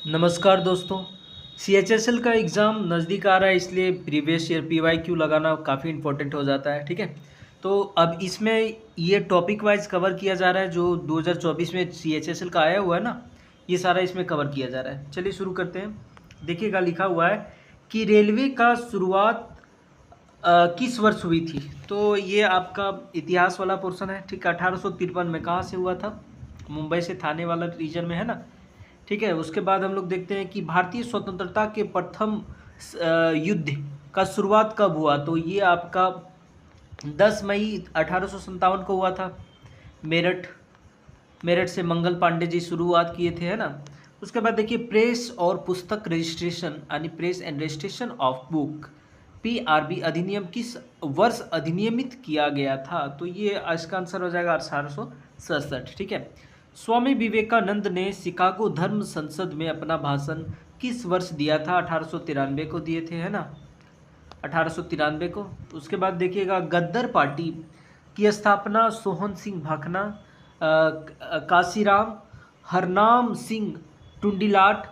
नमस्कार दोस्तों। CHSL का एग्ज़ाम नज़दीक आ रहा है, इसलिए प्रीवियस ईयर PYQ लगाना काफ़ी इम्पोर्टेंट हो जाता है, ठीक है। तो अब इसमें ये टॉपिक वाइज कवर किया जा रहा है जो 2024 में CHSL का आया हुआ है ना, ये सारा इसमें कवर किया जा रहा है। चलिए शुरू करते हैं। देखिएगा, लिखा हुआ है कि रेलवे का शुरुआत किस वर्ष हुई थी। तो ये आपका इतिहास वाला पोर्शन है, ठीक है। 1853 में कहाँ से हुआ था? मुंबई से थाने वाला रीजन में है ना, ठीक है। उसके बाद हम लोग देखते हैं कि भारतीय स्वतंत्रता के प्रथम युद्ध का शुरुआत कब हुआ। तो ये आपका 10 मई 1857 को हुआ था। मेरठ मेरठ से मंगल पांडे जी शुरुआत किए थे, है ना। उसके बाद देखिए, प्रेस और पुस्तक रजिस्ट्रेशन यानी press and registration of book PRB अधिनियम किस वर्ष अधिनियमित किया गया था। तो ये इसका आंसर हो जाएगा 1867, ठीक है। स्वामी विवेकानंद ने शिकागो धर्म संसद में अपना भाषण किस वर्ष दिया था? 1893 को दिए थे, है ना, 1893 को। उसके बाद देखिएगा, गद्दर पार्टी की स्थापना सोहन सिंह भाखना, काशीराम, हरनाम सिंह टुंडीलाट,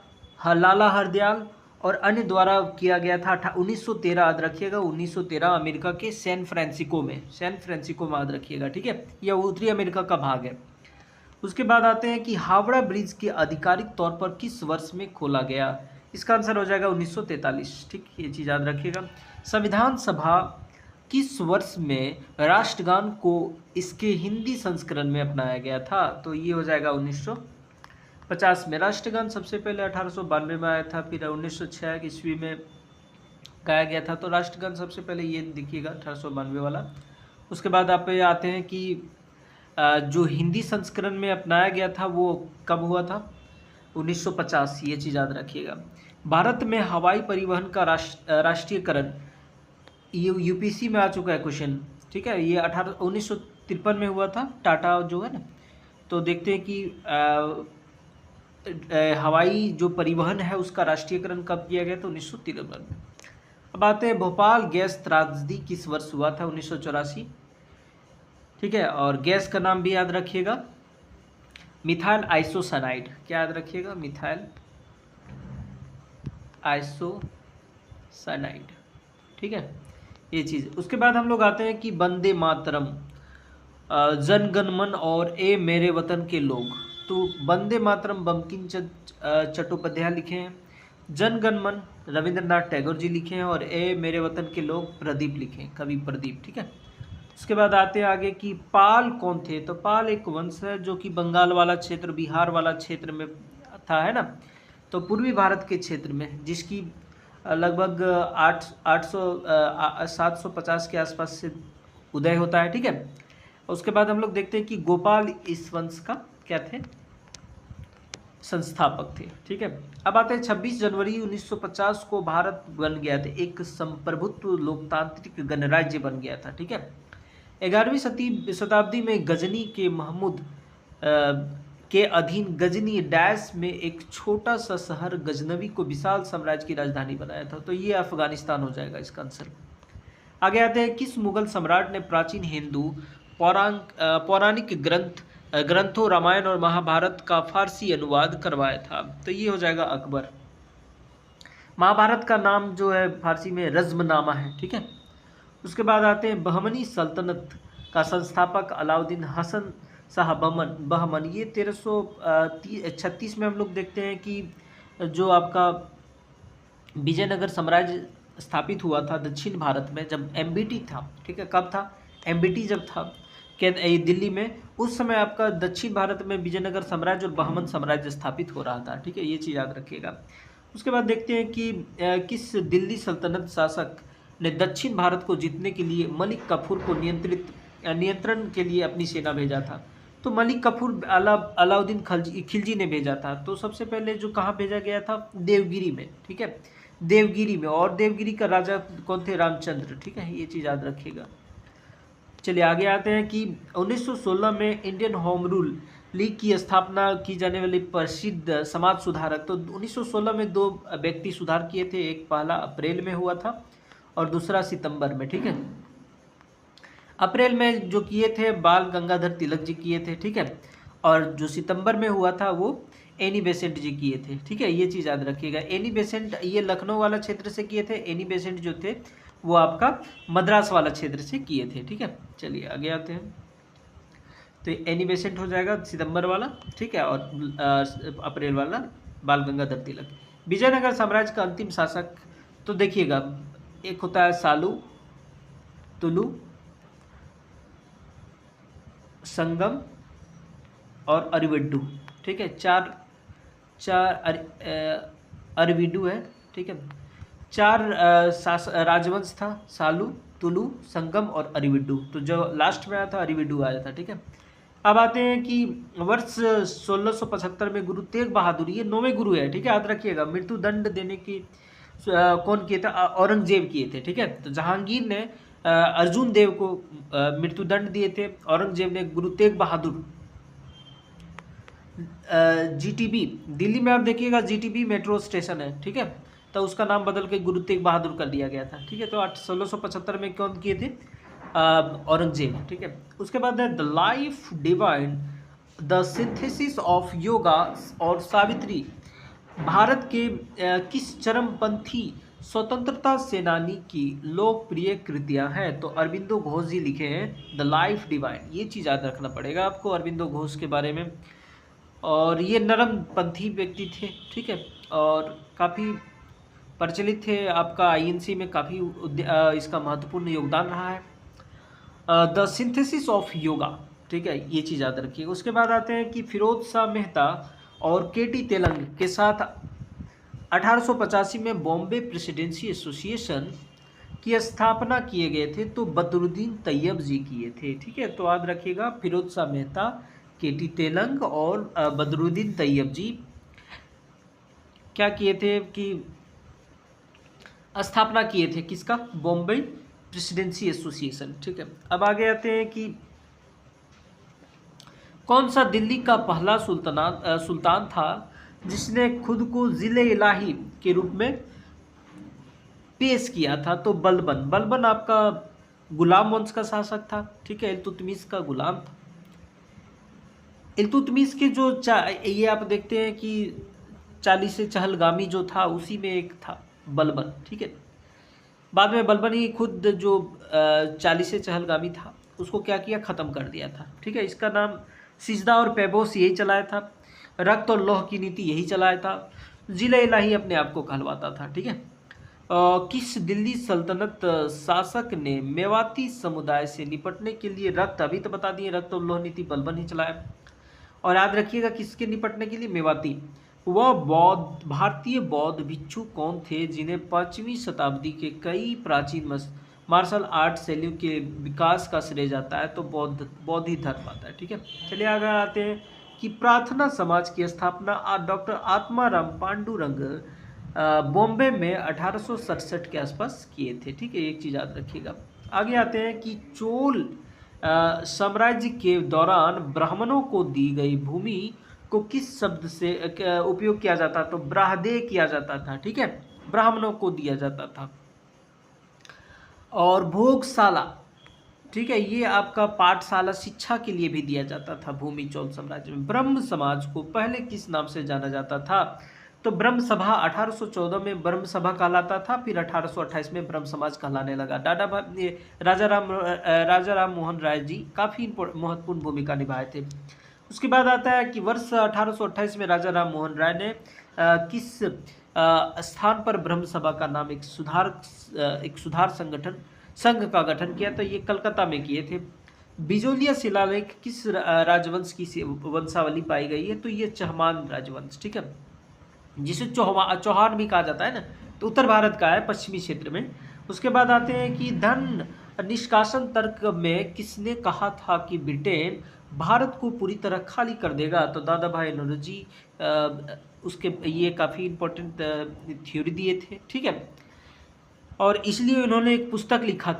लाला हरदयाल और अन्य द्वारा किया गया था। 1913 याद रखिएगा, 1913 अमेरिका के सैन फ्रांसिस्को में याद रखिएगा, ठीक है। यह उत्तरी अमेरिका का भाग है। उसके बाद आते हैं कि हावड़ा ब्रिज के आधिकारिक तौर पर किस वर्ष में खोला गया। इसका आंसर हो जाएगा 1943, ठीक, ये चीज़ याद रखिएगा। संविधान सभा किस वर्ष में राष्ट्रगान को इसके हिंदी संस्करण में अपनाया गया था। तो ये हो जाएगा 1950 में। राष्ट्रगान सबसे पहले 1892 में आया था, फिर 1906 ईस्वी में गाया गया था। तो राष्ट्रगान सबसे पहले ये देखिएगा 1892 वाला। उसके बाद आप आते हैं कि जो हिंदी संस्करण में अपनाया गया था वो कब हुआ था? 1950, ये चीज़ याद रखिएगा। भारत में हवाई परिवहन का राष्ट्रीयकरण यूपीसी में आ चुका है क्वेश्चन, ठीक है। ये 1953 में हुआ था, टाटा जो है ना। तो देखते हैं कि हवाई जो परिवहन है उसका राष्ट्रीयकरण कब किया गया था? 1953 में। अब आते हैं, भोपाल गैस त्रासदी किस वर्ष हुआ था? 1984, ठीक है। और गैस का नाम भी याद रखिएगा, मिथाइल आइसोसाइनाइड। क्या याद रखिएगा? मिथाइल आइसोसाइनाइड, ठीक है, ये चीज़। उसके बाद हम लोग आते हैं कि वंदे मातरम, जन गण मन और ए मेरे वतन के लोग। तो वंदे मातरम बंकिम चट्टोपाध्याय लिखे हैं, जन गण मन रविंद्रनाथ टैगोर जी लिखे हैं और ए मेरे वतन के लोग प्रदीप लिखे हैं, कवि प्रदीप, ठीक है। उसके बाद आते हैं आगे कि पाल कौन थे। तो पाल एक वंश है जो कि बंगाल वाला क्षेत्र, बिहार वाला क्षेत्र में था, है ना। तो पूर्वी भारत के क्षेत्र में, जिसकी लगभग 750 के आसपास से उदय होता है, ठीक है। उसके बाद हम लोग देखते हैं कि गोपाल इस वंश का क्या थे? संस्थापक थे, ठीक है। अब आते हैं 26 जनवरी 1950 को भारत बन गया था, एक संप्रभुत्व लोकतांत्रिक गणराज्य बन गया था, ठीक है। 11वीं शताब्दी में गजनी के महमूद के अधीन गजनी डैश में एक छोटा सा शहर गजनवी को विशाल साम्राज्य की राजधानी बनाया था। तो ये अफगानिस्तान हो जाएगा इसका आंसर। आगे आते हैं, किस मुगल सम्राट ने प्राचीन हिंदू पौराणिक ग्रंथों रामायण और महाभारत का फारसी अनुवाद करवाया था। तो ये हो जाएगा अकबर। महाभारत का नाम जो है फारसी में रज़्मनामा है, ठीक है। उसके बाद आते हैं, बहमनी सल्तनत का संस्थापक अलाउद्दीन हसन शाह बहमन। ये 1336 में हम लोग देखते हैं कि जो आपका विजयनगर साम्राज्य स्थापित हुआ था दक्षिण भारत में, जब MBT था, ठीक है। कब था? MBT जब था दिल्ली में, उस समय आपका दक्षिण भारत में विजयनगर साम्राज्य और बहमन साम्राज्य स्थापित हो रहा था, ठीक है, ये चीज़ याद रखिएगा। उसके बाद देखते हैं कि किस दिल्ली सल्तनत शासक ने दक्षिण भारत को जीतने के लिए मलिक काफूर को नियंत्रण के लिए अपनी सेना भेजा था। तो मलिक काफूर अलाउद्दीन खिलजी ने भेजा था। तो सबसे पहले जो कहाँ भेजा गया था? देवगिरी में, ठीक है, देवगिरी में। और देवगिरी का राजा कौन थे? रामचंद्र, ठीक है, ये चीज़ याद रखिएगा। चलिए आगे आते हैं कि 1916 में इंडियन होम रूल लीग की स्थापना की जाने वाली प्रसिद्ध समाज सुधारक। तो 1916 में दो व्यक्ति सुधार किए थे, एक पहला अप्रैल में हुआ था और दूसरा सितंबर में, ठीक है। अप्रैल में जो किए थे बाल गंगाधर तिलक जी किए थे, ठीक है। और जो सितंबर में हुआ था वो एनी बेसेंट जी किए थे। ठीक है, ये चीज़ याद रखिएगा। एनी बेसेंट ये लखनऊ वाला क्षेत्र से किए थे, एनी बेसेंट जो थे वो आपका मद्रास वाला क्षेत्र से किए थे। ठीक है, चलिए आगे आते हैं। तो एनी बेसेंट हो जाएगा सितंबर वाला, ठीक है, और अप्रैल वाला बाल गंगाधर तिलक। विजयनगर साम्राज्य का अंतिम शासक, तो देखिएगा एक होता है सालू, तुलु, संगम और अरविड्डू। ठीक है, चार चार अरविड्डू है। ठीक है, चार राजवंश था, सालू, तुलु, संगम और अरविड्डू। तो जो लास्ट में आया था अरविड्डू आया था। ठीक है, अब आते हैं कि वर्ष 1675 में गुरु तेग बहादुर, ये 9वें गुरु है। ठीक है, याद रखिएगा। मृत्यु दंड देने की कौन किए थे? औरंगजेब किए थे। ठीक है, तो जहांगीर ने अर्जुन देव को मृत्यु दंड दिए थे, औरंगजेब ने गुरु तेग बहादुर। जीटीबी, दिल्ली में आप देखिएगा जीटीबी मेट्रो स्टेशन है। ठीक है, तो उसका नाम बदल के गुरु तेग बहादुर कर दिया गया था। ठीक है, तो 1675 में कौन किए थे? औरंगजेब। ठीक है, उसके बाद है the life divine, the synthesis of yoga और सावित्री भारत के किस चरमपंथी स्वतंत्रता सेनानी की लोकप्रिय कृतियां हैं? तो अरविंदो घोष जी लिखे हैं द लाइफ डिवाइन। ये चीज़ याद रखना पड़ेगा आपको अरविंदो घोष के बारे में। और ये नरमपंथी व्यक्ति थे। ठीक है, और काफ़ी प्रचलित थे, आपका आईएनसी में काफ़ी इसका महत्वपूर्ण योगदान रहा है। The synthesis of yoga. ठीक है, ये चीज़ याद रखिएगा। उसके बाद आते हैं कि फिरोज शाह मेहता और केटी तेलंग के साथ 1885 में बॉम्बे प्रेसिडेंसी एसोसिएशन की स्थापना किए गए थे, तो बदरुद्दीन तैयब जी किए थे। ठीक है, तो याद रखिएगा फिरोज शाह मेहता, केटी तेलंग और बदरुद्दीन तैयब जी क्या किए थे कि स्थापना किए थे किसका? Bombay presidency association. ठीक है, अब आगे आते हैं कि कौन सा दिल्ली का पहला सुल्तान था जिसने खुद को जिले इलाही के रूप में पेश किया था? तो बलबन। बलबन आपका गुलाम वंश का शासक था। ठीक है, इल्तुतमिश का गुलाम था। इल्तुतमिश के जो ये आप देखते हैं कि 40 चहलगामी जो था उसी में एक था बलबन। ठीक है, बाद में बलबन ही खुद जो 40 चहलगामी था उसको क्या किया? ख़त्म कर दिया था। ठीक है, इसका नाम सिजदा और पैबोस यही चलाया था, रक्त और लौह की नीति यही चलाया था, जिले इलाही अपने आप को कहलवाता था। ठीक है, किस दिल्ली सल्तनत शासक ने मेवाती समुदाय से निपटने के लिए रक्त, अभी तो बता दिए रक्त और लौह नीति बलबन ही चलाया। और याद रखिएगा किसके निपटने के लिए? मेवाती। वह बौद्ध, भारतीय बौद्ध भिक्षु कौन थे जिन्हें 5वीं शताब्दी के कई प्राचीन मार्शल आर्ट शैलियों के विकास का श्रेय जाता है? तो बौद्ध ही धर्म आता है। ठीक है, चलिए आगे आते हैं कि प्रार्थना समाज की स्थापना डॉक्टर आत्माराम पांडुरंग बॉम्बे में 1867 के आसपास किए थे। ठीक है, एक चीज़ याद रखिएगा। आगे आते हैं कि चोल साम्राज्य के दौरान ब्राह्मणों को दी गई भूमि को किस शब्द से उपयोग किया जाता? तो ब्राह्दे किया जाता था। ठीक है, ब्राह्मणों को दिया जाता था। और भोगशाला, ठीक है, ये आपका पाठशाला शिक्षा के लिए भी दिया जाता था भूमि चोल साम्राज्य में। ब्रह्म समाज को पहले किस नाम से जाना जाता था? तो ब्रह्म सभा 1814 में ब्रह्म सभा कहलाता था, फिर 1828 में ब्रह्म समाज कहलाने लगा। राजा राम मोहन राय जी काफ़ी महत्वपूर्ण भूमिका निभाए थे। उसके बाद आता है कि वर्ष 1828 में राजा राम मोहन राय ने किस स्थान पर ब्रह्म सभा का नाम एक सुधार संघ का गठन किया? तो ये कलकत्ता में किए थे। बिजोलिया शिलालेख किस राजवंश की वंशावली पाई गई है? तो ये चहमान राजवंश। ठीक है, जिसे चौहान भी कहा जाता है ना, तो उत्तर भारत का है, पश्चिमी क्षेत्र में। उसके बाद आते हैं कि धन निष्कासन तर्क में किसने कहा था कि ब्रिटेन भारत को पूरी तरह खाली कर देगा? तो दादा भाई नौरोजी उसके ये काफ़ी इम्पोर्टेंट थ्योरी दिए थे। ठीक है, और इसलिए उन्होंने एक पुस्तक लिखा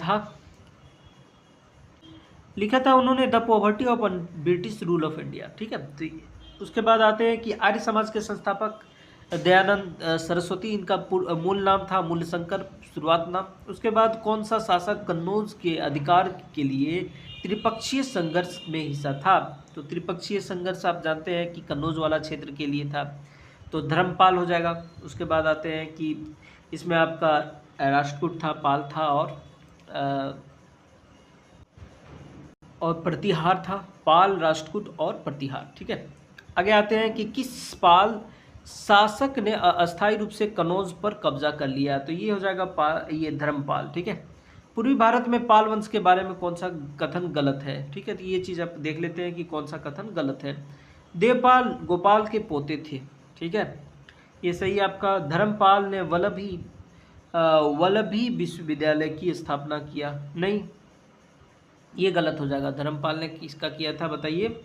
था उन्होंने the poverty of British rule of India. ठीक है, तो उसके बाद आते हैं कि आर्य समाज के संस्थापक दयानंद सरस्वती इनका मूल नाम था, मूलशंकर शुरुआत नाम। उसके बाद कौन सा शासक कन्नौज के अधिकार के लिए त्रिपक्षीय संघर्ष में हिस्सा था? तो त्रिपक्षीय संघर्ष आप जानते हैं कि कन्नौज वाला क्षेत्र के लिए था, तो धर्मपाल हो जाएगा। उसके बाद आते हैं कि इसमें आपका राष्ट्रकूट था, पाल था और प्रतिहार था। पाल, राष्ट्रकूट और प्रतिहार। ठीक है, आगे आते हैं कि किस पाल शासक ने अस्थायी रूप से कन्नौज पर कब्जा कर लिया? तो ये हो जाएगा ये धर्मपाल। ठीक है, पूर्वी भारत में पाल वंश के बारे में कौन सा कथन गलत है? ठीक है, तो ये चीज़ आप देख लेते हैं कि कौन सा कथन गलत है। देवपाल गोपाल के पोते थे। ठीक है, ये सही आपका। धर्मपाल ने वल्लभी विश्वविद्यालय की स्थापना किया? नहीं, ये गलत हो जाएगा। धर्मपाल ने किसका किया था बताइए।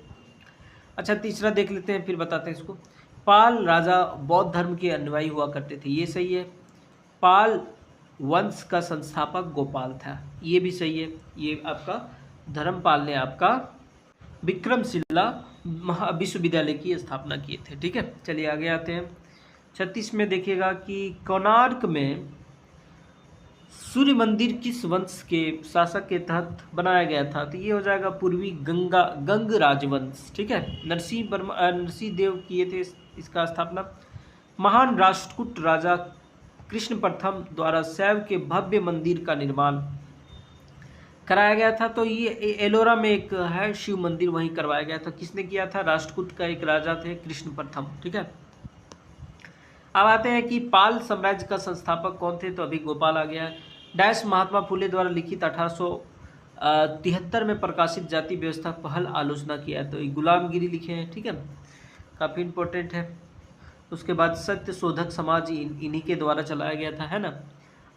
अच्छा, तीसरा देख लेते हैं फिर बताते हैं इसको। पाल राजा बौद्ध धर्म के अनुयायी हुआ करते थे, ये सही है। पाल वंश का संस्थापक गोपाल था, ये भी सही है। ये आपका धर्मपाल ने आपका विक्रमशिला विश्वविद्यालय की स्थापना किए थे। ठीक है, चलिए आगे आते हैं। 36 में देखिएगा कि कोणार्क में सूर्य मंदिर किस वंश के शासक के तहत बनाया गया था? तो ये हो जाएगा पूर्वी गंग राजवंश। ठीक है, नरसिंह देव किए थे इसका स्थापना। महान राष्ट्रकूट राजा कृष्ण प्रथम द्वारा शैव के भव्य मंदिर का निर्माण कराया गया था। तो ये एलोरा में एक है शिव मंदिर, वहीं करवाया गया था। किसने किया था? राष्ट्रकूट का एक राजा थे कृष्ण प्रथम। ठीक है, अब आते हैं कि पाल साम्राज्य का संस्थापक कौन थे? तो अभी गोपाल आ गया है। डैश महात्मा फुले द्वारा लिखित 1873 में प्रकाशित जाति व्यवस्था पहल आलोचना किया है? तो ये गुलामगिरी लिखे हैं। ठीक है, काफ़ी इंपॉर्टेंट है। उसके बाद सत्य शोधक समाज इन्हीं के द्वारा चलाया गया था, है ना।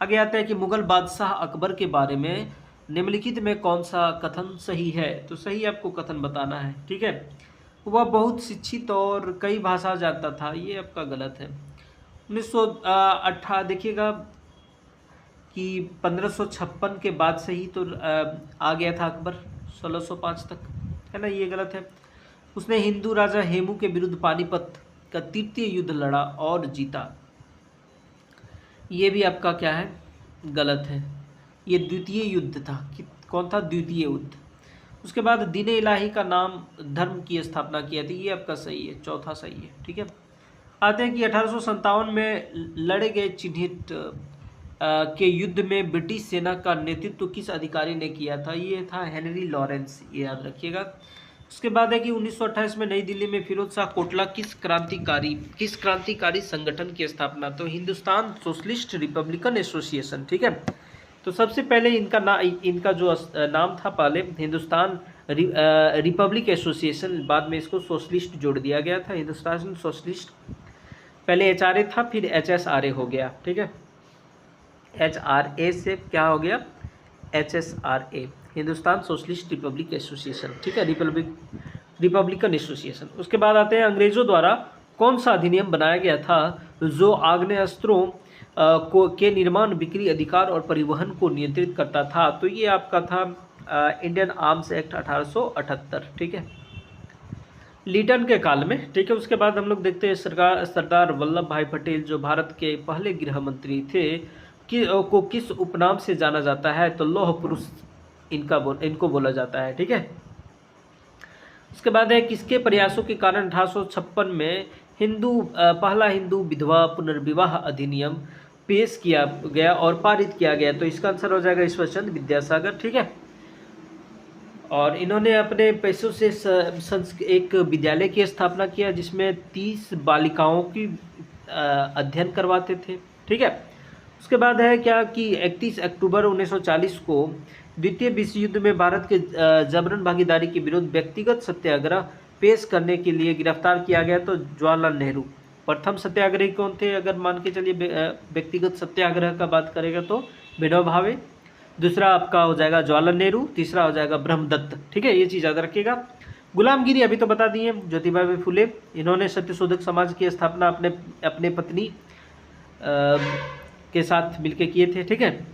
आगे आते हैं कि मुगल बादशाह अकबर के बारे में निम्नलिखित में कौन सा कथन सही है? तो सही आपको कथन बताना है। ठीक है, वह बहुत शिक्षित और कई भाषा जानता था, ये आपका गलत है। 1918 देखिएगा कि 1556 के बाद से ही तो आ गया था अकबर 1605 तक, है ना, ये गलत है। उसने हिंदू राजा हेमू के विरुद्ध पानीपत का तृतीय युद्ध लड़ा और जीता, ये भी आपका क्या है? गलत है। ये द्वितीय युद्ध था। कौन था? द्वितीय युद्ध। उसके बाद दीन इलाही का नाम धर्म की स्थापना किया थी, ये आपका सही है, चौथा सही है। ठीक है, आते हैं कि 1857 में लड़े गए चिन्हित के युद्ध में ब्रिटिश सेना का नेतृत्व किस अधिकारी ने किया था? ये था हेनरी लॉरेंस, ये याद रखिएगा। उसके बाद है कि 1928 में नई दिल्ली में फिरोज शाह कोटला किस क्रांतिकारी संगठन की स्थापना? तो हिंदुस्तान सोशलिस्ट रिपब्लिकन एसोसिएशन। ठीक है, तो सबसे पहले इनका जो नाम था पहले हिंदुस्तान रिपब्लिक एसोसिएशन, बाद में इसको सोशलिस्ट जोड़ दिया गया था। हिंदुस्तान सोशलिस्ट पहले HRA था, फिर HSRA हो गया। ठीक है, HRA से क्या हो गया? HSRA, Hindustan socialist Republic association. ठीक है, रिपब्लिकन एसोसिएशन। उसके बाद आते हैं अंग्रेजों द्वारा कौन सा अधिनियम बनाया गया था जो आग्नेयास्त्रों के निर्माण, बिक्री, अधिकार और परिवहन को नियंत्रित करता था? तो ये आपका था इंडियन आर्म्स एक्ट 1878। ठीक है, लिटन के काल में। ठीक है, उसके बाद हम लोग देखते हैं सरदार वल्लभ भाई पटेल जो भारत के पहले गृह मंत्री थे को किस उपनाम से जाना जाता है? तो लौह पुरुष इनको बोला जाता है। ठीक है, उसके बाद है किसके प्रयासों के कारण 1856 में पहला हिंदू विधवा पुनर्विवाह अधिनियम पेश किया गया और पारित किया गया? तो इसका आंसर हो जाएगा ईश्वरचंद विद्यासागर। ठीक है, और इन्होंने अपने पैसों से एक विद्यालय की स्थापना किया जिसमें 30 बालिकाओं की अध्ययन करवाते थे। ठीक है, उसके बाद है क्या कि 31 अक्टूबर 1940 को द्वितीय विश्व युद्ध में भारत के जबरन भागीदारी के विरुद्ध व्यक्तिगत सत्याग्रह पेश करने के लिए गिरफ्तार किया गया। तो जवाहरलाल नेहरू प्रथम सत्याग्रही कौन थे? अगर मान के चलिए व्यक्तिगत सत्याग्रह का बात करेगा तो विनोबा भावे, दूसरा आपका हो जाएगा जवाहरलाल नेहरू, तीसरा हो जाएगा ब्रह्मदत्त। ठीक है, ये चीज़ याद रखिएगा। गुलामगिरी अभी तो बता दी है, ज्योतिबा फुले, इन्होंने सत्यशोधक समाज की स्थापना अपने पत्नी के साथ मिलकर किए थे। ठीक है,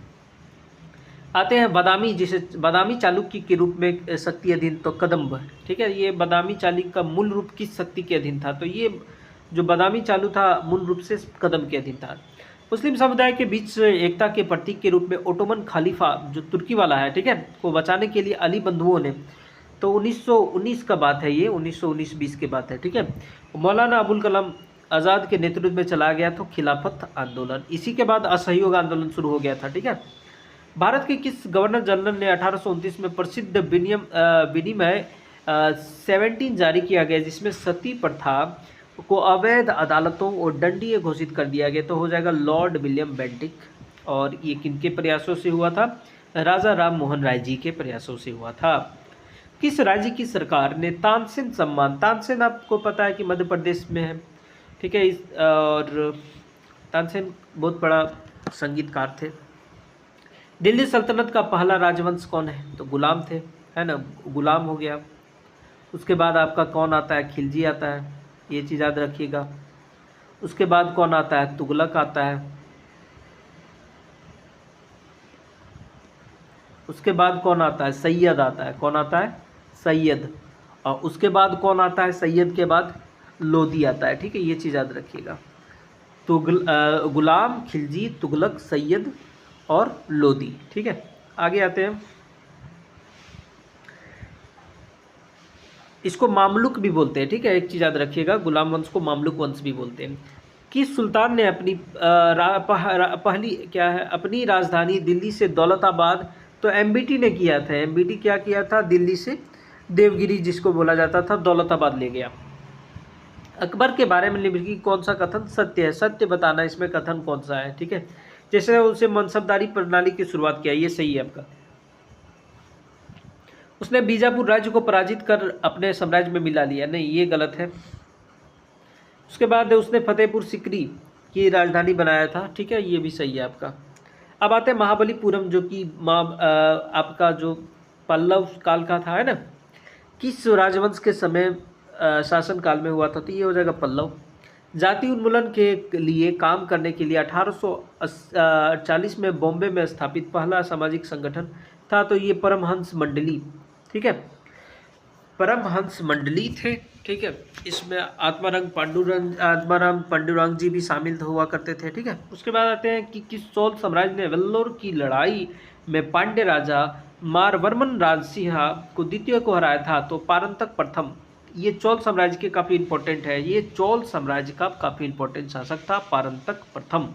आते हैं बादामी चालुक्य के रूप में शक्ति अधीन, तो कदम्ब। ठीक है, ये बादामी चालुक्य का मूल रूप किस शक्ति के अधीन था? तो ये जो बादामी चालू था मूल रूप से कदम के अधीन था। मुस्लिम समुदाय के बीच एकता के प्रतीक के रूप में ओटोमन खलीफा जो तुर्की वाला है, ठीक है, को बचाने के लिए अली बंधुओं ने, तो 1919 का बात है, ये 1919-20 की बात है, ठीक है, मौलाना अबुल कलाम आज़ाद के नेतृत्व में चला गया तो खिलाफत आंदोलन। इसी के बाद असहयोग आंदोलन शुरू हो गया था, ठीक है। भारत के किस गवर्नर जनरल ने 1829 में प्रसिद्ध विनिमय 17 जारी किया गया, जिसमें सती प्रथा को अवैध अदालतों और दंडनीय घोषित कर दिया गया, तो हो जाएगा लॉर्ड विलियम बेंटिक। और ये किनके प्रयासों से हुआ था? राजा राम मोहन राय जी के प्रयासों से हुआ था। किस राज्य की सरकार ने तानसेन सम्मान, तानसेन आपको पता है कि मध्य प्रदेश में है, ठीक है, और तानसेन बहुत बड़ा संगीतकार थे। दिल्ली सल्तनत का पहला राजवंश कौन है? तो गुलाम थे, है ना, गुलाम हो गया। उसके बाद आपका कौन आता है? खिलजी आता है, ये चीज़ याद रखिएगा। उसके बाद कौन आता है? तुगलक आता है। उसके बाद कौन आता है? सैयद आता है। कौन आता है? सैयद। और उसके बाद कौन आता है? सैयद के बाद लोधी आता है, ठीक है, ये चीज़ याद रखिएगा। गुलाम, खिलजी, तुगलक, सैयद और लोधी, ठीक है। आगे आते हैं, इसको मामलुक भी बोलते हैं, ठीक है, एक चीज़ याद रखिएगा, गुलाम वंश को मामलुक वंश भी बोलते हैं। किस सुल्तान ने अपनी पहली क्या है, अपनी राजधानी दिल्ली से दौलताबाद, तो एमबीटी ने किया था। एमबीटी क्या किया था? दिल्ली से देवगिरी, जिसको बोला जाता था, दौलताबाद ले गया। अकबर के बारे में निम्नलिखित कौन सा कथन सत्य है? सत्य बताना, इसमें कथन कौन सा है, ठीक है। जैसे उसे मनसबदारी प्रणाली की शुरुआत किया, ये सही है आपका। उसने बीजापुर राज्य को पराजित कर अपने साम्राज्य में मिला लिया, नहीं, ये गलत है। उसके बाद उसने फतेहपुर सिकरी की राजधानी बनाया था, ठीक है, ये भी सही है आपका। अब आते हैं महाबलीपुरम, जो कि आपका जो पल्लव काल का था, है ना, किस राजवंश के समय शासन काल में हुआ था? तो ये हो जाएगा पल्लव। जाति उन्मूलन के लिए काम करने के लिए 1840 में बॉम्बे में स्थापित पहला सामाजिक संगठन था, तो ये परमहंस मंडली, ठीक है, परमहंस मंडली थे, ठीक है। इसमें आत्माराम पांडुरंग जी भी शामिल हुआ करते थे, ठीक है। उसके बाद आते हैं कि किस चोल साम्राज्य ने वेल्लोर की लड़ाई में पांड्य राजा मारवर्मन राजसिंहा को द्वितीय को हराया था? तो पारंतक प्रथम। ये चोल साम्राज्य के काफ़ी इंपॉर्टेंट है, ये चोल साम्राज्य का काफ़ी इंपॉर्टेंट शासक था पारंतक प्रथम,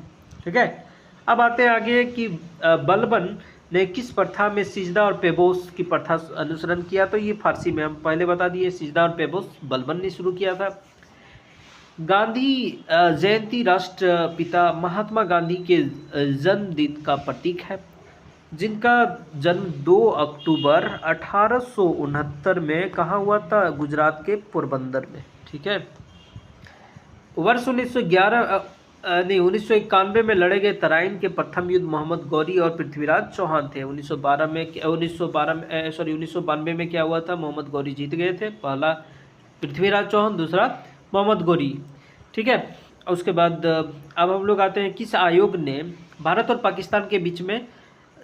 ठीक है। अब आते हैं आगे कि बलबन ने किस प्रथा में सिजदा और पेबोस की प्रथा अनुसरण किया? तो ये फारसी में हम पहले बता दिए, सिजदा और पेबोस बलबन ने शुरू किया था। गांधी जयंती राष्ट्रपिता महात्मा गांधी के जन्मदिन का प्रतीक है, जिनका जन्म 2 अक्टूबर 1869 में कहाँ हुआ था? गुजरात के पोरबंदर में, ठीक है। वर्ष 1991 में लड़े गए तराइन के प्रथम युद्ध मोहम्मद गौरी और पृथ्वीराज चौहान थे। 1992 में क्या हुआ था? मोहम्मद गौरी जीत गए थे, पहला पृथ्वीराज चौहान, दूसरा मोहम्मद गौरी, ठीक है। उसके बाद अब हम लोग आते हैं किस आयोग ने भारत और पाकिस्तान के बीच में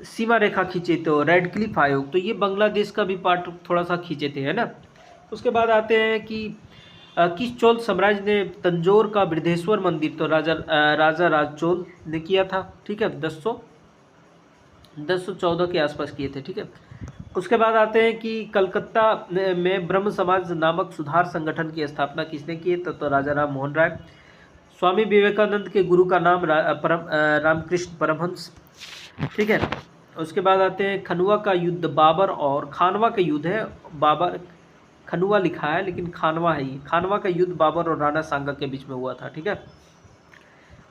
सीमा रेखा खींचे? तो रेड क्लिफ आयोग, तो ये बांग्लादेश का भी पार्ट थोड़ा सा खींचे थे, है ना। उसके बाद आते हैं कि किस चोल साम्राज्य ने तंजौर का बृहदेश्वर मंदिर, तो राजा राजचोल ने किया था, ठीक है, 1014 के आसपास किए थे, ठीक है। उसके बाद आते हैं कि कलकत्ता में ब्रह्म समाज नामक सुधार संगठन की स्थापना किसने की? तो राजा राम मोहन राय। स्वामी विवेकानंद के गुरु का नाम रामकृष्ण परमहंस, ठीक है। उसके बाद आते हैं खनुआ का युद्ध बाबर और खानवा का युद्ध है, बाबर खनुआ लिखा है लेकिन खानवा है ये, खानवा का युद्ध बाबर और राणा सांगा के बीच में हुआ था, ठीक है।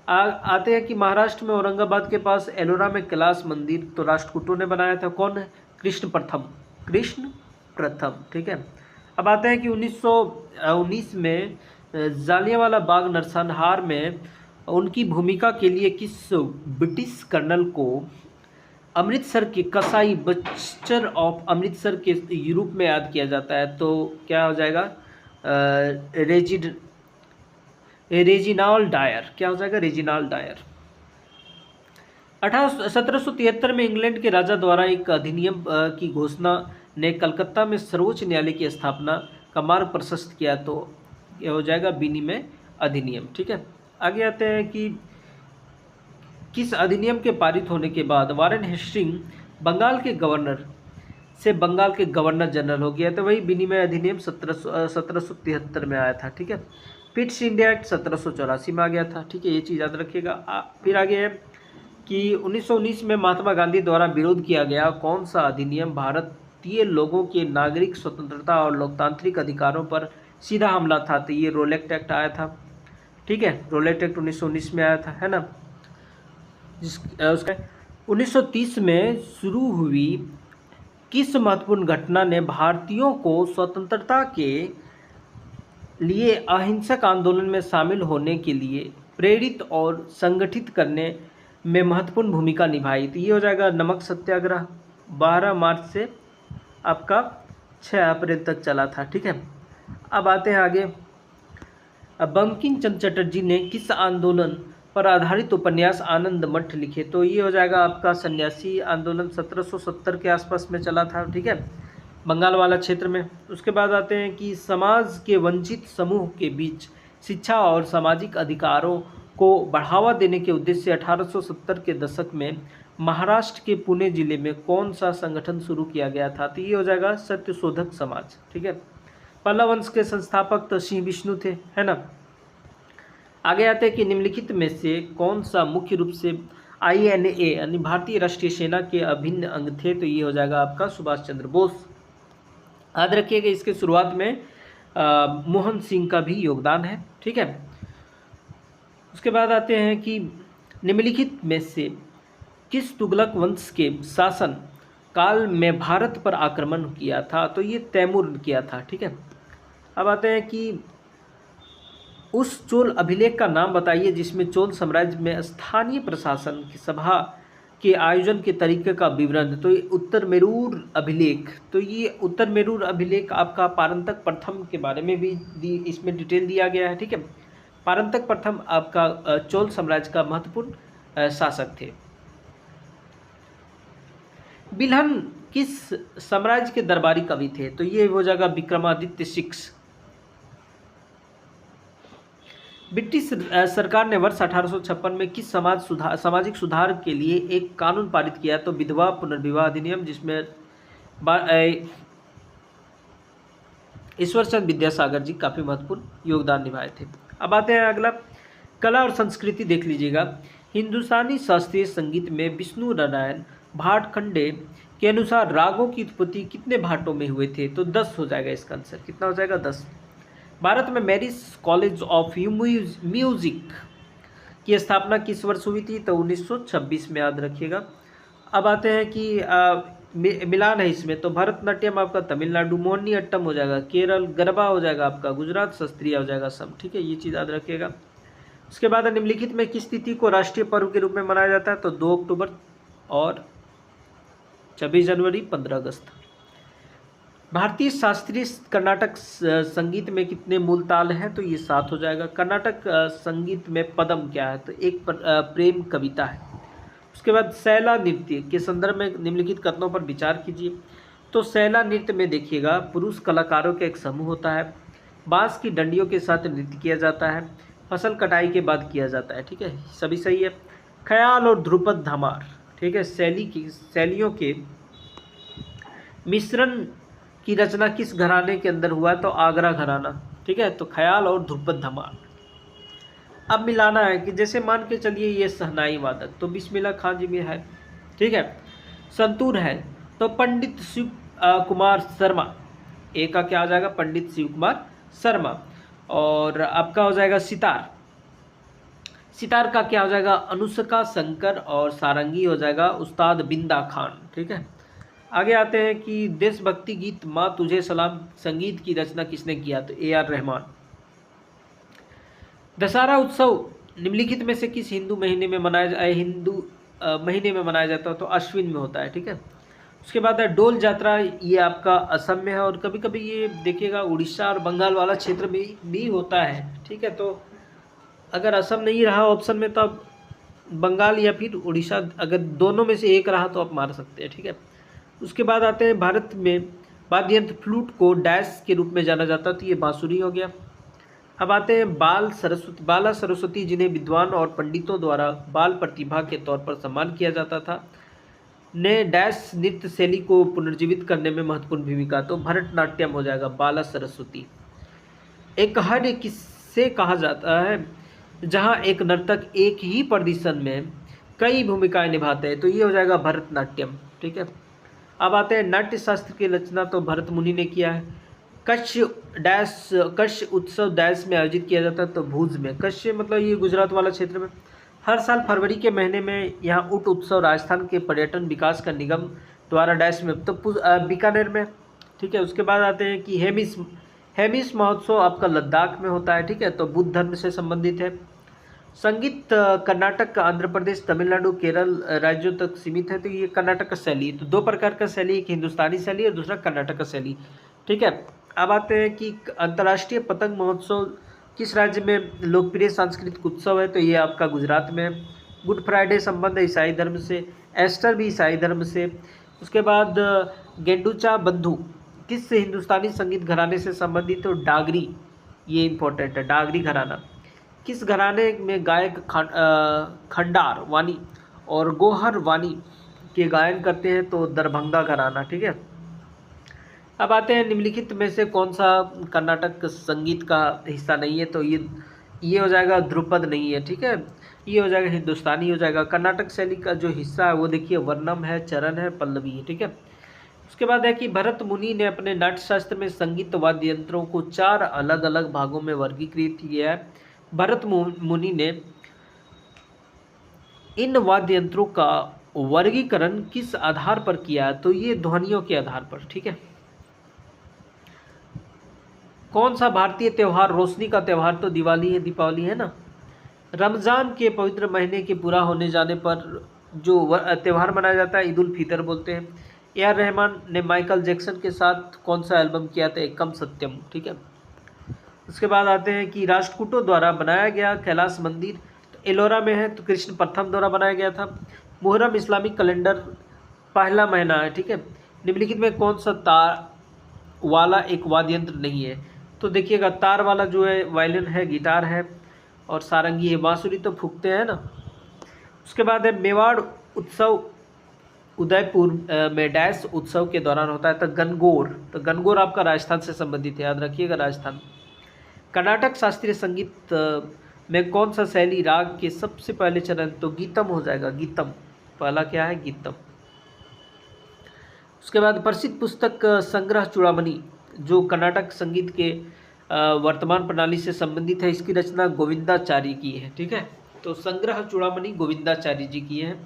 आते हैं कि महाराष्ट्र में औरंगाबाद के पास एलोरा में कैलाश मंदिर, तो राष्ट्रकूटों ने बनाया था, कौन है? कृष्ण प्रथम, ठीक है। अब आते हैं कि 1919 में जालियांवाला बाग नरसंहार में उनकी भूमिका के लिए किस ब्रिटिश कर्नल को अमृतसर के कसाई बस्टर ऑफ अमृतसर के यूरोप में याद किया जाता है? तो क्या हो जाएगा? रेजिनाल्ड डायर, क्या हो जाएगा? Reginald Dyer. 1773 में इंग्लैंड के राजा द्वारा एक अधिनियम की घोषणा ने कलकत्ता में सर्वोच्च न्यायालय की स्थापना का मार्ग प्रशस्त किया, तो यह हो जाएगा विनिमय अधिनियम। ठीक है, आगे आते हैं कि किस अधिनियम के पारित होने के बाद वारेन हेस्टिंग बंगाल के गवर्नर से बंगाल के गवर्नर जनरल हो गया। तो वही विनिमय अधिनियम 1773 में आया था। ठीक है, पिट्स इंडिया एक्ट 1784 में आ गया था। ठीक है, ये चीज़ याद रखिएगा। फिर आगे है कि 1919 में महात्मा गांधी द्वारा विरोध किया गया कौन सा अधिनियम भारतीय लोगों के नागरिक स्वतंत्रता और लोकतांत्रिक अधिकारों पर सीधा हमला था। तो ये रोलेक्ट एक्ट आया था। ठीक है, रोलेक्ट एक्ट 1919 में आया था, है ना। उसका 1930 में शुरू हुई किस महत्वपूर्ण घटना ने भारतीयों को स्वतंत्रता के लिए अहिंसक आंदोलन में शामिल होने के लिए प्रेरित और संगठित करने में महत्वपूर्ण भूमिका निभाई? तो ये हो जाएगा नमक सत्याग्रह, 12 मार्च से आपका 6 अप्रैल तक चला था। ठीक है, अब आते हैं आगे। अब बंकिम चंद्र चटर्जी ने किस आंदोलन पर आधारित उपन्यास आनंद मठ लिखे? तो ये हो जाएगा आपका सन्यासी आंदोलन, 1770 के आसपास में चला था। ठीक है, बंगाल वाला क्षेत्र में। उसके बाद आते हैं कि समाज के वंचित समूह के बीच शिक्षा और सामाजिक अधिकारों को बढ़ावा देने के उद्देश्य से 1870 के दशक में महाराष्ट्र के पुणे जिले में कौन सा संगठन शुरू किया गया था? तो ये हो जाएगा सत्यशोधक समाज। ठीक है, पल्लव वंश के संस्थापक तो श्री विष्णु थे, है ना। आगे आते हैं कि निम्नलिखित में से कौन सा मुख्य रूप से INA यानी भारतीय राष्ट्रीय सेना के अभिन्न अंग थे? तो ये हो जाएगा आपका सुभाष चंद्र बोस। याद रखिएगा इसके शुरुआत में मोहन सिंह का भी योगदान है। ठीक है, उसके बाद आते हैं कि निम्नलिखित में से किस तुगलक वंश के शासन काल में भारत पर आक्रमण किया था? तो ये तैमूर ने किया था। ठीक है, अब आते हैं कि उस चोल अभिलेख का नाम बताइए जिसमें चोल साम्राज्य में स्थानीय प्रशासन की सभा के आयोजन के तरीके का विवरण। तो ये उत्तर मेरूर अभिलेख। तो ये उत्तर मेरूर अभिलेख आपका पारंतक प्रथम के बारे में भी इसमें डिटेल दिया गया है। ठीक है, पारंतक प्रथम आपका चोल साम्राज्य का महत्वपूर्ण शासक थे। बिल्हन किस साम्राज्य के दरबारी कवि थे? तो ये हो जाएगा विक्रमादित्य 6। ब्रिटिश सरकार ने वर्ष 1856 में किस सामाजिक सुधार के लिए एक कानून पारित किया? तो विधवा पुनर्विवाह अधिनियम, जिसमें ईश्वर चंद्र विद्यासागर जी काफ़ी महत्वपूर्ण योगदान निभाए थे। अब आते हैं अगला, कला और संस्कृति देख लीजिएगा। हिंदुस्तानी शास्त्रीय संगीत में विष्णु नारायण भाटखंडे के अनुसार रागों की उत्पत्ति कितने भाटों में हुए थे? तो 10 हो जाएगा इसका आंसर। कितना हो जाएगा? 10। भारत में मैरिज कॉलेज ऑफ म्यूजिक की स्थापना किस वर्ष हुई थी? तो 1926 में, याद रखिएगा। अब आते हैं कि मिलान है इसमें। तो भरतनाट्यम आपका तमिलनाडु, मोहिनी अट्टम हो जाएगा केरल, गरबा हो जाएगा आपका गुजरात, शास्त्रीय हो जाएगा असम। ठीक है, ये चीज़ याद रखिएगा। उसके बाद निम्नलिखित में किस तिथि को राष्ट्रीय पर्व के रूप में मनाया जाता है? तो 2 अक्टूबर और 26 जनवरी, 15 अगस्त। भारतीय शास्त्रीय कर्नाटक संगीत में कितने मूल ताल हैं? तो ये 7 हो जाएगा। कर्नाटक संगीत में पदम क्या है? तो एक प्रेम कविता है। उसके बाद सैला नृत्य के संदर्भ में निम्नलिखित कथनों पर विचार कीजिए। तो सैला नृत्य में देखिएगा पुरुष कलाकारों का एक समूह होता है, बांस की डंडियों के साथ नृत्य किया जाता है, फसल कटाई के बाद किया जाता है। ठीक है, सभी सही है। ख्याल और ध्रुपद धमार, ठीक है, शैलियों के मिश्रण की रचना किस घराने के अंदर हुआ? तो आगरा घराना। ठीक है, तो ख्याल और ध्रुपद धमार। अब मिलाना है कि जैसे मान के चलिए ये शहनाई वादक तो बिस्मिल्लाह खान जी में है। ठीक है, संतूर है तो पंडित शिव कुमार शर्मा, ए का क्या हो जाएगा? पंडित शिव कुमार शर्मा। और आपका हो जाएगा सितार, सितार का क्या हो जाएगा? अनुष्का शंकर। और सारंगी हो जाएगा उस्ताद बिंदा खान। ठीक है, आगे आते हैं कि देशभक्ति गीत माँ तुझे सलाम संगीत की रचना किसने किया? तो AR रहमान। दशहरा उत्सव निम्नलिखित में से किस हिंदू महीने में महीने में मनाया जाता है? तो अश्विन में होता है। ठीक है, उसके बाद है डोल यात्रा, ये आपका असम में है और कभी कभी ये देखिएगा उड़ीसा और बंगाल वाला क्षेत्र में भी होता है। ठीक है, तो अगर असम नहीं रहा ऑप्शन में तो आप बंगाल या फिर उड़ीसा, अगर दोनों में से एक रहा तो आप मार सकते हैं। ठीक है, उसके बाद आते हैं भारत में वाद्य यंत्र फ्लूट को डैश के रूप में जाना जाता है। तो ये बांसुरी हो गया। अब आते हैं बाल सरस्वती। बाला सरस्वती जिन्हें विद्वान और पंडितों द्वारा बाल प्रतिभा के तौर पर सम्मान किया जाता था, ने डैश नृत्य शैली को पुनर्जीवित करने में महत्वपूर्ण भूमिका। तो भरतनाट्यम हो जाएगा बाला सरस्वती। एक हर्य किससे कहा जाता है जहां एक नर्तक एक ही प्रदर्शन में कई भूमिकाएं निभाते हैं, तो ये हो जाएगा भरतनाट्यम। ठीक है। अब आते हैं नाट्य शास्त्र की रचना, तो भरत मुनि ने किया है। कच्छ उत्सव डैश में आयोजित किया जाता है, तो भुज में। कच्छ मतलब ये गुजरात वाला क्षेत्र में। हर साल फरवरी के महीने में यहाँ ऊँट उत्सव राजस्थान के पर्यटन विकास का निगम द्वारा डैश में, तो बीकानेर में। ठीक है। उसके बाद आते हैं कि हेमिस महोत्सव आपका लद्दाख में होता है। ठीक है। तो बुद्ध धर्म से संबंधित है। संगीत कर्नाटक, आंध्र प्रदेश, तमिलनाडु, केरल राज्यों तक सीमित है, तो ये कर्नाटक का शैली। तो दो प्रकार का शैली, एक हिंदुस्तानी शैली और दूसरा कर्नाटक का शैली। ठीक है। अब आते हैं कि अंतर्राष्ट्रीय पतंग महोत्सव किस राज्य में लोकप्रिय सांस्कृतिक उत्सव है, तो ये आपका गुजरात में। गुड फ्राइडे संबंध है ईसाई धर्म से, एस्टर भी ईसाई धर्म से। उसके बाद गेंडुचा बंधु किस हिंदुस्तानी संगीत घराने से संबंधित, तो डागरी, ये इंपॉर्टेंट है, डागरी घराना। किस घराने में गायक खंडार वानी और गोहर वानी के गायन करते हैं, तो दरभंगा घराना। ठीक है। अब आते हैं निम्नलिखित में से कौन सा कर्नाटक संगीत का हिस्सा नहीं है, तो ये हो जाएगा ध्रुपद नहीं है। ठीक है। ये हो जाएगा हिंदुस्तानी हो जाएगा। कर्नाटक शैली का जो हिस्सा है वो देखिए वर्णम है, चरण है, पल्लवी है। ठीक है। उसके बाद है कि भरत मुनि ने अपने नाट्यशास्त्र में संगीत वाद्य यंत्रों को 4 अलग अलग भागों में वर्गीकृत किया है। भरत मुनि ने इन वाद्य यंत्रों का वर्गीकरण किस आधार पर किया, तो ये ध्वनियों के आधार पर। ठीक है। कौन सा भारतीय त्यौहार रोशनी का त्यौहार, तो दिवाली है, दीपावली है ना। रमज़ान के पवित्र महीने के पूरा होने जाने पर जो त्यौहार मनाया जाता है ईद उल फितर बोलते हैं। ए आर रहमान ने माइकल जैक्सन के साथ कौन सा एल्बम किया था, एकम सत्यम। ठीक है। उसके बाद आते हैं कि राष्ट्रकूटों द्वारा बनाया गया कैलाश मंदिर, तो एलोरा में है, तो कृष्ण प्रथम द्वारा बनाया गया था। मुहर्रम इस्लामिक कैलेंडर पहला महीना है। ठीक है। निम्नलिखित में कौन सा तार वाला एक वाद्य यंत्र नहीं है, तो देखिएगा तार वाला जो है वायलिन है, गिटार है और सारंगी है। बांसुरी तो फूकते हैं ना। उसके बाद है मेवाड़ उत्सव उदयपुर में डैश उत्सव के दौरान होता है, तो गनगौर। तो गनगौर आपका राजस्थान से संबंधित है, याद रखिएगा राजस्थान। कर्नाटक शास्त्रीय संगीत में कौन सा शैली राग के सबसे पहले चरण, तो गीतम हो जाएगा, गीतम। पहला क्या है, गीतम। उसके बाद प्रसिद्ध पुस्तक संग्रह चूड़ामणि जो कर्नाटक संगीत के वर्तमान प्रणाली से संबंधित है, इसकी रचना गोविंदाचार्य की है। ठीक है। तो संग्रह चूड़ामणि गोविंदाचार्य जी की है।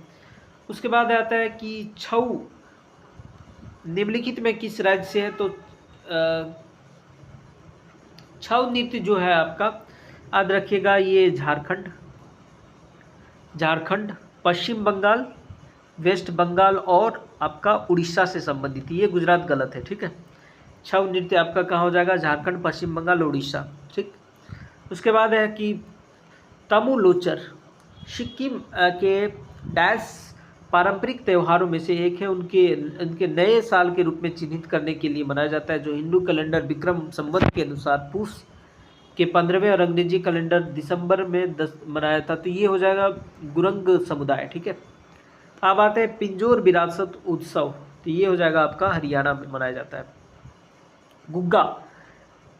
उसके बाद आता है कि छऊ निम्नलिखित में किस राज्य से है, तो छऊ नृत्य जो है आपका, याद रखिएगा, ये झारखंड, पश्चिम बंगाल, वेस्ट बंगाल और आपका उड़ीसा से संबंधित। ये गुजरात गलत है। ठीक है। छऊ नृत्य आपका कहाँ हो जाएगा, झारखंड, पश्चिम बंगाल, उड़ीसा। ठीक। उसके बाद है कि तमुलोचर सिक्किम के डैश पारंपरिक त्योहारों में से एक है। उनके नए साल के रूप में चिन्हित करने के लिए मनाया जाता है, जो हिंदू कैलेंडर विक्रम संवत के अनुसार पूस के 15वें और अंग्रेजी कैलेंडर दिसंबर में 10 मनाया था। तो ये हो जाएगा गुरंग समुदाय। ठीक है। अब आते हैं पिंजौर विरासत उत्सव, तो ये हो जाएगा आपका हरियाणा में मनाया जाता है। गुग्गा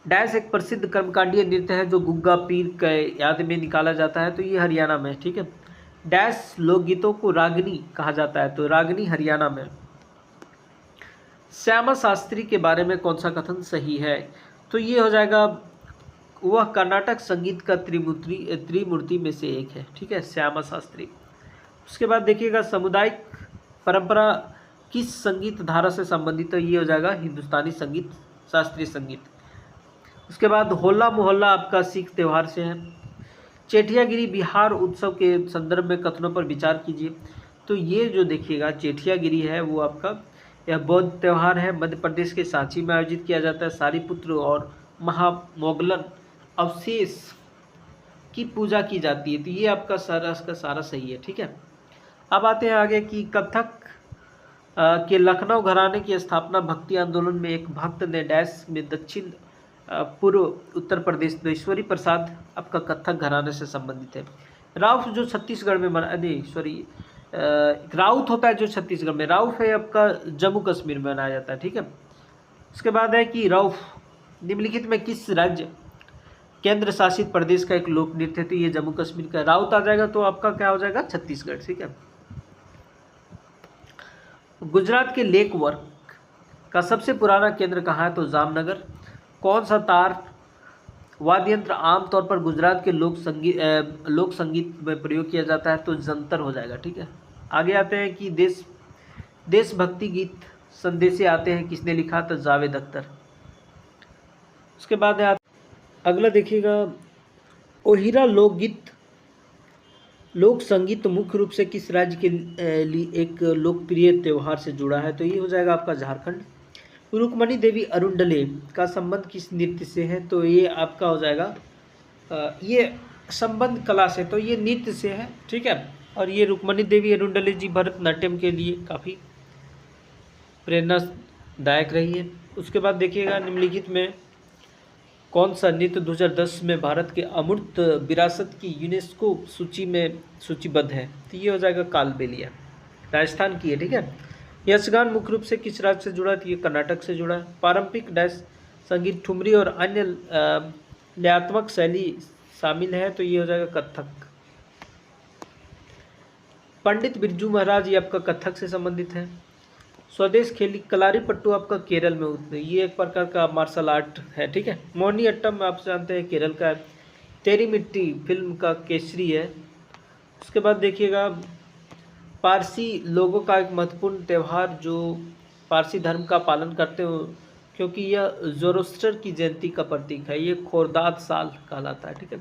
डैश एक प्रसिद्ध कर्मकांडीय नृत्य है जो गुग्गा पीर के याद में निकाला जाता है, तो ये हरियाणा में। ठीक है। डैश लोकगीतों को रागनी कहा जाता है, तो रागनी हरियाणा में। श्यामा शास्त्री के बारे में कौन सा कथन सही है, तो ये हो जाएगा वह कर्नाटक संगीत का त्रिमूर्ति में से एक है। ठीक है, श्यामा शास्त्री। उसके बाद देखिएगा सामुदायिक परंपरा किस संगीत धारा से संबंधित है, ये हो जाएगा हिंदुस्तानी संगीत, शास्त्रीय संगीत। उसके बाद होला मोहल्ला आपका सिख त्यौहार से है। चेठियागिरी बिहार उत्सव के संदर्भ में कथनों पर विचार कीजिए, तो ये जो देखिएगा चेठियागिरी है वो आपका यह बौद्ध त्यौहार है, मध्य प्रदेश के सांची में आयोजित किया जाता है। सारीपुत्र और महामोगलन अवशेष की पूजा की जाती है, तो ये आपका सारा का सारा सही है। ठीक है। अब आते हैं आगे कि कथक के लखनऊ घराने की स्थापना भक्ति आंदोलन में एक भक्त ने डैश में दक्षिण पूर्व उत्तर प्रदेश तो ईश्वरी प्रसाद आपका कथक घराने से संबंधित है। राउफ जो छत्तीसगढ़ में बना, नहीं सॉरी, राउत होता है जो छत्तीसगढ़ में, राउफ है आपका जम्मू कश्मीर में मनाया जाता है, ठीक है। उसके बाद है कि राउफ निम्नलिखित में किस राज्य केंद्र शासित प्रदेश का एक लोक नृत्य है, तो ये जम्मू कश्मीर का। राउत आ जाएगा तो आपका क्या हो जाएगा, छत्तीसगढ़, ठीक है। गुजरात के लेक वर्क का सबसे पुराना केंद्र कहाँ है, तो जामनगर। कौन सा तार वाद्य यंत्र आमतौर पर गुजरात के लोक संगीत में प्रयोग किया जाता है, तो जंतर हो जाएगा, ठीक है। आगे आते हैं कि देशभक्ति गीत संदेशे आते हैं किसने लिखा, तो जावेद अख्तर। उसके बाद है अगला देखिएगा, ओहिरा लोकगीत लोक संगीत मुख्य रूप से किस राज्य के लिए एक लोकप्रिय त्यौहार से जुड़ा है, तो ये हो जाएगा आपका झारखंड। रुक्मणी देवी अरुंडले का संबंध किस नृत्य से है, तो ये आपका हो जाएगा ये संबंध कला से, तो ये नृत्य से है, ठीक है। और ये रुक्मणी देवी अरुंडले जी भरतनाट्यम के लिए काफ़ी प्रेरणादायक रही है। उसके बाद देखिएगा निम्नलिखित में कौन सा नृत्य 2010 में भारत के अमूर्त विरासत की यूनेस्को सूची में सूचीबद्ध है, तो ये हो जाएगा कालबेलिया, राजस्थान की है, ठीक है। यक्षगान मुख्य रूप से किस राज्य से जुड़ा है, तो ये कर्नाटक से जुड़ा है। पारंपरिक डैश संगीत ठुमरी और अन्य लयात्मक शैली शामिल है, तो ये हो जाएगा कथक। पंडित बिरजू महाराज ये आपका कथक से संबंधित है। स्वदेश खेली कलारीपट्टू आपका केरल में होते हैं, ये एक प्रकार का मार्शल आर्ट है, ठीक है। मोहिनी अट्टम आप जानते हैं केरल का है। तेरी मिट्टी फिल्म का केसरी है। उसके बाद देखिएगा पारसी लोगों का एक महत्वपूर्ण त्यौहार जो पारसी धर्म का पालन करते हो, क्योंकि यह जोरोस्टर की जयंती का प्रतीक है, ये खोरदाद साल कहलाता है, ठीक है।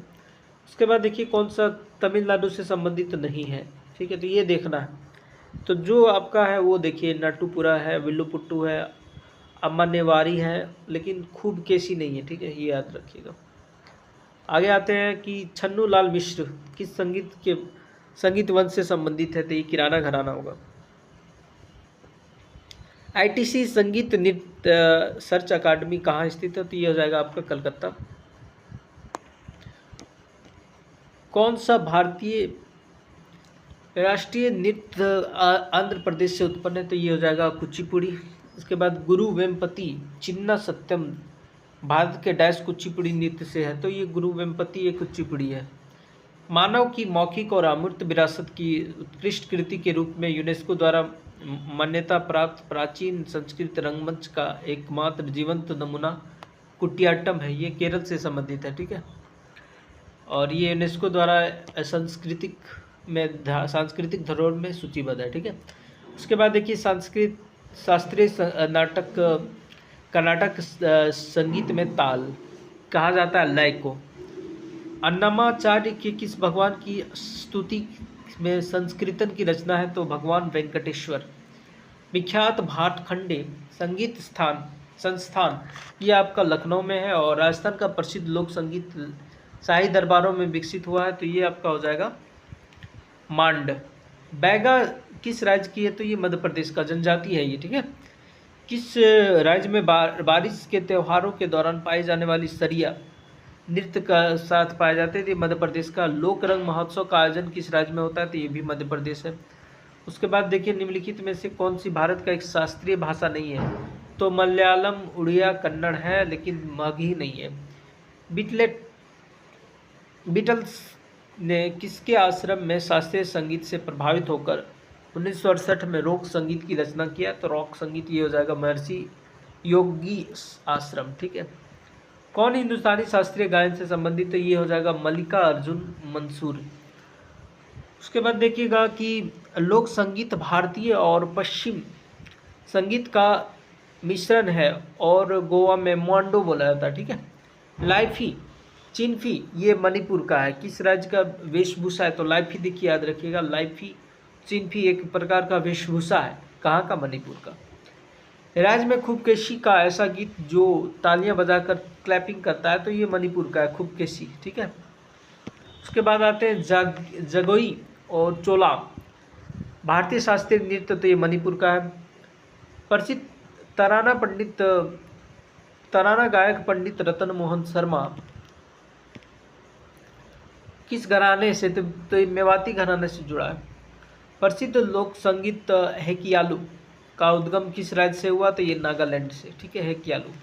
उसके बाद देखिए कौन सा तमिलनाडु से संबंधित नहीं है, ठीक है, तो ये देखना है। तो जो आपका है वो देखिए नाटुपुरा है, विल्लुपुट्टू है, अम्मानेवारी है, लेकिन खूब केसी नहीं है, ठीक है, ये याद रखिएगा। आगे आते हैं कि छन्नू लाल मिश्र किस संगीत वंश से संबंधित है, तो ये किराना घराना होगा। आईटीसी संगीत नृत्य सर्च अकादमी कहाँ स्थित है, तो ये हो जाएगा आपका कलकत्ता। कौन सा भारतीय राष्ट्रीय नृत्य आंध्र प्रदेश से उत्पन्न है, तो ये हो जाएगा कुचिपुड़ी। उसके बाद गुरु वेम्पति चिन्ना सत्यम भारत के डैश कुचिपुड़ी नृत्य से है, तो ये गुरु वेम्पति एक कुचिपुड़ी है। मानव की मौखिक और अमूर्त विरासत की उत्कृष्ट कृति के रूप में यूनेस्को द्वारा मान्यता प्राप्त प्राचीन संस्कृत रंगमंच का एकमात्र जीवंत नमूना कुटियाट्टम है, ये केरल से संबंधित है, ठीक है। और ये यूनेस्को द्वारा सांस्कृतिक धरोहर में सूचीबद्ध है, ठीक है। उसके बाद देखिए शास्त्रीय नाटक कर्नाटक संगीत में ताल कहा जाता है लय को। अन्नमाचार्य के किस भगवान की स्तुति में संस्कीर्तन की रचना है, तो भगवान वेंकटेश्वर। विख्यात भाटखंडे संगीत संस्थान ये आपका लखनऊ में है और राजस्थान का प्रसिद्ध लोक संगीत शाही दरबारों में विकसित हुआ है, तो ये आपका हो जाएगा मांड। बैगा किस राज्य की है, तो ये मध्य प्रदेश का जनजाति है ये, ठीक है। किस राज्य में बारिश के त्योहारों के दौरान पाई जाने वाली सरिया नृत्य का साथ पाए जाते थे, मध्य प्रदेश का। लोक रंग महोत्सव का आयोजन किस राज्य में होता है, तो ये भी मध्य प्रदेश है। उसके बाद देखिए निम्नलिखित में से कौन सी भारत का एक शास्त्रीय भाषा नहीं है, तो मलयालम उड़िया कन्नड़ है, लेकिन मगही नहीं है। बीटल्स ने किसके आश्रम में शास्त्रीय संगीत से प्रभावित होकर 1968 में रॉक संगीत की रचना किया, तो रॉक संगीत ये हो जाएगा महर्षि योगी आश्रम, ठीक है। कौन हिंदुस्तानी शास्त्रीय गायन से संबंधित, तो ये हो जाएगा मल्लिका अर्जुन मंसूर। उसके बाद देखिएगा कि लोक संगीत भारतीय और पश्चिम संगीत का मिश्रण है और गोवा में मोंडो बोला जाता है, ठीक है। लाइफी चिन्फी ये मणिपुर का है, किस राज्य का वेशभूषा है, तो लाइफी देखिए याद रखिएगा, लाइफी चिन्फी एक प्रकार का वेशभूषा है, कहाँ का, मणिपुर का। राज्य में खूबकेशी का ऐसा गीत जो तालियां बजाकर क्लैपिंग करता है, तो ये मणिपुर का है खूबकेशी, ठीक है। उसके बाद आते हैं जगोई और चोला भारतीय शास्त्रीय नृत्य, तो ये मणिपुर का है। प्रसिद्ध तराना पंडित तराना गायक पंडित रतन मोहन शर्मा किस घराने से, तो ये मेवाती घराने से जुड़ा है। प्रसिद्ध लोक संगीत हेकियालू का उद्गम किस राज्य से हुआ, तो ये नागालैंड से, ठीक है, हेकियालू।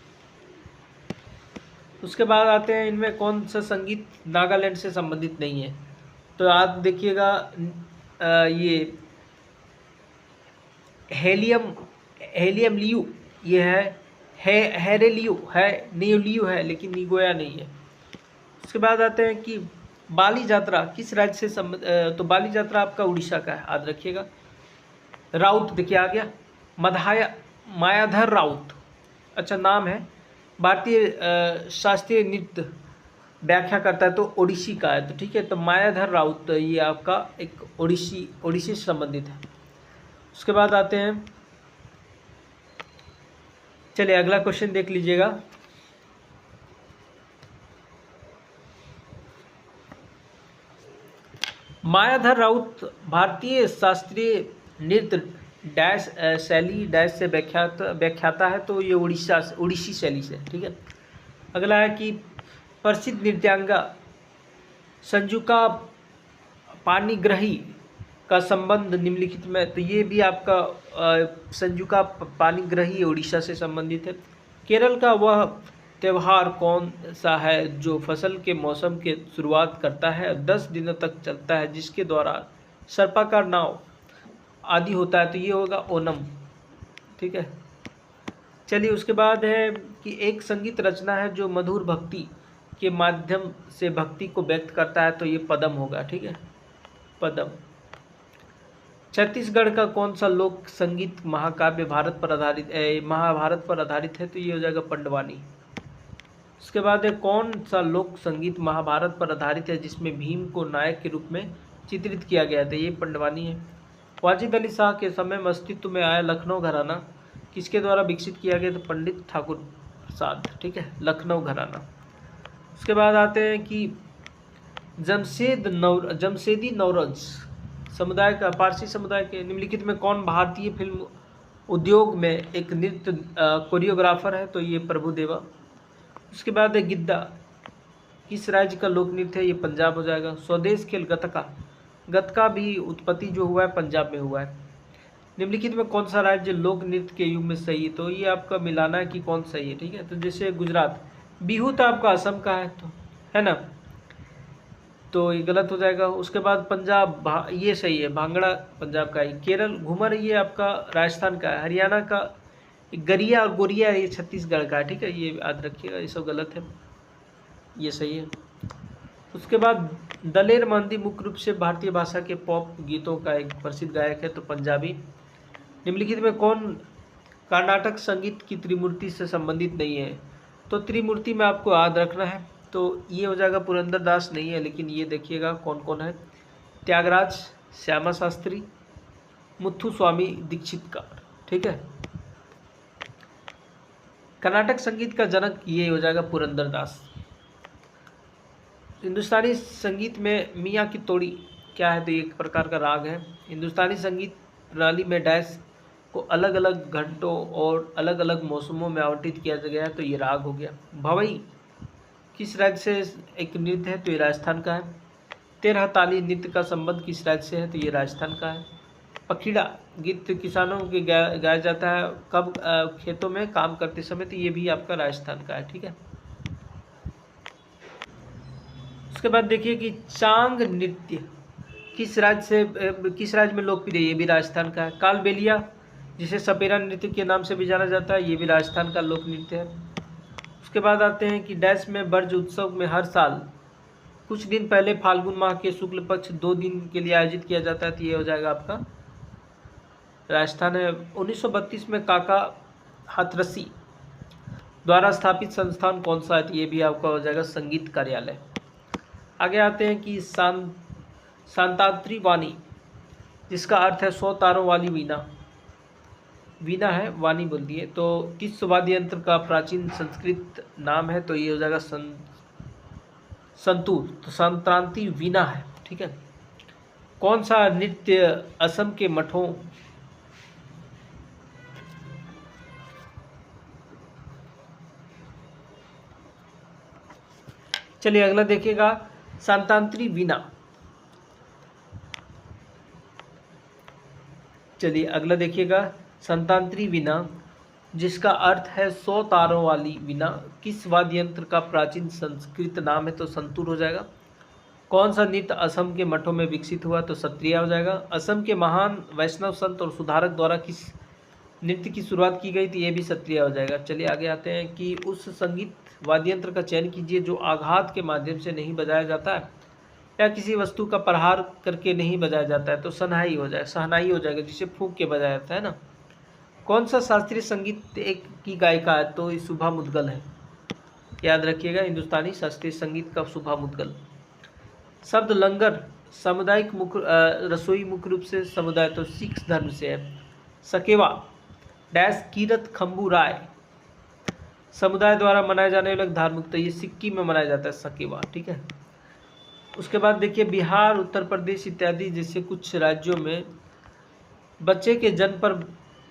उसके बाद आते हैं इनमें कौन सा संगीत नागालैंड से संबंधित नहीं है, तो आप देखिएगा ये हेलियम लियू, ये है हेरेलियो है, नियोलियो है, लेकिन निगोया नहीं है। उसके बाद आते हैं कि बाली यात्रा किस राज्य से तो बाली यात्रा आपका उड़ीसा का है, याद रखिएगा। राउत देखिए आ गया, मायाधर राउत, अच्छा नाम है। भारतीय शास्त्रीय नृत्य व्याख्या करता है तो ओडिसी का है, तो ठीक है, तो मायाधर राउत ये आपका एक ओडिसी से संबंधित है। उसके बाद आते हैं, चलिए अगला क्वेश्चन देख लीजिएगा। मायाधर राउत भारतीय शास्त्रीय नृत्य डैश शैली डैश से व्याख्याता है, तो ये उड़ीसी शैली से, ठीक है। अगला है कि प्रसिद्ध नृत्यांगा संजुका पाणिग्राही का संबंध निम्नलिखित में, तो ये भी आपका संजुका पाणिग्राही उड़ीसा से संबंधित है। केरल का वह त्यौहार कौन सा है जो फसल के मौसम के शुरुआत करता है 10 दिनों तक चलता है, जिसके द्वारा सर्पाकार नाव आदि होता है, तो ये होगा ओनम, ठीक है। चलिए उसके बाद है कि एक संगीत रचना है जो मधुर भक्ति के माध्यम से भक्ति को व्यक्त करता है, तो ये पदम होगा, ठीक है, पदम। छत्तीसगढ़ का कौन सा लोक संगीत महाकाव्य महाभारत पर आधारित है, तो ये हो जाएगा पंडवानी। उसके बाद है कौन सा लोक संगीत महाभारत पर आधारित है जिसमें भीम को नायक के रूप में चित्रित किया गया था, ये पंडवानी है। वाजिद अली शाह के समय में अस्तित्व में आया लखनऊ घराना किसके द्वारा विकसित किया गया, तो पंडित ठाकुर प्रसाद, ठीक है, लखनऊ घराना। उसके बाद आते हैं कि जमशेदी नौरोज समुदाय का, पारसी समुदाय के निम्नलिखित में कौन भारतीय फिल्म उद्योग में एक नृत्य कोरियोग्राफर है, तो ये प्रभुदेवा। उसके बाद है गिद्दा किस राज्य का लोक नृत्य है, ये पंजाब हो जाएगा। स्वदेश खेल गतका भी उत्पत्ति जो हुआ है पंजाब में हुआ है। निम्नलिखित में कौन सा राज्य लोक नृत्य के युग में सही है, तो ये आपका मिलाना है कि कौन सही है, ठीक है। तो जैसे गुजरात, बिहू तो आपका असम का है, तो है ना, तो ये गलत हो जाएगा। उसके बाद पंजाब ये सही है, भांगड़ा पंजाब का है। केरल घूमर ये आपका राजस्थान का है। हरियाणा का गरिया और गोरिया ये छत्तीसगढ़ का है, ठीक है, ये याद रखिएगा, ये सब गलत है, ये सही है। उसके बाद दलेर मेहंदी मुख्य रूप से भारतीय भाषा के पॉप गीतों का एक प्रसिद्ध गायक है, तो पंजाबी। निम्नलिखित में कौन कर्नाटक संगीत की त्रिमूर्ति से संबंधित नहीं है, तो त्रिमूर्ति में आपको याद रखना है, तो ये हो जाएगा पुरंदर दास नहीं है, लेकिन ये देखिएगा कौन कौन है, त्यागराज, श्यामा शास्त्री, मुथु स्वामी दीक्षितकार, ठीक है। कर्नाटक संगीत का जनक ये हो जाएगा पुरंदर दास। हिंदुस्तानी संगीत में मियाँ की तोड़ी क्या है, तो एक प्रकार का राग है। हिंदुस्तानी संगीत प्रणाली में डैश को अलग अलग घंटों और अलग अलग मौसमों में आवंटित किया गया है, तो ये राग हो गया। भवई किस राज्य से एक नृत्य है, तो ये राजस्थान का है। 13 ताली नृत्य का संबंध किस राज्य से है, तो ये राजस्थान का है। पखीड़ा गीत किसानों के गाया जाता है कब, खेतों में काम करते समय, तो ये भी आपका राजस्थान का है, ठीक है। उसके बाद देखिए कि चांग नृत्य किस राज्य में लोकप्रिय है, ये भी राजस्थान का है। कालबेलिया जिसे सपेरा नृत्य के नाम से भी जाना जाता है, ये भी राजस्थान का लोक नृत्य है। उसके बाद आते हैं कि डैश में ब्रज उत्सव में हर साल कुछ दिन पहले फाल्गुन माह के शुक्ल पक्ष 2 दिन के लिए आयोजित किया जाता है, तो ये हो जाएगा आपका राजस्थान है। 1932 में काका हाथरसी द्वारा स्थापित संस्थान कौन सा है, तो ये भी आपका हो जाएगा संगीत कार्यालय। आगे आते हैं कि शांताद्री वाणी जिसका अर्थ है 100 तारों वाली वीणा है, वाणी बोल दिए, तो किस वाद्य यंत्र का प्राचीन संस्कृत नाम है, तो ये हो जाएगा संतूर, तो संक्रांति वीणा है, ठीक है। कौन सा नृत्य असम के मठों चलिए अगला देखिएगा, शांतांतरी वीणा। चलिए अगला देखिएगा, शांतांतरी वीणा, जिसका अर्थ है 100 तारों वाली वीणा, किस वाद्य यंत्र का प्राचीन संस्कृत नाम है? तो संतूर हो जाएगा। कौन सा नृत्य असम के मठों में विकसित हुआ? तो सत्रिया हो जाएगा। असम के महान वैष्णव संत और सुधारक द्वारा किस नृत्य की शुरुआत की गई थी? ये भी सत्रिया हो जाएगा। चलिए आगे आते हैं कि उस संगीत वाद्य यंत्र का चयन कीजिए जो आघात के माध्यम से नहीं बजाया जाता है या किसी वस्तु का प्रहार करके नहीं बजाया जाता है। तो शहनाई हो जाएगा, शहनाई हो जाएगा, जिसे फूंक के बजाया जाता है ना। कौन सा शास्त्रीय संगीत एक की गायिका है? तो ये शुभा मुद्गल है, याद रखिएगा, हिंदुस्तानी शास्त्रीय संगीत का शुभा मुद्गल। शब्द लंगर सामुदायिक रसोई मुख्य रूप से समुदाय तो सिख धर्म से है। सकेवा डैश कीरत खम्बू राय समुदाय द्वारा मनाए जाने वाला धार्मिक, तो ये सिक्किम में मनाया जाता है सकेवा, ठीक है। उसके बाद देखिए बिहार, उत्तर प्रदेश इत्यादि जैसे कुछ राज्यों में बच्चे के जन्म पर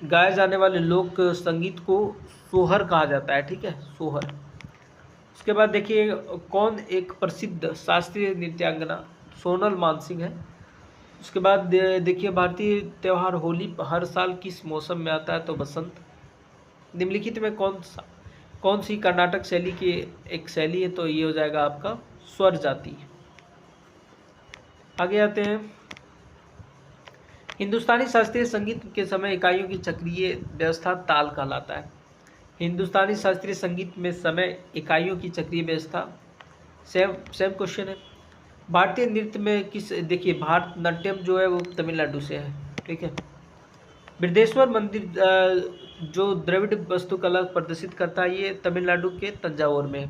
गाए जाने वाले लोक संगीत को सोहर कहा जाता है, ठीक है, सोहर। उसके बाद देखिए कौन एक प्रसिद्ध शास्त्रीय नृत्यांगना? सोनल मानसिंह है। उसके बाद देखिए भारतीय त्यौहार होली हर साल किस मौसम में आता है? तो बसंत। निम्नलिखित में कौन सी कर्नाटक शैली की एक शैली है? तो ये हो जाएगा आपका स्वर जाति। आगे आते हैं, हिंदुस्तानी शास्त्रीय संगीत के समय इकाइयों की चक्रीय व्यवस्था ताल कहलाता है। हिंदुस्तानी शास्त्रीय संगीत में समय इकाइयों की चक्रीय व्यवस्था, सेम क्वेश्चन है। भारतीय नृत्य में किस, देखिए भारतनाट्यम जो है वो तमिलनाडु से है, ठीक है। बृहदेश्वर मंदिर जो द्रविड़ वास्तुकला प्रदर्शित करता है, ये तमिलनाडु के तंजावुर में है।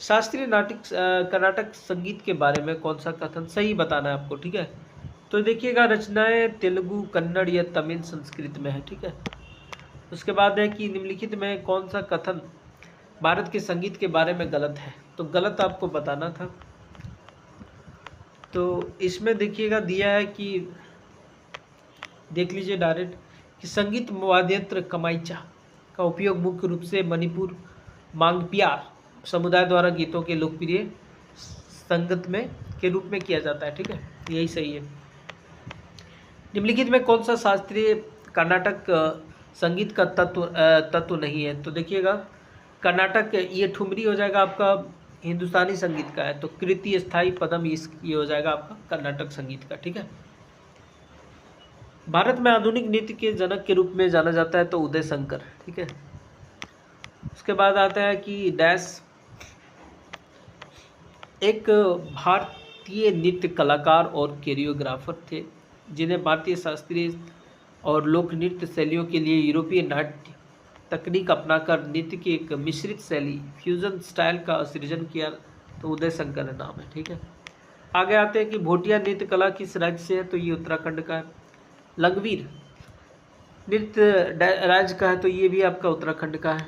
शास्त्रीय नाटक कर्नाटक संगीत के बारे में कौन सा कथन सही बताना है आपको, ठीक है। तो देखिएगा रचनाएं तेलुगु, कन्नड़ या तमिल संस्कृत में है, ठीक है। उसके बाद है कि निम्नलिखित में कौन सा कथन भारत के संगीत के बारे में गलत है? तो गलत आपको बताना था। तो इसमें देखिएगा दिया है कि देख लीजिए डायरेक्ट कि संगीत वाद्य यंत्र कमाइचा का उपयोग मुख्य रूप से मणिपुर मांगपियार समुदाय द्वारा गीतों के लोकप्रिय संगत में के रूप में किया जाता है, ठीक है, यही सही है। निम्नलिखित में कौन सा शास्त्रीय कर्नाटक संगीत का तत्व नहीं है? तो देखिएगा कर्नाटक ये ठुमरी हो जाएगा आपका हिंदुस्तानी संगीत का है, तो कृति स्थाई पदम ये हो जाएगा आपका कर्नाटक संगीत का, ठीक है। भारत में आधुनिक नृत्य के जनक के रूप में जाना जाता है, तो उदय शंकर, ठीक है। उसके बाद आता है कि डैश एक भारतीय नृत्य कलाकार और कोरियोग्राफर थे जिन्हें भारतीय शास्त्रीय और लोक नृत्य शैलियों के लिए यूरोपीय नाट्य तकनीक अपनाकर नृत्य की एक मिश्रित शैली फ्यूजन स्टाइल का सृजन किया, तो उदय शंकर नाम है, ठीक है। आगे आते हैं कि भोटिया नृत्य कला किस राज्य से है? तो ये उत्तराखंड का है। लंगवीर नृत्य राज्य का है, तो ये भी आपका उत्तराखंड का है।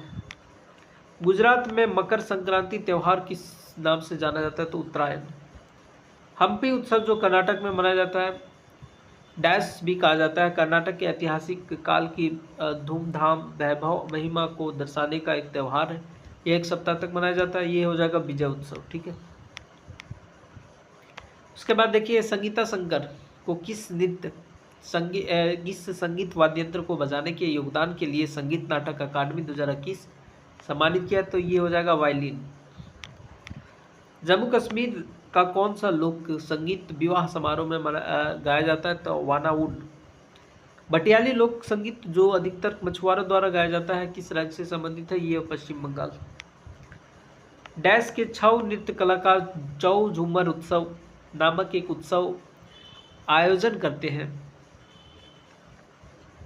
गुजरात में मकर संक्रांति त्यौहार किस नाम से जाना जाता है? तो उत्तरायण। हम्पी उत्सव जो कर्नाटक में मनाया जाता है, डैश भी कहा जाता है, कर्नाटक के ऐतिहासिक काल की धूमधाम वैभव महिमा को दर्शाने का एक त्यौहार है। ये 1 सप्ताह तक मनाया जाता है, ये हो जाएगा विजय उत्सव, ठीक है। उसके बाद देखिए संगीता शंकर को किस संगीत वाद्य यंत्र को बजाने के योगदान के लिए संगीत नाटक अकादमी 2021 सम्मानित किया, तो ये हो जाएगा वायलिन। जम्मू कश्मीर का कौन सा लोक संगीत विवाह समारोह में गाया जाता है? तो वानाउड। भटियाली लोक संगीत जो अधिकतर मछुआरों द्वारा गाया जाता है, किस राज्य से संबंधित है? ये पश्चिम बंगाल। डैश के छऊ नृत्य कलाकार छऊ झूमर उत्सव नामक एक उत्सव आयोजन करते हैं,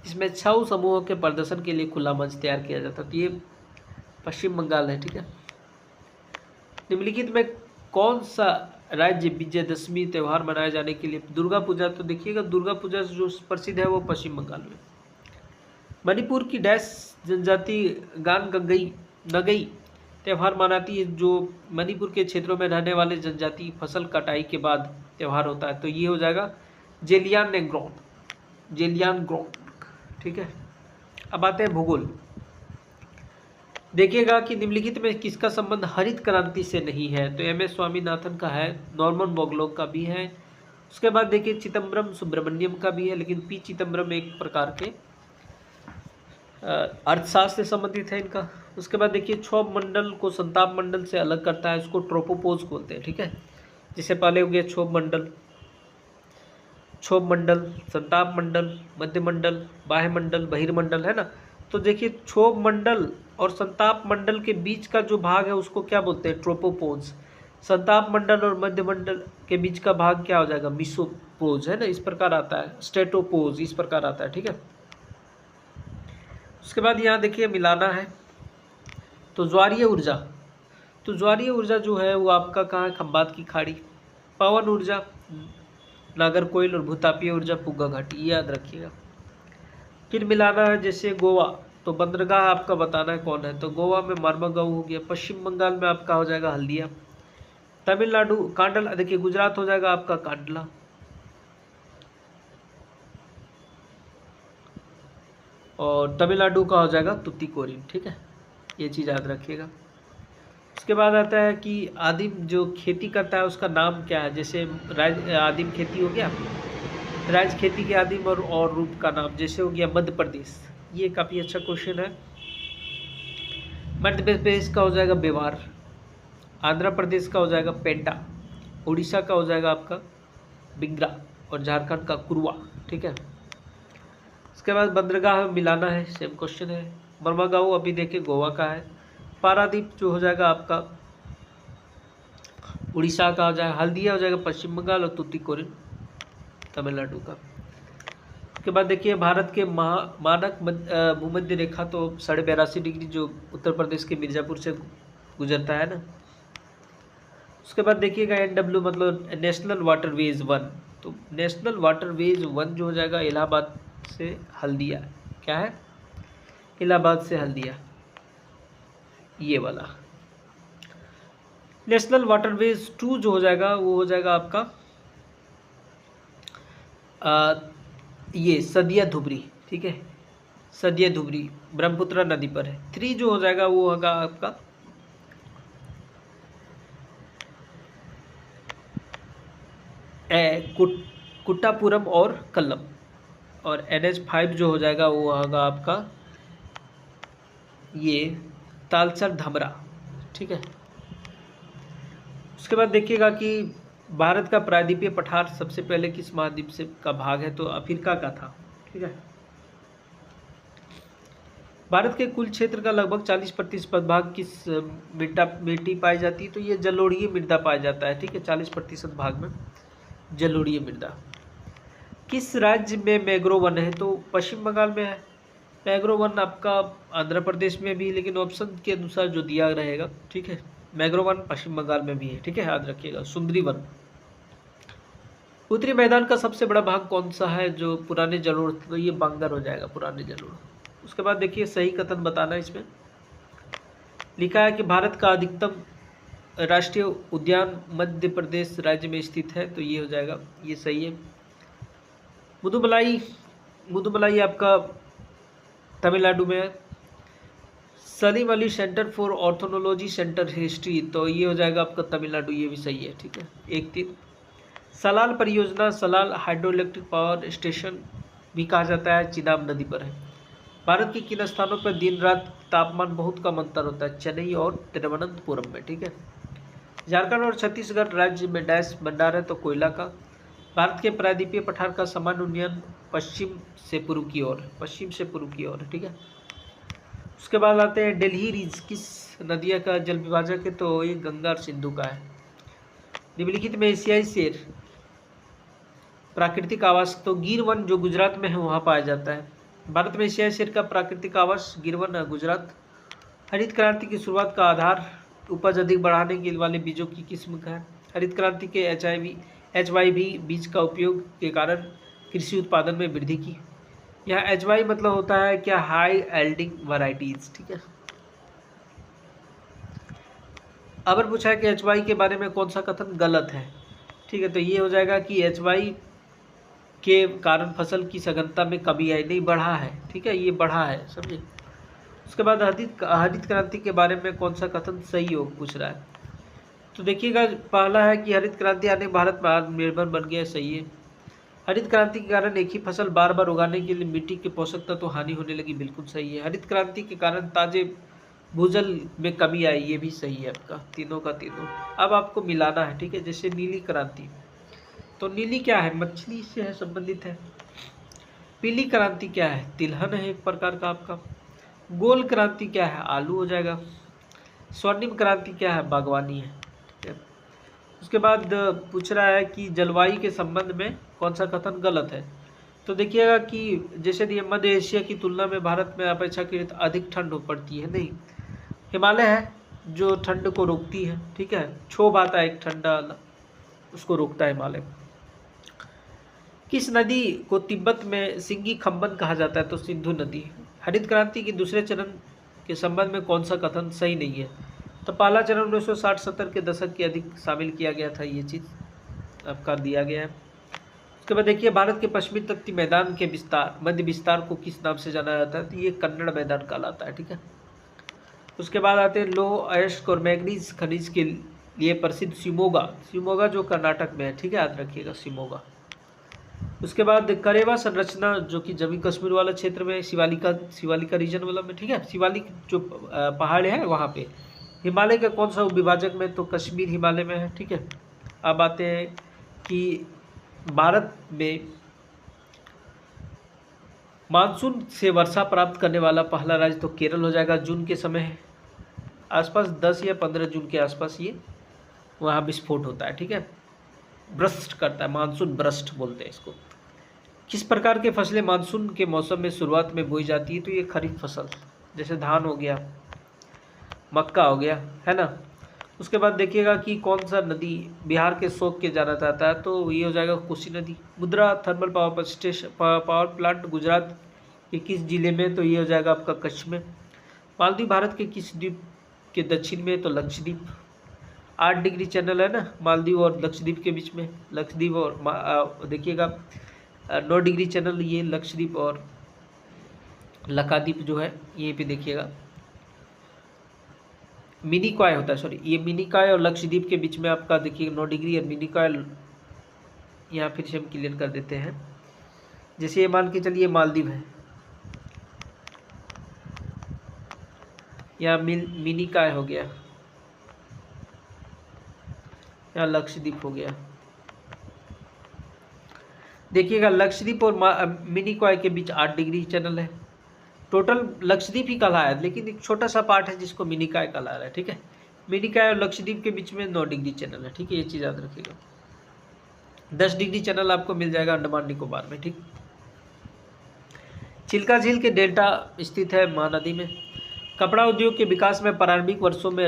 इसमें छऊ समूहों के प्रदर्शन के लिए खुला मंच तैयार किया जाता है, तो ये पश्चिम बंगाल है, ठीक है। निम्नलिखित में कौन सा राज्य विजयदशमी त्यौहार मनाए जाने के लिए दुर्गा पूजा? तो देखिएगा दुर्गा पूजा जो प्रसिद्ध है वो पश्चिम बंगाल में। मणिपुर की डैश जनजाति गान नगई त्यौहार मनाती है, जो मणिपुर के क्षेत्रों में रहने वाले जनजाति फसल कटाई के बाद त्यौहार होता है, तो ये हो जाएगा जेलियानग्रोंग, ठीक है। अब आते हैं भूगोल। देखिएगा कि निम्नलिखित में किसका संबंध हरित क्रांति से नहीं है, तो एम एस स्वामीनाथन का है, नॉर्मन बोरलॉग का भी है। उसके बाद देखिए चिदम्बरम सुब्रमण्यम का भी है, लेकिन पी चिदम्बरम एक प्रकार के अर्थशास्त्र से संबंधित है इनका। उसके बाद देखिए क्षोभ मंडल को संताप मंडल से अलग करता है, उसको ट्रोपोपोज बोलते हैं, ठीक है। जिससे पहले हो गया क्षोभ मंडल, संताप मंडल, मध्य मंडल, बाह्य मंडल, बहिर्मंडल, है ना। तो देखिए क्षोभ मंडल और संताप मंडल के बीच का जो भाग है उसको क्या बोलते हैं, ट्रोपोपोज। संताप मंडल और मध्य मंडल के बीच का भाग क्या हो जाएगा, मिसोपोज, है ना, इस प्रकार आता है। स्टेटोपोज इस प्रकार आता है, ठीक है। उसके बाद यहाँ देखिए मिलाना है, तो ज्वारीय ऊर्जा, तो ज्वारीय ऊर्जा जो है वो आपका कहाँ है, खंबात की खाड़ी। पवन ऊर्जा नागरकोइल और भूतापीय ऊर्जा पुग्गा घाटी, ये याद रखिएगा। फिर मिलाना है जैसे गोवा, तो बंदरगाह आपका बताना है कौन है, तो गोवा में मर्मगांव हो गया। पश्चिम बंगाल में आपका हो जाएगा हल्दिया। तमिलनाडु कांडला, देखिए गुजरात हो जाएगा आपका कांडला। और तमिलनाडु का हो जाएगा तुतिकोरिन, ठीक है, ये चीज़ याद रखिएगा। उसके बाद आता है कि आदिम जो खेती करता है उसका नाम क्या है, जैसे आदिम खेती हो गया, राज्य खेती के आदिम और रूप का नाम, जैसे हो गया मध्य प्रदेश, ये काफ़ी अच्छा क्वेश्चन है। मध्य प्रदेश का हो जाएगा बेवार, आंध्र प्रदेश का हो जाएगा पेंटा, उड़ीसा का हो जाएगा आपका बिग्रा, और झारखंड का कुरवा, ठीक है। उसके बाद बंदरगाह मिलाना है, सेम क्वेश्चन है। मर्मागांव अभी देखिए गोवा का है। पारादीप जो हो जाएगा आपका उड़ीसा का हो जाएगा। हल्दिया हो जाएगा पश्चिम बंगाल, और तुतिकोरिन तमिलनाडु का। उसके बाद देखिए भारत के मानक भूमध्य रेखा तो 82.5 डिग्री जो उत्तर प्रदेश के मिर्ज़ापुर से गुजरता है ना। उसके बाद देखिएगा NW मतलब नेशनल वाटरवेज 1, तो नेशनल वाटरवेज 1 जो हो जाएगा इलाहाबाद से हल्दिया, क्या है, इलाहाबाद से हल्दिया, ये वाला। नेशनल वाटरवेज 2 जो हो जाएगा वो हो जाएगा आपका ये सदिया धुबरी, ठीक है, सदिया धुबरी ब्रह्मपुत्र नदी पर है। 3 जो हो जाएगा वो होगा आपका कुट्टापुरम और कल्लम, और NH5 जो हो जाएगा वो होगा आपका ये तालचर धमरा, ठीक है। उसके बाद देखिएगा कि भारत का प्रायद्वीपीय पठार सबसे पहले किस महाद्वीप से का भाग है, तो अफ्रीका का था, ठीक है। भारत के कुल क्षेत्र का लगभग 40% भाग किस मिट्टी पाई जाती है, तो ये जलोढ़ीय मृदा पाया जाता है, ठीक है। 40% भाग में जलोढ़ीय मृदा। किस राज्य में मैंग्रोव वन है, तो पश्चिम बंगाल में है। मैंग्रोव वन आपका आंध्र प्रदेश में भी, लेकिन ऑप्शन के अनुसार जो दिया रहेगा, ठीक है। मैंग्रोव वन पश्चिम बंगाल में भी है, ठीक है, याद रखिएगा। सुंदरी वन। उत्तरी मैदान का सबसे बड़ा भाग कौन सा है, जो पुराने जलोढ़, तो ये बांगर हो जाएगा, पुराने जलोढ़। उसके बाद देखिए सही कथन बताना है। इसमें लिखा है कि भारत का अधिकतम राष्ट्रीय उद्यान मध्य प्रदेश राज्य में स्थित है, तो ये हो जाएगा, ये सही है। मुदुमलाई आपका तमिलनाडु में है। Salim Ali centre for ऑर्थोनोलॉजी centre history, तो ये हो जाएगा आपका तमिलनाडु, ये भी सही है, ठीक है। 1-3। सलाल परियोजना, Salal hydro electric power station भी कहा जाता है, चिनाब नदी पर है। भारत के किन स्थानों पर दिन रात तापमान बहुत कम अंतर होता है, चेन्नई और तिरुवनंतपुरम में, ठीक है। झारखंड और छत्तीसगढ़ राज्य में डैश भंडार है, तो कोयला का। भारत के प्रायद्वीपीय पठार का समान उन्नयन पश्चिम से पूर्व की ओर है, ठीक है। उसके बाद आते हैं दिल्ली रीज किस नदिया का जल विभाजक है, तो ये गंगा और सिंधु का है। निम्नलिखित में एशियाई शेर प्राकृतिक आवास, तो गिर वन जो गुजरात में है वहाँ पाया जाता है। भारत में एशियाई शेर का प्राकृतिक आवास गिर वन है, गुजरात। हरित क्रांति की शुरुआत का आधार उपज अधिक बढ़ाने के वाले बीजों की किस्म का है। हरित क्रांति के HYV बीज का उपयोग के कारण कृषि उत्पादन में वृद्धि की। यह HY मतलब होता है क्या, हाई एल्डिंग वैरायटीज, ठीक है। अगर पूछा है कि HY के बारे में कौन सा कथन गलत है, ठीक है, तो ये हो जाएगा कि HY के कारण फसल की सघनता में कमी आई, नहीं बढ़ा है, ठीक है, ये बढ़ा है, समझे। उसके बाद हरित हरित क्रांति के बारे में कौन सा कथन सही हो, पूछ रहा है। तो देखिएगा, पहला है कि हरित क्रांति आने भारत में आत्मनिर्भर बन गया, सही है। हरित क्रांति के कारण एक ही फसल बार बार उगाने के लिए मिट्टी के पोषक तत्व तो हानि होने लगी, बिल्कुल सही है। हरित क्रांति के कारण ताजे भूजल में कमी आई, ये भी सही है आपका, तीनों का तीनों। अब आपको मिलाना है, ठीक है। जैसे नीली क्रांति, तो नीली क्या है, मछली से है, संबंधित है। पीली क्रांति क्या है, तिलहन है एक प्रकार का आपका। गोल क्रांति क्या है, आलू हो जाएगा। स्वर्णिम क्रांति क्या है, बागवानी है, ठीक है। उसके बाद पूछ रहा है कि जलवायु के संबंध में कौन सा कथन गलत है। तो देखिएगा कि जैसे कि मध्य एशिया की तुलना में भारत में अपेक्षाकृत अधिक ठंड हो पड़ती है, नहीं। हिमालय है जो ठंड को रोकती है, ठीक है। क्षोभ आता है एक ठंडा, उसको रोकता है हिमालय। किस नदी को तिब्बत में सिंगी खम्बन कहा जाता है, तो सिंधु नदी। हरित क्रांति के दूसरे चरण के संबंध में कौन सा कथन सही नहीं है। तो पहला चरण 1960-70 के दशक के अधिक शामिल किया गया था, ये चीज़ आपका दिया गया है। उसके बाद देखिए, भारत के पश्चिमी तटीय मैदान के विस्तार, मध्य विस्तार को किस नाम से जाना जाता है, तो ये कन्नड़ मैदान कहलाता है, ठीक है। उसके बाद आते हैं लौह अयस्क और मैग्नीज खनिज के लिए प्रसिद्ध शिमोगा, शिमोगा जो कर्नाटक में है, ठीक है, याद रखिएगा शिमोगा। उसके बाद करेवा संरचना जो कि जम्मू कश्मीर वाला क्षेत्र में, शिवालिका रीजन वाला में, ठीक है। शिवालिक जो पहाड़ है वहाँ पे। हिमालय का कौन सा उपविभाजक में, तो कश्मीर हिमालय में है, ठीक है। अब आते हैं कि भारत में मानसून से वर्षा प्राप्त करने वाला पहला राज्य तो केरल हो जाएगा। जून के समय आसपास 10 या 15 जून के आसपास ये वहाँ विस्फोट होता है, ठीक है, ब्रस्ट करता है, मानसून ब्रस्ट बोलते हैं इसको। किस प्रकार के फसलें मानसून के मौसम में शुरुआत में बोई जाती है, तो ये खरीफ फसल, जैसे धान हो गया, मक्का हो गया, है ना। उसके बाद देखिएगा कि कौन सा नदी बिहार के शोक के जाना जाता है, तो ये हो जाएगा कोसी नदी। मुद्रा थर्मल पावर प्लांट गुजरात के किस जिले में, तो ये हो जाएगा आपका कच्छ में। मालदीव भारत के किस द्वीप के दक्षिण में, तो लक्षद्वीप। 8 डिग्री चैनल है ना मालदीव और लक्षद्वीप के बीच में, लक्षद्वीप और देखिएगा 9 डिग्री चैनल ये लक्षद्वीप और लक्षद्वीप जो है ये पे देखिएगा मिनिकॉय होता है, सॉरी, ये मिनिकॉय और लक्षद्वीप के बीच में आपका देखिए 9 डिग्री और मिनिकॉय यहाँ फिर से हम क्लियर कर देते हैं। जैसे ये मान के चलिए मालदीव है, यहाँ मिनिकॉय हो गया, यहाँ लक्षद्वीप हो गया। देखिएगा लक्षद्वीप और मिनिकॉय के बीच 8 डिग्री चैनल है। टोटल लक्षद्वीप ही कहला है, लेकिन एक छोटा सा पार्ट है जिसको मिनिकॉय कहला रहा है, ठीक है। मिनिकॉय और लक्षद्वीप के बीच में 9 डिग्री चैनल है, ठीक है, ये चीज़ याद रखिएगा। 10 डिग्री चैनल आपको मिल जाएगा अंडमान निकोबार में, ठीक। चिल्का झील के डेल्टा स्थित है महानदी में। कपड़ा उद्योग के विकास में प्रारंभिक वर्षों में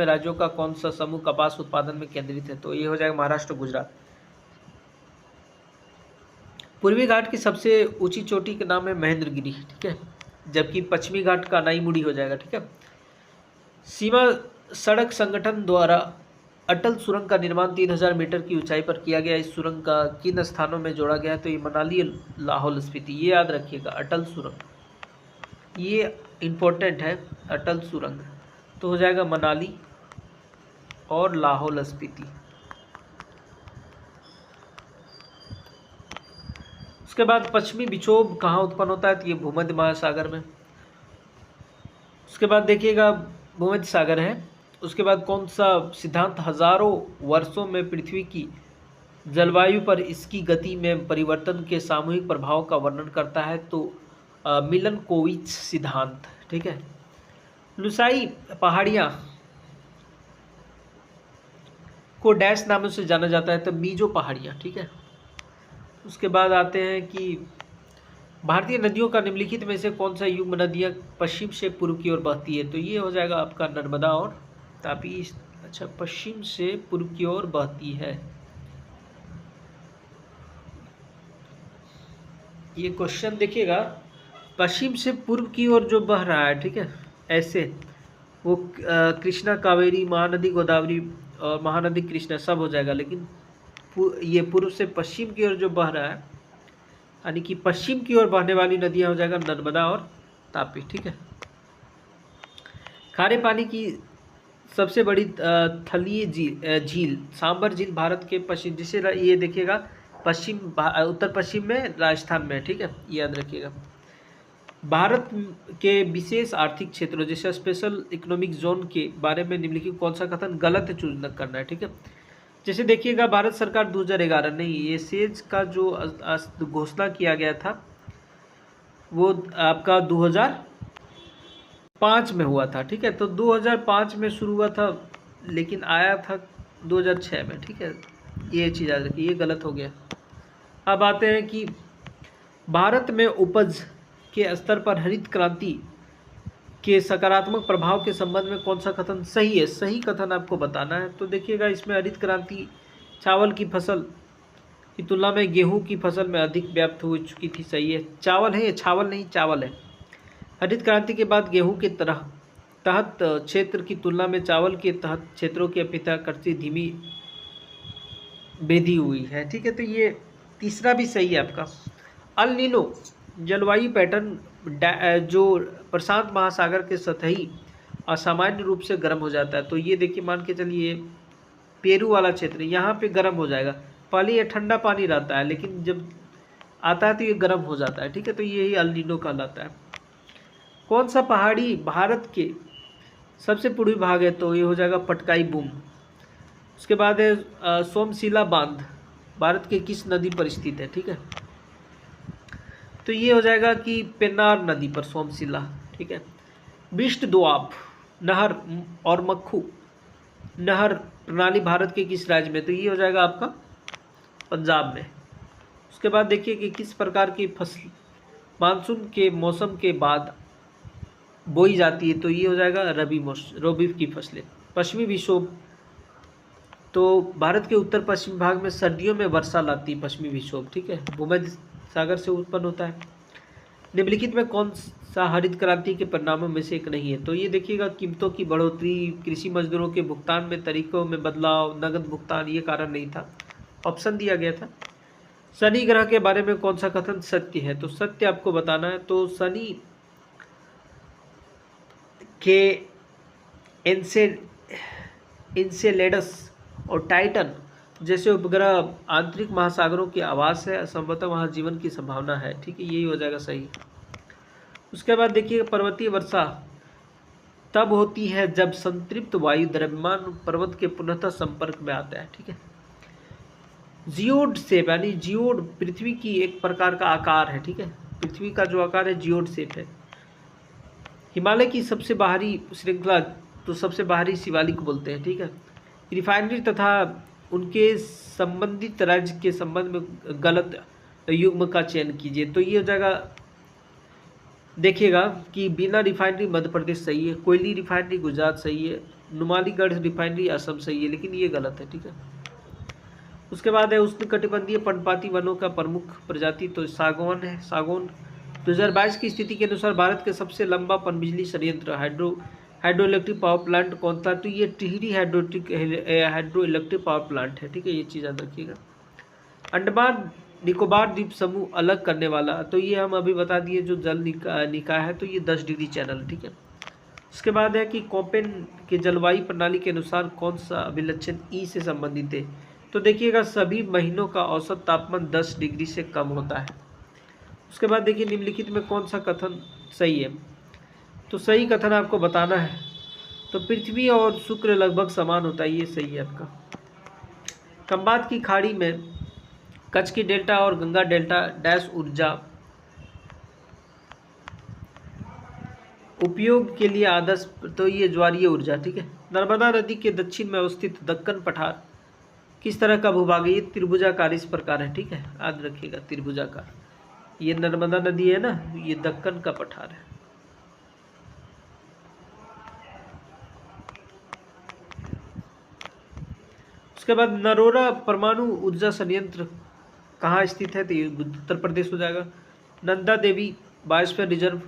राज्यों का कौन सा समूह कपास उत्पादन में केंद्रित है, तो ये हो जाएगा महाराष्ट्र, गुजरात। पूर्वी घाट की सबसे ऊंची चोटी का नाम है महेंद्रगिरी, ठीक है, जबकि पश्चिमी घाट का नाईमुड़ी हो जाएगा, ठीक है। सीमा सड़क संगठन द्वारा अटल सुरंग का निर्माण 3000 मीटर की ऊंचाई पर किया गया। इस सुरंग का किन स्थानों में जोड़ा गया है, तो ये मनाली, लाहौल स्पीति, ये याद रखिएगा। अटल सुरंग ये इम्पोर्टेंट है, अटल सुरंग तो हो जाएगा मनाली और लाहौल स्पीति। उसके बाद पश्चिमी विक्षोभ कहाँ उत्पन्न होता है, तो ये भूमध्य महासागर में। उसके बाद देखिएगा भूमध्य सागर है। उसके बाद कौन सा सिद्धांत हजारों वर्षों में पृथ्वी की जलवायु पर इसकी गति में परिवर्तन के सामूहिक प्रभाव का वर्णन करता है, तो मिलनकोविच सिद्धांत, ठीक है। लुसाई पहाड़ियाँ को डैश नामों से जाना जाता है, तो मीजो पहाड़ियाँ, ठीक है। उसके बाद आते हैं कि भारतीय नदियों का निम्नलिखित में से कौन सा युग्म नदियाँ पश्चिम से पूर्व की ओर बहती है, तो ये हो जाएगा आपका नर्मदा और तापी। अच्छा, पश्चिम से पूर्व की ओर बहती है, ये क्वेश्चन देखिएगा, पश्चिम से पूर्व की ओर जो बह रहा है, ठीक है, ऐसे वो कृष्णा, कावेरी, महानदी, गोदावरी और महानदी कृष्णा सब हो जाएगा, लेकिन ये पूर्व से पश्चिम की ओर जो बह रहा है, यानी कि पश्चिम की ओर बहने वाली नदियाँ हो जाएगा नर्मदा और तापी, ठीक है। खारे पानी की सबसे बड़ी थलीय झील सांबर झील भारत के पश्चिम, जिसे ये देखिएगा उत्तर पश्चिम में राजस्थान में, ठीक है, याद रखिएगा। भारत के विशेष आर्थिक क्षेत्रों जैसे स्पेशल इकोनॉमिक जोन के बारे में निम्नलिखित कौन सा कथन गलत चूज न करना है, ठीक है। जैसे देखिएगा भारत सरकार 2011 नहीं, ये सेज का जो घोषणा किया गया था वो आपका 2005 में हुआ था, ठीक है। तो 2005 में शुरू हुआ था लेकिन आया था 2006 में, ठीक है। ये चीज़ याद रखिए, ये गलत हो गया। अब आते हैं कि भारत में उपज के स्तर पर हरित क्रांति के सकारात्मक प्रभाव के संबंध में कौन सा कथन सही है। सही कथन आपको बताना है। तो देखिएगा इसमें हरित क्रांति चावल की फसल की तुलना में गेहूं की फसल में अधिक व्याप्त हो चुकी थी, सही है। चावल है, छावल नहीं, चावल है। हरित क्रांति के बाद गेहूं के तहत क्षेत्र की तुलना में चावल के तहत क्षेत्रों की अपेक्षा कृषि धीमी वृद्धि हुई है, ठीक है। तो ये तीसरा भी सही है आपका। अल नीनो जलवायु पैटर्न जो प्रशांत महासागर के सतही असामान्य रूप से गर्म हो जाता है। तो ये देखिए, मान के चलिए पेरू वाला क्षेत्र यहाँ पे गर्म हो जाएगा। पहले ये ठंडा पानी रहता है लेकिन जब आता है तो ये गर्म हो जाता है, ठीक है। तो यही अल नीनो कहलाता है। कौन सा पहाड़ी भारत के सबसे पूर्वी भाग है। तो ये हो जाएगा पटकाई बूम। उसके बाद है सोमशिला बांध भारत के किस नदी पर स्थित है, ठीक है। तो ये हो जाएगा कि पेन्नार नदी पर सोमशिला, ठीक है। बिष्ट दोआब नहर और मक्खू नहर प्रणाली भारत के किस राज्य में। तो ये हो जाएगा आपका पंजाब में। उसके बाद देखिए कि किस प्रकार की फसल मानसून के मौसम के बाद बोई जाती है। तो ये हो जाएगा रबी की फसलें। पश्चिमी विक्षोभ तो भारत के उत्तर पश्चिम भाग में सर्दियों में वर्षा लाती है पश्चिमी विक्षोभ, ठीक है। भूमध्य सागर से उत्पन्न होता है। निम्नलिखित में कौन सा हरित क्रांति के परिणामों में से एक नहीं है। तो ये देखिएगा कीमतों की बढ़ोतरी, कृषि मजदूरों के भुगतान में तरीकों में बदलाव, नगद भुगतान, ये कारण नहीं था। ऑप्शन दिया गया था। शनि ग्रह के बारे में कौन सा कथन सत्य है। तो सत्य आपको बताना है। तो शनि के एनसेलेडस और टाइटन जैसे उपग्रह आंतरिक महासागरों के आवास है, संभवतः वहाँ जीवन की संभावना है, ठीक है। यही हो जाएगा सही। उसके बाद देखिए पर्वतीय वर्षा तब होती है जब संतृप्त वायु द्रव्यमान पर्वत के पुनः संपर्क में आता है, ठीक है। जियोड शेप यानी जियोड पृथ्वी की एक प्रकार का आकार है, ठीक है। पृथ्वी का जो आकार है जियोड शेप है। हिमालय की सबसे बाहरी श्रृंखला तो सबसे बाहरी शिवालिक बोलते हैं, ठीक है। रिफाइनरी तथा उनके संबंधित राज्य के संबंध में गलत युग्म का चयन कीजिए। तो ये हो जाएगा, देखिएगा कि बिना रिफाइनरी मध्य प्रदेश सही है, कोयली रिफाइनरी गुजरात सही है, नुमालीगढ़ रिफाइनरी असम सही है, लेकिन ये गलत है, ठीक है। उसके बाद है उष्णकटिबंधीय पर्णपाती वनों का प्रमुख प्रजाति तो सागौन है। सागौन 2022 की स्थिति के अनुसार भारत के सबसे लंबा पनबिजली संयंत्र हाइड्रो इलेक्ट्रिक पावर प्लांट कौन था। तो ये Tehri hydro electric power plant है, ठीक है। ये चीज़ याद रखिएगा। अंडमान निकोबार द्वीप समूह अलग करने वाला, तो ये हम अभी बता दिए जो जल निकाय है, तो ये 10 डिग्री चैनल, ठीक है। उसके बाद है कि कोपेन के जलवायु प्रणाली के अनुसार कौन सा अभिलक्षण ई से संबंधित है। तो देखिएगा सभी महीनों का औसत तापमान 10 डिग्री से कम होता है। उसके बाद देखिए निम्नलिखित में कौन सा कथन सही है। तो सही कथन आपको बताना है। तो पृथ्वी और शुक्र लगभग समान होता है, ये सही है आपका। खंबात की खाड़ी में कच्छ की डेल्टा और गंगा डेल्टा डैश ऊर्जा उपयोग के लिए आदर्श, तो ये ज्वारीय ऊर्जा, ठीक है। नर्मदा नदी के दक्षिण में अवस्थित दक्कन पठार किस तरह का भूभाग है। ये त्रिभुजाकार इस प्रकार है, ठीक है। याद रखिएगा त्रिभुजाकार। ये नर्मदा नदी है ना, ये दक्कन का पठार है। उसके बाद नरोरा परमाणु ऊर्जा संयंत्र कहाँ स्थित है। तो ये उत्तर प्रदेश हो जाएगा। नंदा देवी बायोस्फीयर रिजर्व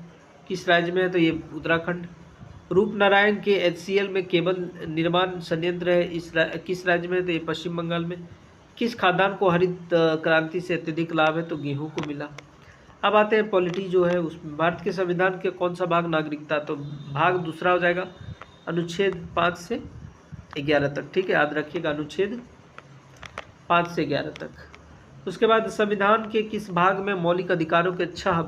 किस राज्य में है। तो ये उत्तराखंड। रूपनारायण के HCL में केबल निर्माण संयंत्र है, किस राज्य में है। तो ये पश्चिम बंगाल में। किस खाद्यान्न को हरित क्रांति से अत्यधिक लाभ है। तो गेहूं को मिला। अब आते हैं पॉलिटी जो है उसमें, भारत के संविधान के कौन सा भाग नागरिकता, तो भाग दूसरा हो जाएगा अनुच्छेद 5 से 11 तक, ठीक है, याद रखिएगा अनुच्छेद 5 से 11 तक। उसके बाद संविधान के किस भाग में मौलिक अधिकारों के 6,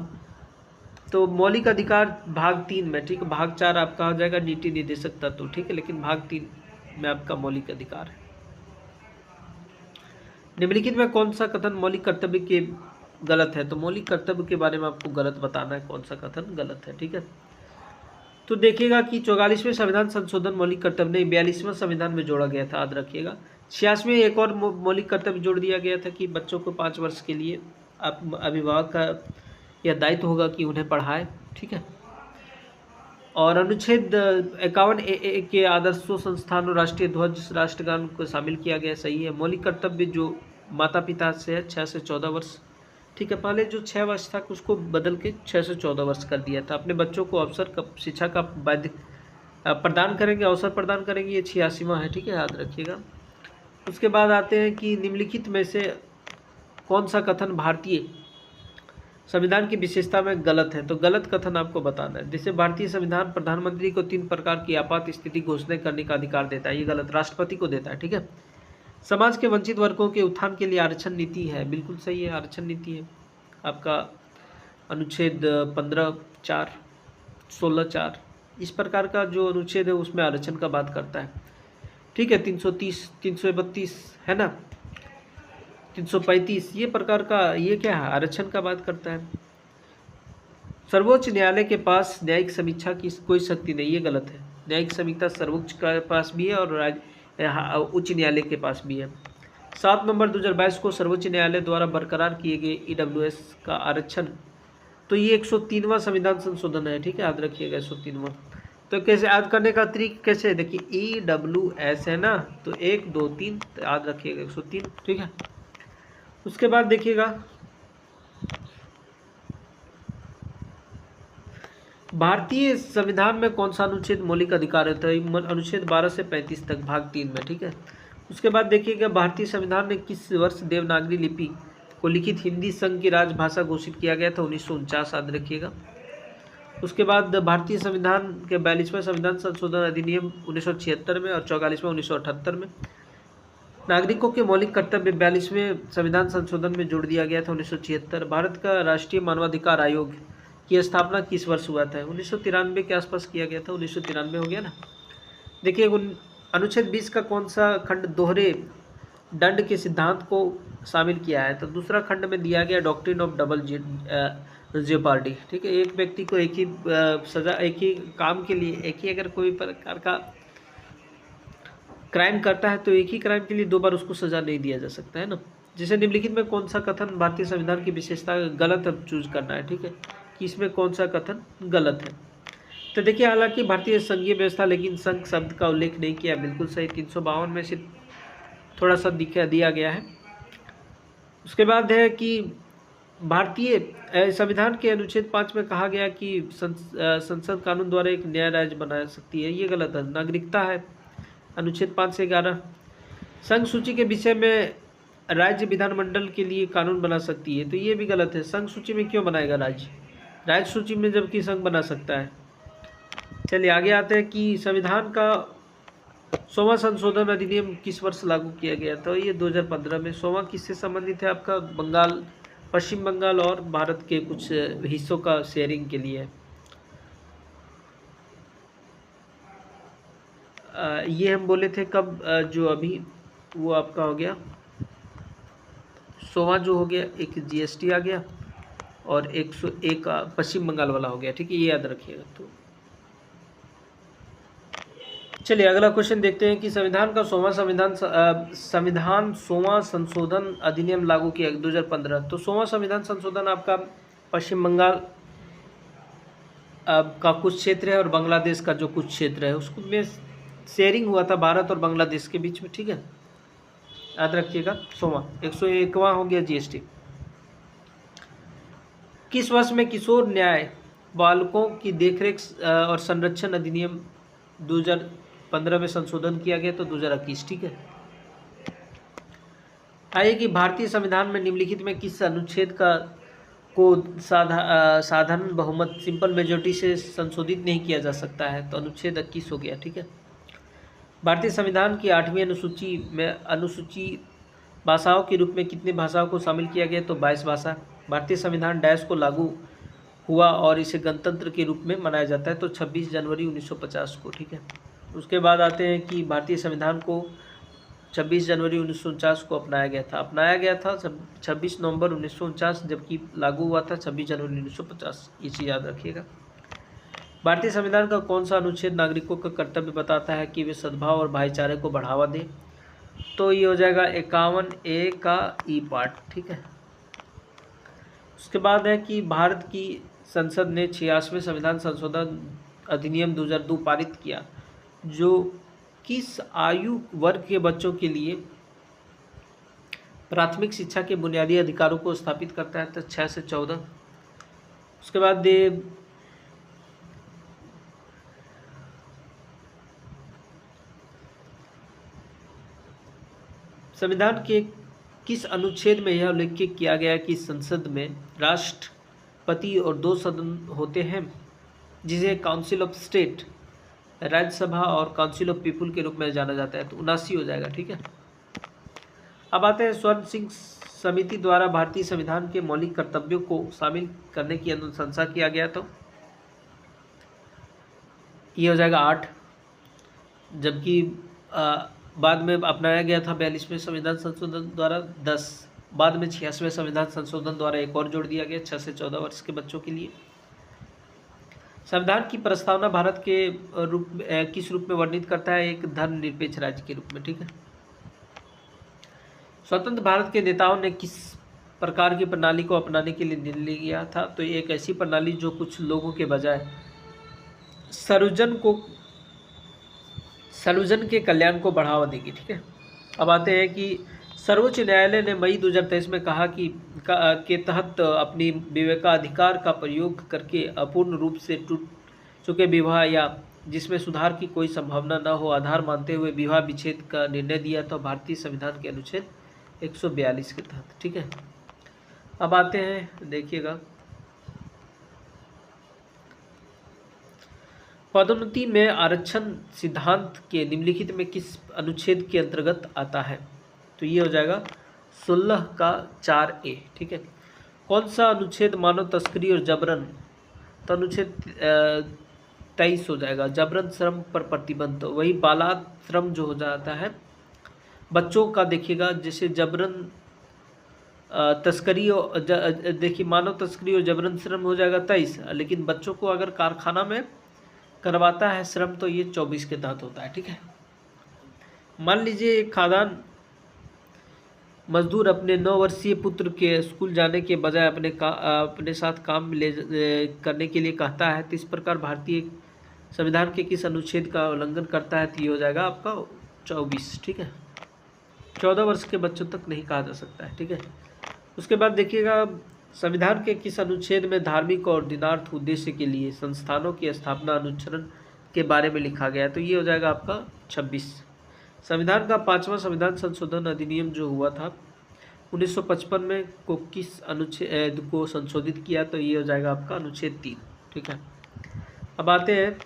तो मौलिक अधिकार भाग 3 में, ठीक है, भाग 4 आपका हो जाएगा नीति निर्देशक तत्व, ठीक है, लेकिन भाग 3 में आपका मौलिक अधिकार है। निम्नलिखित में कौन सा कथन मौलिक कर्तव्य के गलत है, तो मौलिक कर्तव्य के बारे में आपको गलत बताना है, कौन सा कथन गलत है, ठीक है। तो देखिएगा कि 44वें संविधान संशोधन मौलिक कर्तव्य नहीं 42वें संविधान में जोड़ा गया था, याद रखिएगा। 86वें एक और मौलिक कर्तव्य जोड़ दिया गया था कि बच्चों को 5 वर्ष के लिए आप अभिभावक का यह दायित्व होगा कि उन्हें पढ़ाए, ठीक है। और अनुच्छेद 51 ए के आदर्शों संस्थान और राष्ट्रीय ध्वज राष्ट्रगान को शामिल किया गया, सही है। मौलिक कर्तव्य जो माता पिता से है 6 से 14 वर्ष, ठीक है, पहले जो 6 वर्ष था उसको बदल के 6 से 14 वर्ष कर दिया था। अपने बच्चों को अवसर का शिक्षा का प्रदान करेंगे, अवसर प्रदान करेंगे, ये 86वां है, ठीक है, याद रखिएगा। उसके बाद आते हैं कि निम्नलिखित में से कौन सा कथन भारतीय संविधान की विशेषता में गलत है, तो गलत कथन आपको बताना है। जैसे भारतीय संविधान प्रधानमंत्री को 3 प्रकार की आपात स्थिति घोषणा करने का अधिकार देता है, ये गलत, राष्ट्रपति को देता है, ठीक है। समाज के वंचित वर्गों के उत्थान के लिए आरक्षण नीति है, बिल्कुल सही है, आरक्षण नीति है आपका अनुच्छेद 15(4), 16(4), इस प्रकार का जो अनुच्छेद है उसमें आरक्षण का बात करता है, ठीक है। 330, 332 है ना, 335 ये प्रकार का, ये क्या है, आरक्षण का बात करता है। सर्वोच्च न्यायालय के पास न्यायिक समीक्षा की कोई शक्ति नहीं, ये गलत है। न्यायिक समीक्षा सर्वोच्च के पास भी है और उच्च न्यायालय के पास भी है। 7 नवंबर 2022 को सर्वोच्च न्यायालय द्वारा बरकरार किए गए EWS का आरक्षण, तो ये 103वां संविधान संशोधन है, ठीक है, याद रखिएगा 103वां। तो कैसे याद करने का तरीका कैसे है, देखिए EWS है ना, तो 1 2 3 याद रखिएगा 103, ठीक है। उसके बाद देखिएगा भारतीय संविधान में कौन सा अनुच्छेद मौलिक अधिकार है, तो अनुच्छेद 12 से 35 तक भाग 3 में, ठीक है। उसके बाद देखिएगा भारतीय संविधान ने किस वर्ष देवनागरी लिपि को लिखित हिंदी संघ की राजभाषा घोषित किया गया था, 1949, याद रखिएगा। उसके बाद भारतीय संविधान के 42वें संविधान संशोधन अधिनियम 1976 में और 44वें 1978 में। नागरिकों के मौलिक कर्तव्य 42वें संविधान संशोधन में जोड़ दिया गया था 1976। भारत का राष्ट्रीय मानवाधिकार आयोग की स्थापना किस वर्ष हुआ था, 1993 के आसपास किया गया था, 1993 हो गया ना। देखिए अनुच्छेद 20 का कौन सा खंड दोहरे दंड के सिद्धांत को शामिल किया है, तो दूसरा खंड में दिया गया डॉक्ट्रिन ऑफ डबल जेपार्डी, ठीक है। एक व्यक्ति को एक ही सजा, एक ही काम के लिए, एक ही अगर कोई प्रकार का क्राइम करता है तो एक ही क्राइम के लिए 2 बार उसको सजा नहीं दिया जा सकता है ना। जैसे निम्नलिखित में कौन सा कथन भारतीय संविधान की विशेषता गलत है, चूज करना है, ठीक है, कि इसमें कौन सा कथन गलत है। तो देखिए हालांकि भारतीय संघीय व्यवस्था, लेकिन संघ शब्द का उल्लेख नहीं किया, बिल्कुल सही, 352 में से थोड़ा सा दिया गया है। उसके बाद है कि भारतीय संविधान के अनुच्छेद 5 में कहा गया कि संसद कानून द्वारा एक न्याय राज्य बना सकती है, ये गलत है। नागरिकता है अनुच्छेद 5 से 11। संघ सूची के विषय में राज्य विधानमंडल के लिए कानून बना सकती है, तो ये भी गलत है। संघ सूची में क्यों बनाएगा राज्य सूची में जबकि संघ बना सकता है। चलिए आगे आते हैं कि संविधान का 100वां संशोधन अधिनियम किस वर्ष लागू किया गया, तो ये 2015 में। 100वां किससे संबंधित है, आपका बंगाल, पश्चिम बंगाल और भारत के कुछ हिस्सों का शेयरिंग के लिए। ये हम बोले थे कब, जो अभी वो आपका हो गया 100वां जो हो गया, एक GST आ गया और 101 पश्चिम बंगाल वाला हो गया, ठीक है, ये याद रखिएगा। तो चलिए अगला क्वेश्चन देखते हैं कि संविधान का 100वां संविधान 100वां संशोधन अधिनियम लागू किया 2015। तो 100वां संविधान संशोधन आपका पश्चिम बंगाल का कुछ क्षेत्र है और बांग्लादेश का जो कुछ क्षेत्र है उसको में शेयरिंग हुआ था भारत और बांग्लादेश के बीच में, ठीक है, याद रखिएगा। 100वां 101वां हो गया GST। किस वर्ष में किशोर न्याय बालकों की देखरेख और संरक्षण अधिनियम 2015 में संशोधन किया गया, तो 2021, ठीक है। आइए कि भारतीय संविधान में निम्नलिखित में किस अनुच्छेद का को साधारण बहुमत सिंपल मेजोरिटी से संशोधित नहीं किया जा सकता है, तो अनुच्छेद 21 हो गया। ठीक है। भारतीय संविधान की 8वीं अनुसूची में अनुसूची भाषाओं के रूप में कितनी भाषाओं को शामिल किया गया, तो 22 भाषा। भारतीय संविधान डैश को लागू हुआ और इसे गणतंत्र के रूप में मनाया जाता है, तो 26 जनवरी 1950 को। ठीक है। उसके बाद आते हैं कि भारतीय संविधान को 26 जनवरी 1949 को अपनाया गया था 26 नवंबर 1949, जबकि लागू हुआ था 26 जनवरी 1950। ये चीज़ याद रखिएगा। भारतीय संविधान का कौन सा अनुच्छेद नागरिकों का कर्तव्य बताता है कि वे सद्भाव और भाईचारे को बढ़ावा दें, तो ये हो जाएगा 51A का ई पार्ट। ठीक है। उसके बाद है कि भारत की संसद ने 86वें संविधान संशोधन अधिनियम 2002 पारित किया, जो किस आयु वर्ग के बच्चों के लिए प्राथमिक शिक्षा के बुनियादी अधिकारों को स्थापित करता है, तो 6 से 14। उसके बाद संविधान के किस अनुच्छेद में यह उल्लेख किया गया है कि संसद में राष्ट्रपति और 2 सदन होते हैं, जिसे काउंसिल ऑफ स्टेट, राज्यसभा और काउंसिल ऑफ पीपुल के रूप में जाना जाता है, तो 79 हो जाएगा। ठीक है। अब आते हैं स्वर्ण सिंह समिति द्वारा भारतीय संविधान के मौलिक कर्तव्यों को शामिल करने की अनुशंसा किया गया, तो ये हो जाएगा 8, जबकि बाद में अपनाया गया था 42वें संविधान संशोधन द्वारा 10, बाद में 86वें संविधान संशोधन द्वारा एक और जोड़ दिया गया 6 से 14 वर्ष के बच्चों के लिए। संविधान की प्रस्तावना भारत के किस रूप में वर्णित करता है, एक धर्मनिरपेक्ष राज्य के रूप में। ठीक है। स्वतंत्र भारत के नेताओं ने किस प्रकार की प्रणाली को अपनाने के लिए निर्णय लिया था, तो एक ऐसी प्रणाली जो कुछ लोगों के बजाय सर्वजन के कल्याण को बढ़ावा देगी। ठीक है। अब आते हैं कि सर्वोच्च न्यायालय ने मई 2023 में कहा कि के तहत अपनी विवेकाधिकार का प्रयोग करके अपूर्ण रूप से टूट चुके विवाह या जिसमें सुधार की कोई संभावना न हो आधार मानते हुए विवाह विच्छेद का निर्णय दिया, तो भारतीय संविधान के अनुच्छेद 142 के तहत। ठीक है। अब आते हैं, देखिएगा, पदोन्नति में आरक्षण सिद्धांत के निम्नलिखित में किस अनुच्छेद के अंतर्गत आता है, तो ये हो जाएगा 16 का 4A। ठीक है। कौन सा अनुच्छेद मानव तस्करी और जबरन, तो अनुच्छेद 23 हो जाएगा, जबरन श्रम पर प्रतिबंध। तो वही बालात श्रम जो हो जाता है बच्चों का, देखिएगा, जैसे जबरन तस्करी और देखिए मानव तस्करी और जबरन श्रम हो जाएगा 23, लेकिन बच्चों को अगर कारखाना में करवाता है श्रम, तो ये 24 के तहत होता है। ठीक है। मान लीजिए एक खादान मजदूर अपने 9 वर्षीय पुत्र के स्कूल जाने के बजाय अपने साथ काम करने के लिए कहता है, तो इस प्रकार भारतीय संविधान के किस अनुच्छेद का उल्लंघन करता है, तो ये हो जाएगा आपका 24। ठीक है। 14 वर्ष के बच्चों तक नहीं कहा जा सकता है। ठीक है। उसके बाद देखिएगा, संविधान के किस अनुच्छेद में धार्मिक और दिनार्थ उद्देश्य के लिए संस्थानों की स्थापना अनुच्छेद के बारे में लिखा गया है, तो ये हो जाएगा आपका 26। संविधान का 5वां संविधान संशोधन अधिनियम जो हुआ था 1955 में को किस अनुच्छेद को संशोधित किया, तो ये हो जाएगा आपका अनुच्छेद 3। ठीक है। अब आते हैं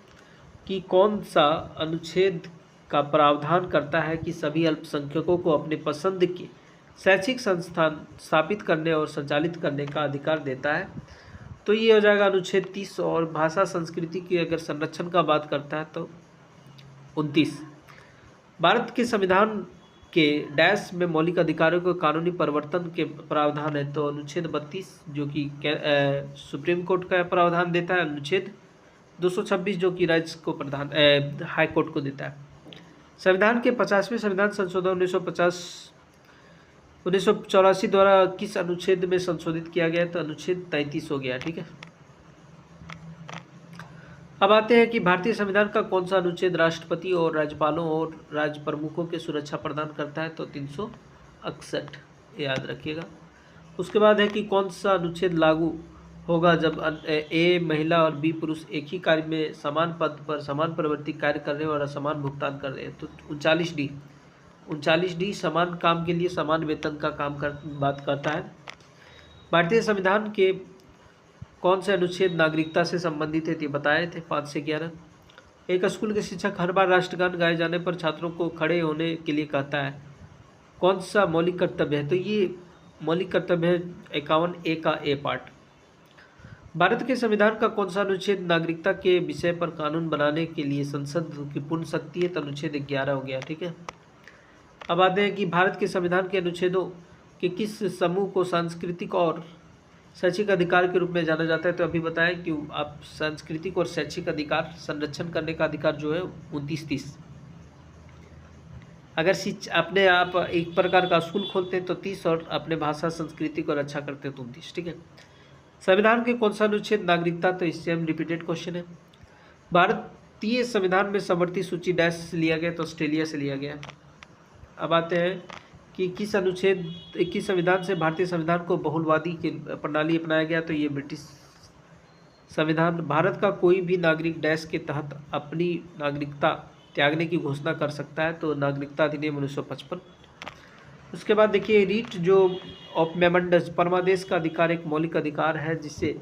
कि कौन सा अनुच्छेद का प्रावधान करता है कि सभी अल्पसंख्यकों को अपने पसंद के शैक्षिक संस्थान स्थापित करने और संचालित करने का अधिकार देता है, तो ये हो जाएगा अनुच्छेद 30। और भाषा संस्कृति की अगर संरक्षण का बात करता है तो 29। भारत के संविधान के डैश में मौलिक अधिकारों के कानूनी परिवर्तन के प्रावधान है, तो अनुच्छेद 32 जो कि सुप्रीम कोर्ट का प्रावधान देता है, अनुच्छेद 226 जो कि राज्य को हाई कोर्ट को देता है। संविधान के 50वें संविधान संशोधन 1984 द्वारा किस अनुच्छेद में संशोधित किया गया, तो अनुच्छेद 33 हो गया। ठीक है। अब आते हैं कि भारतीय संविधान का कौन सा अनुच्छेद राष्ट्रपति और राज्यपालों और राज्य प्रमुखों के सुरक्षा प्रदान करता है, तो 361, याद रखिएगा। उसके बाद है कि कौन सा अनुच्छेद लागू होगा जब ए महिला और बी पुरुष एक ही कार्य में समान पद पर समान प्रवृत्ति कार्य करने और असमान भुगतान कर रहे हैं, तो 39D समान काम के लिए समान वेतन का बात करता है। भारतीय संविधान के कौन से अनुच्छेद नागरिकता से संबंधित है, ये बताए थे 5 से 11। एक स्कूल के शिक्षक हर बार राष्ट्रगान गाए जाने पर छात्रों को खड़े होने के लिए कहता है, कौन सा मौलिक कर्तव्य है, तो ये मौलिक कर्तव्य है 51A का ए पार्ट। भारत के संविधान का कौन सा अनुच्छेद नागरिकता के विषय पर कानून बनाने के लिए संसद की पूर्ण शक्ति है, तो अनुच्छेद 11 हो गया। ठीक है, अब आते हैं कि भारत के संविधान के अनुच्छेदों के किस समूह को सांस्कृतिक और शैक्षिक अधिकार के रूप में जाना जाता है, तो अभी बताएं कि आप सांस्कृतिक और शैक्षिक अधिकार संरक्षण करने का अधिकार जो है 29-30। अगर अपने आप एक प्रकार का स्कूल खोलते हैं तो 30 और अपने भाषा संस्कृति को रक्षा करते हैं तो 29। ठीक है, संविधान के कौन सा अनुच्छेद नागरिकता, तो इससे हम रिपीटेड क्वेश्चन है। भारतीय संविधान में समवर्ती सूची डैश से लिया गया, तो ऑस्ट्रेलिया से लिया गया। अब आते हैं कि किस अनुच्छेद 21 संविधान से भारतीय संविधान को बहुलवादी की प्रणाली अपनाया गया, तो ये ब्रिटिश संविधान। भारत का कोई भी नागरिक डैश के तहत अपनी नागरिकता त्यागने की घोषणा कर सकता है, तो नागरिकता अधिनियम 1955। उसके बाद देखिए रीट जो ऑफ मेमंडस परमादेश का अधिकार एक मौलिक अधिकार है जिसे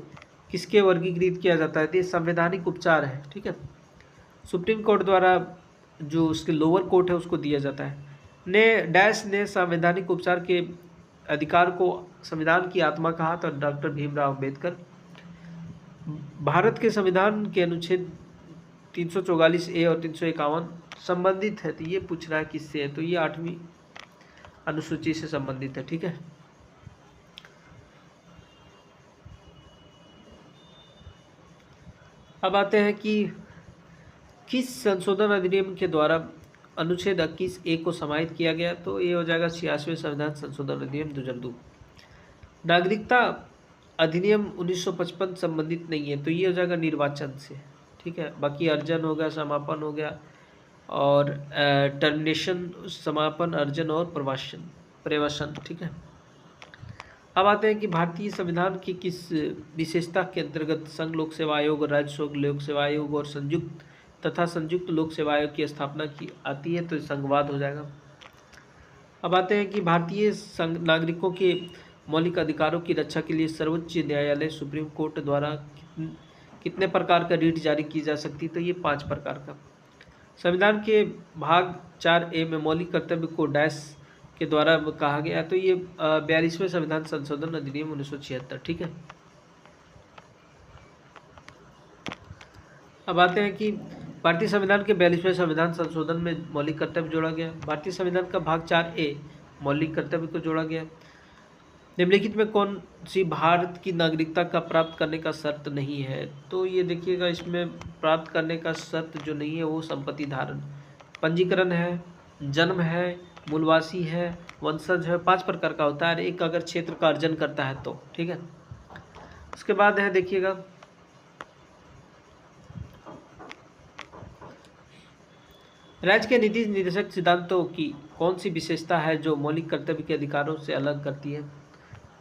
किसके वर्गीकृत किया जाता है, तो ये संवैधानिक उपचार है। ठीक है, सुप्रीम कोर्ट द्वारा जो उसके लोअर कोर्ट है उसको दिया जाता है। ने डैश ने संवैधानिक उपचार के अधिकार को संविधान की आत्मा कहा, तो डॉक्टर भीमराव अम्बेडकर। भारत के संविधान के अनुच्छेद 344A और 351 संबंधित है, तो ये पूछ रहा है किससे है, तो ये 8वीं अनुसूची से संबंधित है। ठीक है, अब आते हैं कि किस संशोधन अधिनियम के द्वारा अनुच्छेद 21A को समाहित किया गया, तो ये हो जाएगा 86वें संविधान संशोधन अधिनियम 2002। नागरिकता अधिनियम 1955 संबंधित नहीं है, तो ये हो जाएगा निर्वाचन से। ठीक है, बाकी अर्जन हो गया, समापन हो गया और टर्मिनेशन, समापन, अर्जन और प्रवासन। ठीक है, अब आते हैं कि भारतीय संविधान की किस विशेषता के अंतर्गत संघ लोक सेवा आयोग, राज्य लोक सेवा आयोग और संयुक्त लोक सेवा आयोग की स्थापना की आती है, तो संघवाद हो जाएगा। अब आते हैं कि भारतीय नागरिकों के मौलिक अधिकारों की रक्षा के लिए सर्वोच्च न्यायालय सुप्रीम कोर्ट द्वारा कितने प्रकार का रीट जारी की जा सकती है, तो ये 5 प्रकार का। संविधान के भाग 4A में मौलिक कर्तव्य को डैश के द्वारा कहा गया, तो ये 42वें संविधान संशोधन अधिनियम 1976। ठीक है, अब आते हैं कि भारतीय संविधान के 42वें संविधान संशोधन में मौलिक कर्तव्य जोड़ा गया। भारतीय संविधान का भाग 4A मौलिक कर्तव्य को जोड़ा गया। निम्नलिखित में कौन सी भारत की नागरिकता का प्राप्त करने का शर्त नहीं है, तो ये देखिएगा इसमें प्राप्त करने का शर्त जो नहीं है वो संपत्ति धारण, पंजीकरण है, जन्म है, मूलवासी है, वंशज है, 5 प्रकार का होता है। एक अगर क्षेत्र का अर्जन करता है तो। ठीक है, उसके बाद है देखिएगा राज्य के नीति निर्देशक सिद्धांतों की कौन सी विशेषता है जो मौलिक कर्तव्य के अधिकारों से अलग करती है,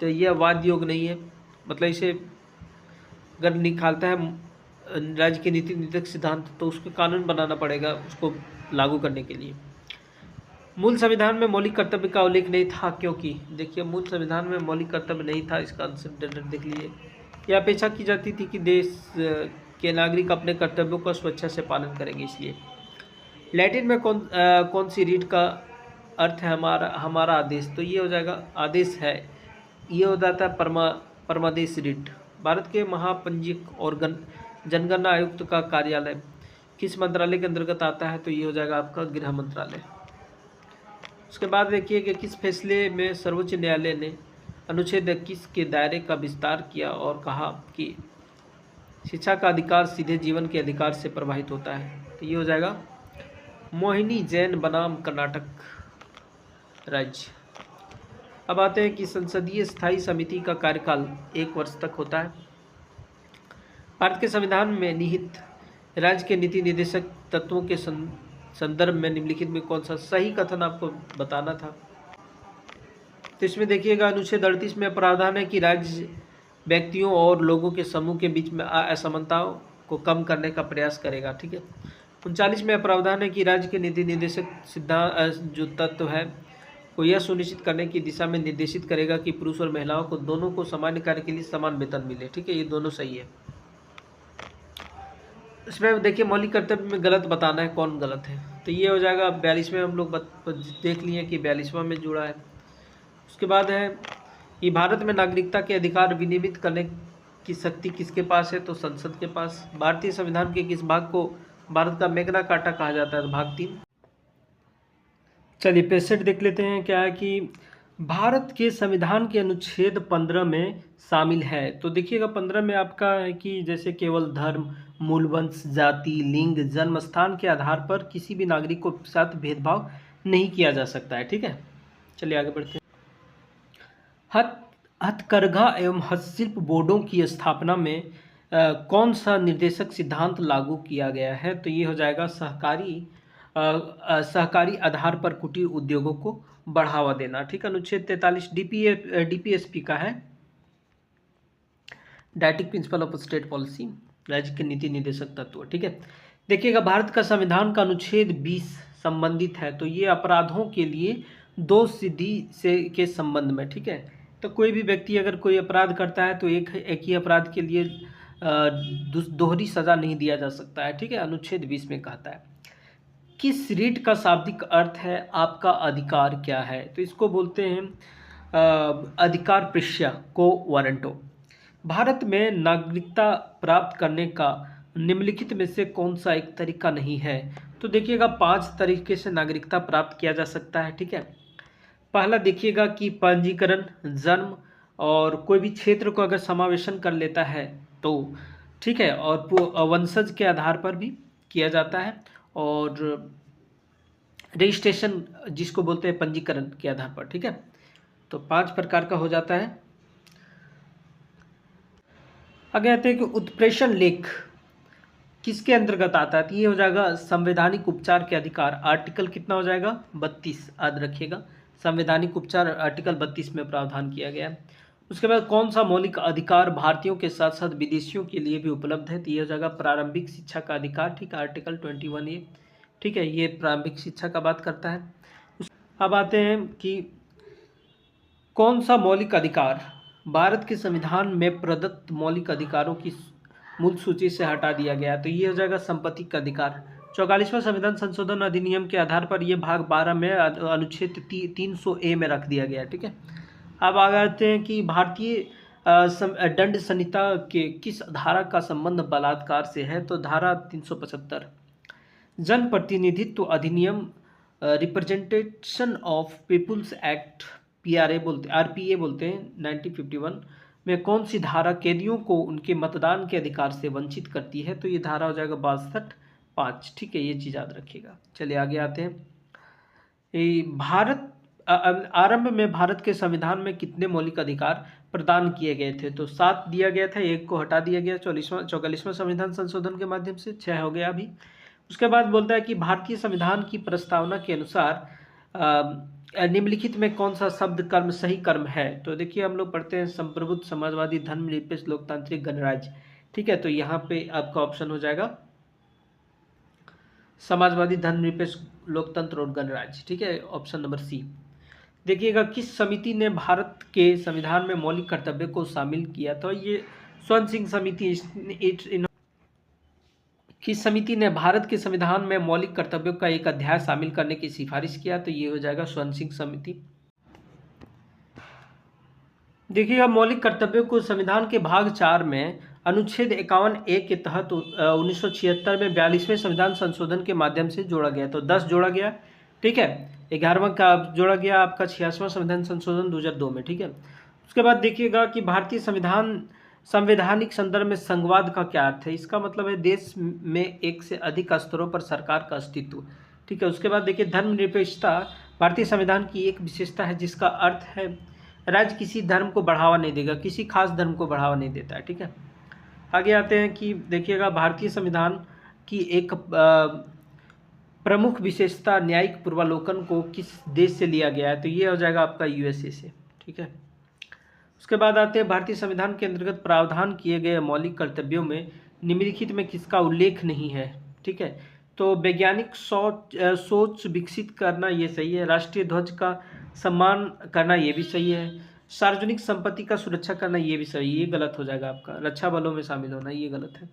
तो यह वाद योग नहीं है, मतलब इसे अगर निकालता है राज्य के नीति निर्देशक सिद्धांत तो उसको कानून बनाना पड़ेगा उसको लागू करने के लिए। मूल संविधान में मौलिक कर्तव्य का उल्लेख नहीं था, क्योंकि देखिए मूल संविधान में मौलिक कर्तव्य नहीं था, इसका आंसर देख लीजिए। यह अपेक्षा की जाती थी कि देश के नागरिक अपने कर्तव्यों का स्वेच्छा से पालन करेंगे, इसलिए। लैटिन में कौन सी रीट का अर्थ है हमारा आदेश, तो ये हो जाएगा आदेश है, ये हो जाता है परमादेश रीट। भारत के महापंजीयक और जनगणना आयुक्त का कार्यालय किस मंत्रालय के अंतर्गत आता है, तो ये हो जाएगा आपका गृह मंत्रालय। उसके बाद देखिए कि किस फैसले में सर्वोच्च न्यायालय ने अनुच्छेद 21 के दायरे का विस्तार किया और कहा कि शिक्षा का अधिकार सीधे जीवन के अधिकार से प्रभावित होता है, तो ये हो जाएगा मोहिनी जैन बनाम कर्नाटक राज्य। अब आते हैं कि संसदीय स्थायी समिति का कार्यकाल 1 वर्ष तक होता है। भारत के संविधान में निहित राज्य के नीति निर्देशक तत्वों के संदर्भ में निम्नलिखित में कौन सा सही कथन आपको बताना था, तो इसमें देखिएगा अनुच्छेद 38 में प्रावधान है कि राज्य व्यक्तियों और लोगों के समूह के बीच में असमानताओं को कम करने का प्रयास करेगा। ठीक है, 39 में प्रावधान है कि राज्य के नीति निर्देशक सिद्धांत जो तत्व है को यह सुनिश्चित करने की दिशा में निर्देशित करेगा कि पुरुष और महिलाओं को दोनों को सामान्य कार्य के लिए समान वेतन मिले। ठीक है, ये दोनों सही है। इसमें देखिए मौलिक कर्तव्य में गलत बताना है, कौन गलत है, तो ये हो जाएगा 42वें। हम लोग देख लिए कि 42वां में जुड़ा है। उसके बाद है कि भारत में नागरिकता के अधिकार विनियमित करने की शक्ति किसके पास है, तो संसद के पास। भारतीय संविधान के किस भाग को भारत का मैग्ना कार्टा कहा जाता है, तो भाग 3। चलिए पेज देख लेते हैं। क्या है कि भारत के संविधान के अनुच्छेद 15 में शामिल है। तो देखिएगा 15 में आपका है कि जैसे केवल धर्म, मूल वंश, जाति, लिंग, जन्म स्थान के आधार पर किसी भी नागरिक को साथ भेदभाव नहीं किया जा सकता है। ठीक है, चलिए आगे बढ़ते हैं। हथकरघा एवं हस्तशिल्प बोर्डों की स्थापना में कौन सा निर्देशक सिद्धांत लागू किया गया है, तो ये हो जाएगा सहकारी आधार पर कुटीर उद्योगों को बढ़ावा देना। ठीक है, अनुच्छेद 43 डीपीएसपी का है, directive principle of state policy, राज्य के नीति निर्देशक तत्व। ठीक है, देखिएगा भारत का संविधान का अनुच्छेद 20 संबंधित है, तो ये अपराधों के लिए दोष सिद्धि से के संबंध में। ठीक है, तो कोई भी व्यक्ति अगर कोई अपराध करता है तो एक ही अपराध के लिए दोहरी सजा नहीं दिया जा सकता है। ठीक है, अनुच्छेद 20 में कहता है। किस रीट का शाब्दिक अर्थ है आपका अधिकार क्या है, तो इसको बोलते हैं अधिकार प्रश्या को वारंटो। भारत में नागरिकता प्राप्त करने का निम्नलिखित में से कौन सा एक तरीका नहीं है, तो देखिएगा 5 तरीके से नागरिकता प्राप्त किया जा सकता है। ठीक है, पहला देखिएगा कि पंजीकरण, जन्म और कोई भी क्षेत्र को अगर समावेशन कर लेता है तो ठीक है, और वंशज के आधार पर भी किया जाता है, और रजिस्ट्रेशन जिसको बोलते हैं पंजीकरण के आधार पर। ठीक है, तो 5 प्रकार का हो जाता है। आगे आते हैं कि उत्प्रेषण लेख किसके अंतर्गत आता है, तो ये हो जाएगा संवैधानिक उपचार के अधिकार। आर्टिकल कितना हो जाएगा, 32, याद रखिएगा, संवैधानिक उपचार आर्टिकल 32 में प्रावधान किया गया है। उसके बाद कौन सा मौलिक अधिकार भारतीयों के साथ साथ विदेशियों के लिए भी उपलब्ध है, तो ये हो जाएगा प्रारंभिक शिक्षा का अधिकार। ठीक है, आर्टिकल 21A। ठीक है, ये प्रारंभिक शिक्षा का बात करता है। अब आते हैं कि कौन सा मौलिक अधिकार भारत के संविधान में प्रदत्त मौलिक अधिकारों की मूल सूची से हटा दिया गया, तो ये हो जाएगा संपत्ति का अधिकार। 44वां संविधान संशोधन अधिनियम के आधार पर यह भाग 12 में अनुच्छेद 300A में रख दिया गया। ठीक है, अब आ जाते हैं कि भारतीय दंड संहिता के किस धारा का संबंध बलात्कार से है, तो धारा 375। जन प्रतिनिधित्व अधिनियम, representation of people's act, RPA बोलते हैं, 1951 में कौन सी धारा कैदियों को उनके मतदान के अधिकार से वंचित करती है, तो ये धारा हो जाएगा 62(5). ठीक है, ये चीज़ याद रखिएगा। चलिए आगे आते हैं। भारत आरंभ में भारत के संविधान में कितने मौलिक अधिकार प्रदान किए गए थे, तो 7 दिया गया था, 1 को हटा दिया गया 44वां संविधान संशोधन के माध्यम से, 6 हो गया अभी। उसके बाद बोलता है कि भारतीय संविधान की प्रस्तावना के अनुसार निम्नलिखित में कौन सा शब्द कर्म सही कर्म है, तो देखिए हम लोग पढ़ते हैं संप्रभुत्व, समाजवादी, धर्मनिरपेक्ष, लोकतांत्रिक, गणराज्य। ठीक है, तो यहाँ पे आपका ऑप्शन हो जाएगा समाजवादी, धर्मनिरपेक्ष, लोकतंत्र और गणराज्य। ठीक है, ऑप्शन नंबर सी। देखिएगा किस समिति ने भारत के संविधान में मौलिक कर्तव्य को शामिल किया, तो ये स्वर्ण सिंह समिति। किस समिति ने भारत के संविधान में मौलिक कर्तव्यों का एक अध्याय शामिल करने की सिफारिश किया, तो ये हो जाएगा स्वर्ण सिंह समिति। देखिएगा मौलिक कर्तव्यों को संविधान के भाग 4 में अनुच्छेद 51A के तहत 1976 में 42वें संविधान संशोधन के माध्यम से जोड़ा गया, तो 10 जोड़ा गया। ठीक है, 11वां का जोड़ा गया आपका 86वां संविधान संशोधन 2002 में। ठीक है, उसके बाद देखिएगा कि भारतीय संवैधानिक संदर्भ में संघवाद का क्या अर्थ है, इसका मतलब है देश में एक से अधिक स्तरों पर सरकार का अस्तित्व। ठीक है, उसके बाद देखिए धर्मनिरपेक्षता भारतीय संविधान की एक विशेषता है, जिसका अर्थ है राज्य किसी धर्म को बढ़ावा नहीं देगा, किसी खास धर्म को बढ़ावा नहीं देता है। ठीक है, आगे आते हैं कि देखिएगा भारतीय संविधान की एक प्रमुख विशेषता न्यायिक पूर्वावलोकन को किस देश से लिया गया है, तो ये हो जाएगा आपका यूएसए से। ठीक है, उसके बाद आते हैं भारतीय संविधान के अंतर्गत प्रावधान किए गए मौलिक कर्तव्यों में निम्नलिखित में किसका उल्लेख नहीं है। ठीक है, तो वैज्ञानिक सोच विकसित करना ये सही है। राष्ट्रीय ध्वज का सम्मान करना ये भी सही है। सार्वजनिक संपत्ति का सुरक्षा करना ये भी सही है। ये गलत हो जाएगा आपका। रक्षा बलों में शामिल होना ये गलत है।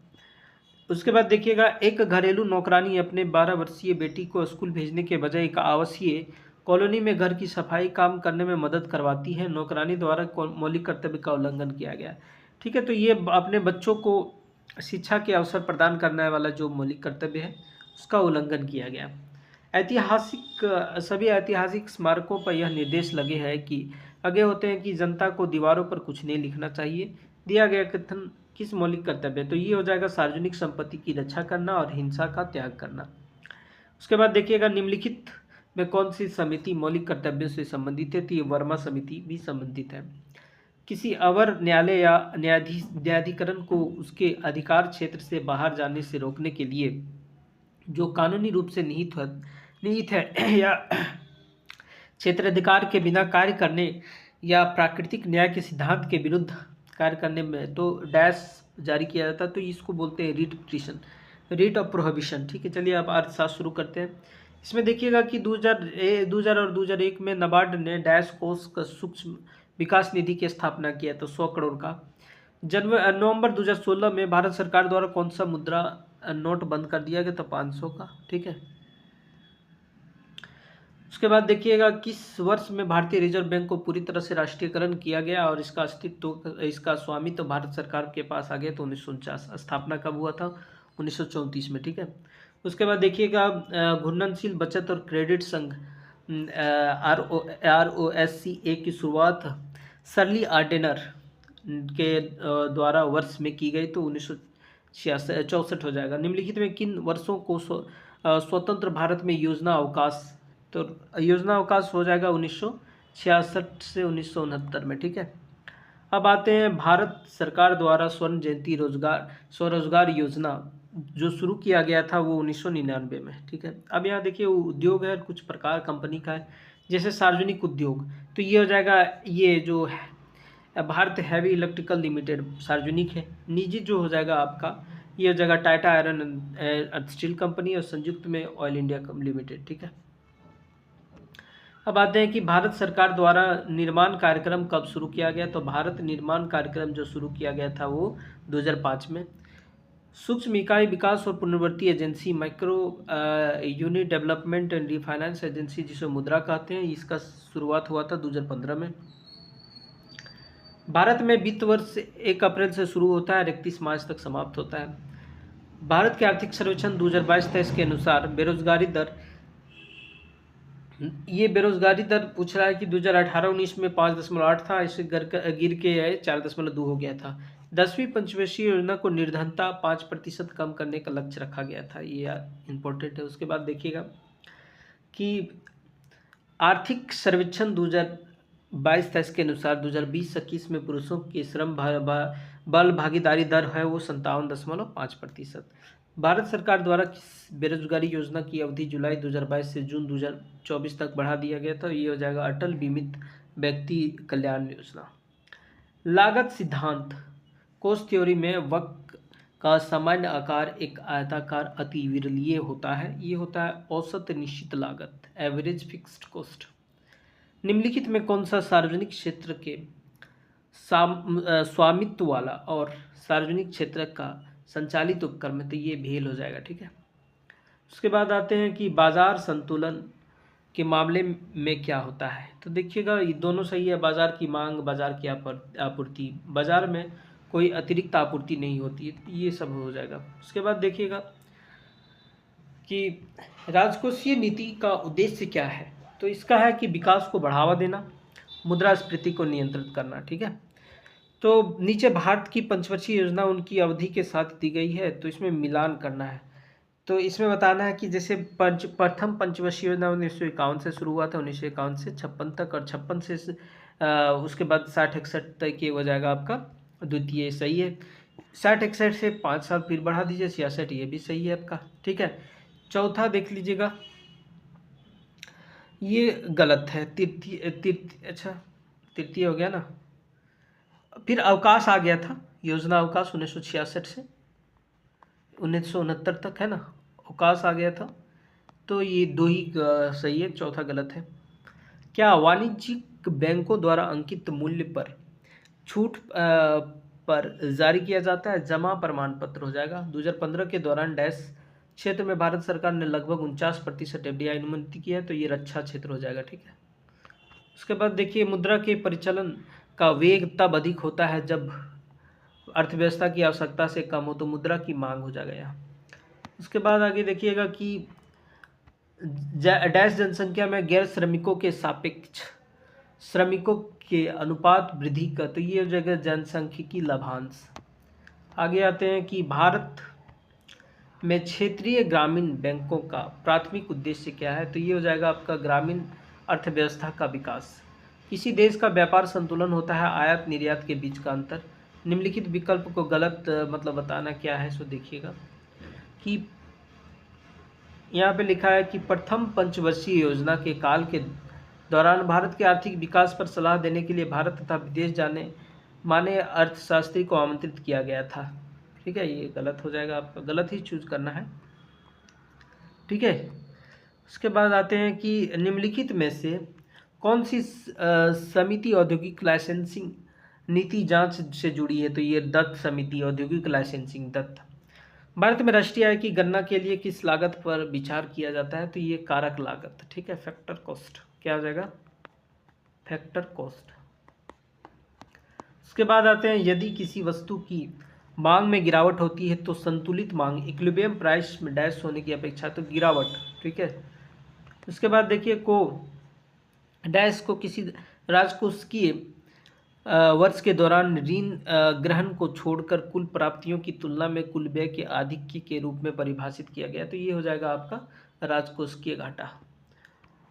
उसके बाद देखिएगा, एक घरेलू नौकरानी अपने 12 वर्षीय बेटी को स्कूल भेजने के बजाय एक आवासीय कॉलोनी में घर की सफाई काम करने में मदद करवाती है। नौकरानी द्वारा मौलिक कर्तव्य का उल्लंघन किया गया। ठीक है, तो ये अपने बच्चों को शिक्षा के अवसर प्रदान करने वाला जो मौलिक कर्तव्य है उसका उल्लंघन किया गया। सभी ऐतिहासिक स्मारकों पर यह निर्देश लगे हैं कि जनता को दीवारों पर कुछ नहीं लिखना चाहिए। दिया गया कथन किस मौलिक कर्तव्य, तो ये हो जाएगा सार्वजनिक संपत्ति की रक्षा करना और हिंसा का त्याग करना। उसके बाद देखिएगा, निम्नलिखित में कौन सी समिति मौलिक कर्तव्यों से संबंधित है, तो ये वर्मा समिति भी संबंधित है। किसी अवर न्यायालय या न्यायाधिकरण को उसके अधिकार क्षेत्र से बाहर जाने से रोकने के लिए जो कानूनी रूप से निहित है या क्षेत्राधिकार के बिना कार्य करने या प्राकृतिक न्याय के सिद्धांत के विरुद्ध कार्य करने में तो डैश जारी किया जाता है, तो इसको बोलते हैं writ petition, writ of prohibition. ठीक है, चलिए आप अर्थशास्त्र शुरू करते हैं। इसमें देखिएगा कि 2000 और 2001 में नाबार्ड ने डैश कोष का सूक्ष्म विकास निधि की स्थापना किया, तो 100 करोड़ का। नवंबर 2016 में भारत सरकार द्वारा कौन सा मुद्रा नोट बंद कर दिया गया, तो 500 का। ठीक है, उसके बाद देखिएगा, किस वर्ष में भारतीय रिजर्व बैंक को पूरी तरह से राष्ट्रीयकरण किया गया और इसका स्वामित्व भारत सरकार के पास आ गया, तो 1949। स्थापना कब हुआ था, 1934 में। ठीक है, उसके बाद देखिएगा, घूर्णनशील बचत और क्रेडिट संघ ROSCA की शुरुआत सर्ली आर्डेनर के द्वारा वर्ष में की गई, तो 1964 हो जाएगा। निम्नलिखित में किन वर्षों को स्वतंत्र भारत में योजना अवकाश, तो योजना अवकाश हो जाएगा 1966 से 1969 में। ठीक है, अब आते हैं भारत सरकार द्वारा स्वर्ण जयंती स्वरोजगार योजना जो शुरू किया गया था वो 1999 में। ठीक है, अब यहाँ देखिए उद्योग है, कुछ प्रकार कंपनी का है, जैसे सार्वजनिक उद्योग, तो ये हो जाएगा, ये जो है भारत हैवी इलेक्ट्रिकल लिमिटेड सार्वजनिक है। निजी जो हो जाएगा आपका, ये हो जाएगा Tata iron and steel company और संयुक्त में ऑयल इंडिया लिमिटेड। ठीक है, अब आते हैं कि भारत सरकार द्वारा निर्माण कार्यक्रम कब शुरू किया गया, तो भारत निर्माण कार्यक्रम जो शुरू किया गया था वो 2005 में। सूक्ष्म इकाई विकास और पुनर्वृत्ति agency, micro unit development and refinance agency जिसे मुद्रा कहते हैं, इसका शुरुआत हुआ था 2015 में। भारत में वित्त वर्ष 1 अप्रैल से शुरू होता है और 31 मार्च तक समाप्त होता है। भारत के आर्थिक सर्वेक्षण 2022-23 के अनुसार बेरोजगारी दर पूछ रहा है कि 2018-19 में 5.8 था, इसे गिर के 4.2 हो गया था। 10वीं पंचवर्षीय योजना को निर्धनता 5% कम करने का लक्ष्य रखा गया था, ये इम्पोर्टेंट है। उसके बाद देखिएगा कि आर्थिक सर्वेक्षण 2022-23 के अनुसार 2020-21 में पुरुषों की श्रम बल भागीदारी दर है वो 57.5%। भारत सरकार द्वारा किस बेरोजगारी योजना की अवधि जुलाई 2022 से जून 2024 तक बढ़ा दिया गया था, ये हो जाएगा अटल बीमित व्यक्ति कल्याण योजना। लागत सिद्धांत, कोस्ट थ्योरी में वक्र का सामान्य आकार एक आयताकार अति विरलीय होता है, ये होता है औसत निश्चित लागत, एवरेज फिक्स्ड कॉस्ट। निम्नलिखित में कौन सा सार्वजनिक क्षेत्र के स्वामित्व वाला और सार्वजनिक क्षेत्र का संचालित उपक्रम है, तो ये भेल हो जाएगा। ठीक है, उसके बाद आते हैं कि बाजार संतुलन के मामले में क्या होता है, तो देखिएगा ये दोनों सही है। बाजार की मांग, बाजार की आपूर्ति, बाजार में कोई अतिरिक्त आपूर्ति नहीं होती है, ये सब हो जाएगा। उसके बाद देखिएगा कि राजकोषीय नीति का उद्देश्य क्या है, तो इसका है कि विकास को बढ़ावा देना, मुद्रास्फीति को नियंत्रित करना। ठीक है, तो नीचे भारत की पंचवर्षीय योजना उनकी अवधि के साथ दी गई है, तो इसमें मिलान करना है। तो इसमें बताना है कि जैसे प्रथम पंचवर्षीय योजना 1951 से शुरू हुआ था, 1951 से 56 तक, और 56 से उसके बाद 60-61 तक ये हो जाएगा आपका द्वितीय, सही है। 60-61 से 5 साल फिर बढ़ा दीजिए, 66, ये भी सही है आपका। ठीक है, चौथा देख लीजिएगा, ये गलत है, तृतीय हो गया ना। फिर अवकाश आ गया था, योजना अवकाश 1966 से 1969 तक है ना, अवकाश आ गया था। तो ये दो ही सही है, चौथा गलत है। क्या वाणिज्यिक बैंकों द्वारा अंकित मूल्य पर छूट पर जारी किया जाता है? जमा प्रमाण पत्र हो जाएगा। 2015 के दौरान डैश क्षेत्र में भारत सरकार ने लगभग 49% एफडीआई अनुमति की है, तो ये रक्षा क्षेत्र हो जाएगा। ठीक है। उसके बाद देखिए, मुद्रा के परिचालन का वेग तब अधिक होता है जब अर्थव्यवस्था की आवश्यकता से कम हो, तो मुद्रा की मांग हो जाएगा यहाँ। उसके बाद आगे देखिएगा कि डैश जनसंख्या में गैर श्रमिकों के सापेक्ष श्रमिकों के अनुपात वृद्धि का, तो ये हो जाएगा जनसांख्यिकी लाभांश। आगे आते हैं कि भारत में क्षेत्रीय ग्रामीण बैंकों का प्राथमिक उद्देश्य क्या है? तो ये हो जाएगा आपका ग्रामीण अर्थव्यवस्था का विकास। किसी देश का व्यापार संतुलन होता है आयात निर्यात के बीच का अंतर। निम्नलिखित विकल्प को गलत मतलब बताना क्या है, सो देखिएगा कि यहाँ पे लिखा है कि प्रथम पंचवर्षीय योजना के काल के दौरान भारत के आर्थिक विकास पर सलाह देने के लिए भारत तथा विदेश जाने माने अर्थशास्त्री को आमंत्रित किया गया था। ठीक है, ये गलत हो जाएगा, आपका गलत ही चूज करना है। ठीक है। उसके बाद आते हैं कि निम्नलिखित में से कौन सी समिति औद्योगिक लाइसेंसिंग नीति जांच से जुड़ी है? तो ये दत्त समिति, औद्योगिक लाइसेंसिंग दत्त। भारत में राष्ट्रीय आय की गणना के लिए किस लागत पर विचार किया जाता है? तो ये कारक लागत। ठीक है, फैक्टर कॉस्ट। क्या हो जाएगा? Factor cost. उसके बाद आते हैं, यदि किसी वस्तु की मांग में गिरावट होती है तो संतुलित मांग इक्विलिब्रियम प्राइस में डैश होने की अपेक्षा, तो गिरावट। ठीक है। उसके बाद देखिए, को डैश को किसी राजकोषीय वर्ष के दौरान ऋण ग्रहण को छोड़कर कुल प्राप्तियों की तुलना में कुल व्यय के आधिक्य के रूप में परिभाषित किया गया, तो ये हो जाएगा आपका राजकोषीय घाटा।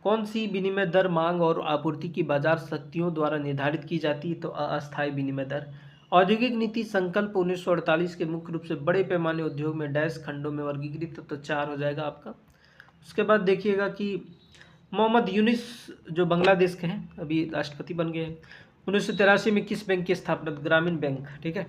कौन सी विनिमय दर मांग और आपूर्ति की बाजार शक्तियों द्वारा निर्धारित की जाती है? तो अस्थायी विनिमय दर। औद्योगिक नीति संकल्प 1948 के मुख्य रूप से बड़े पैमाने उद्योग में डैश खंडों में वर्गीकृत, तो 4 हो जाएगा आपका। उसके बाद देखिएगा कि मोहम्मद यूनिस जो बांग्लादेश के हैं, अभी राष्ट्रपति बन गए हैं, 1983 में किस बैंक की स्थापना? ग्रामीण बैंक। ठीक है।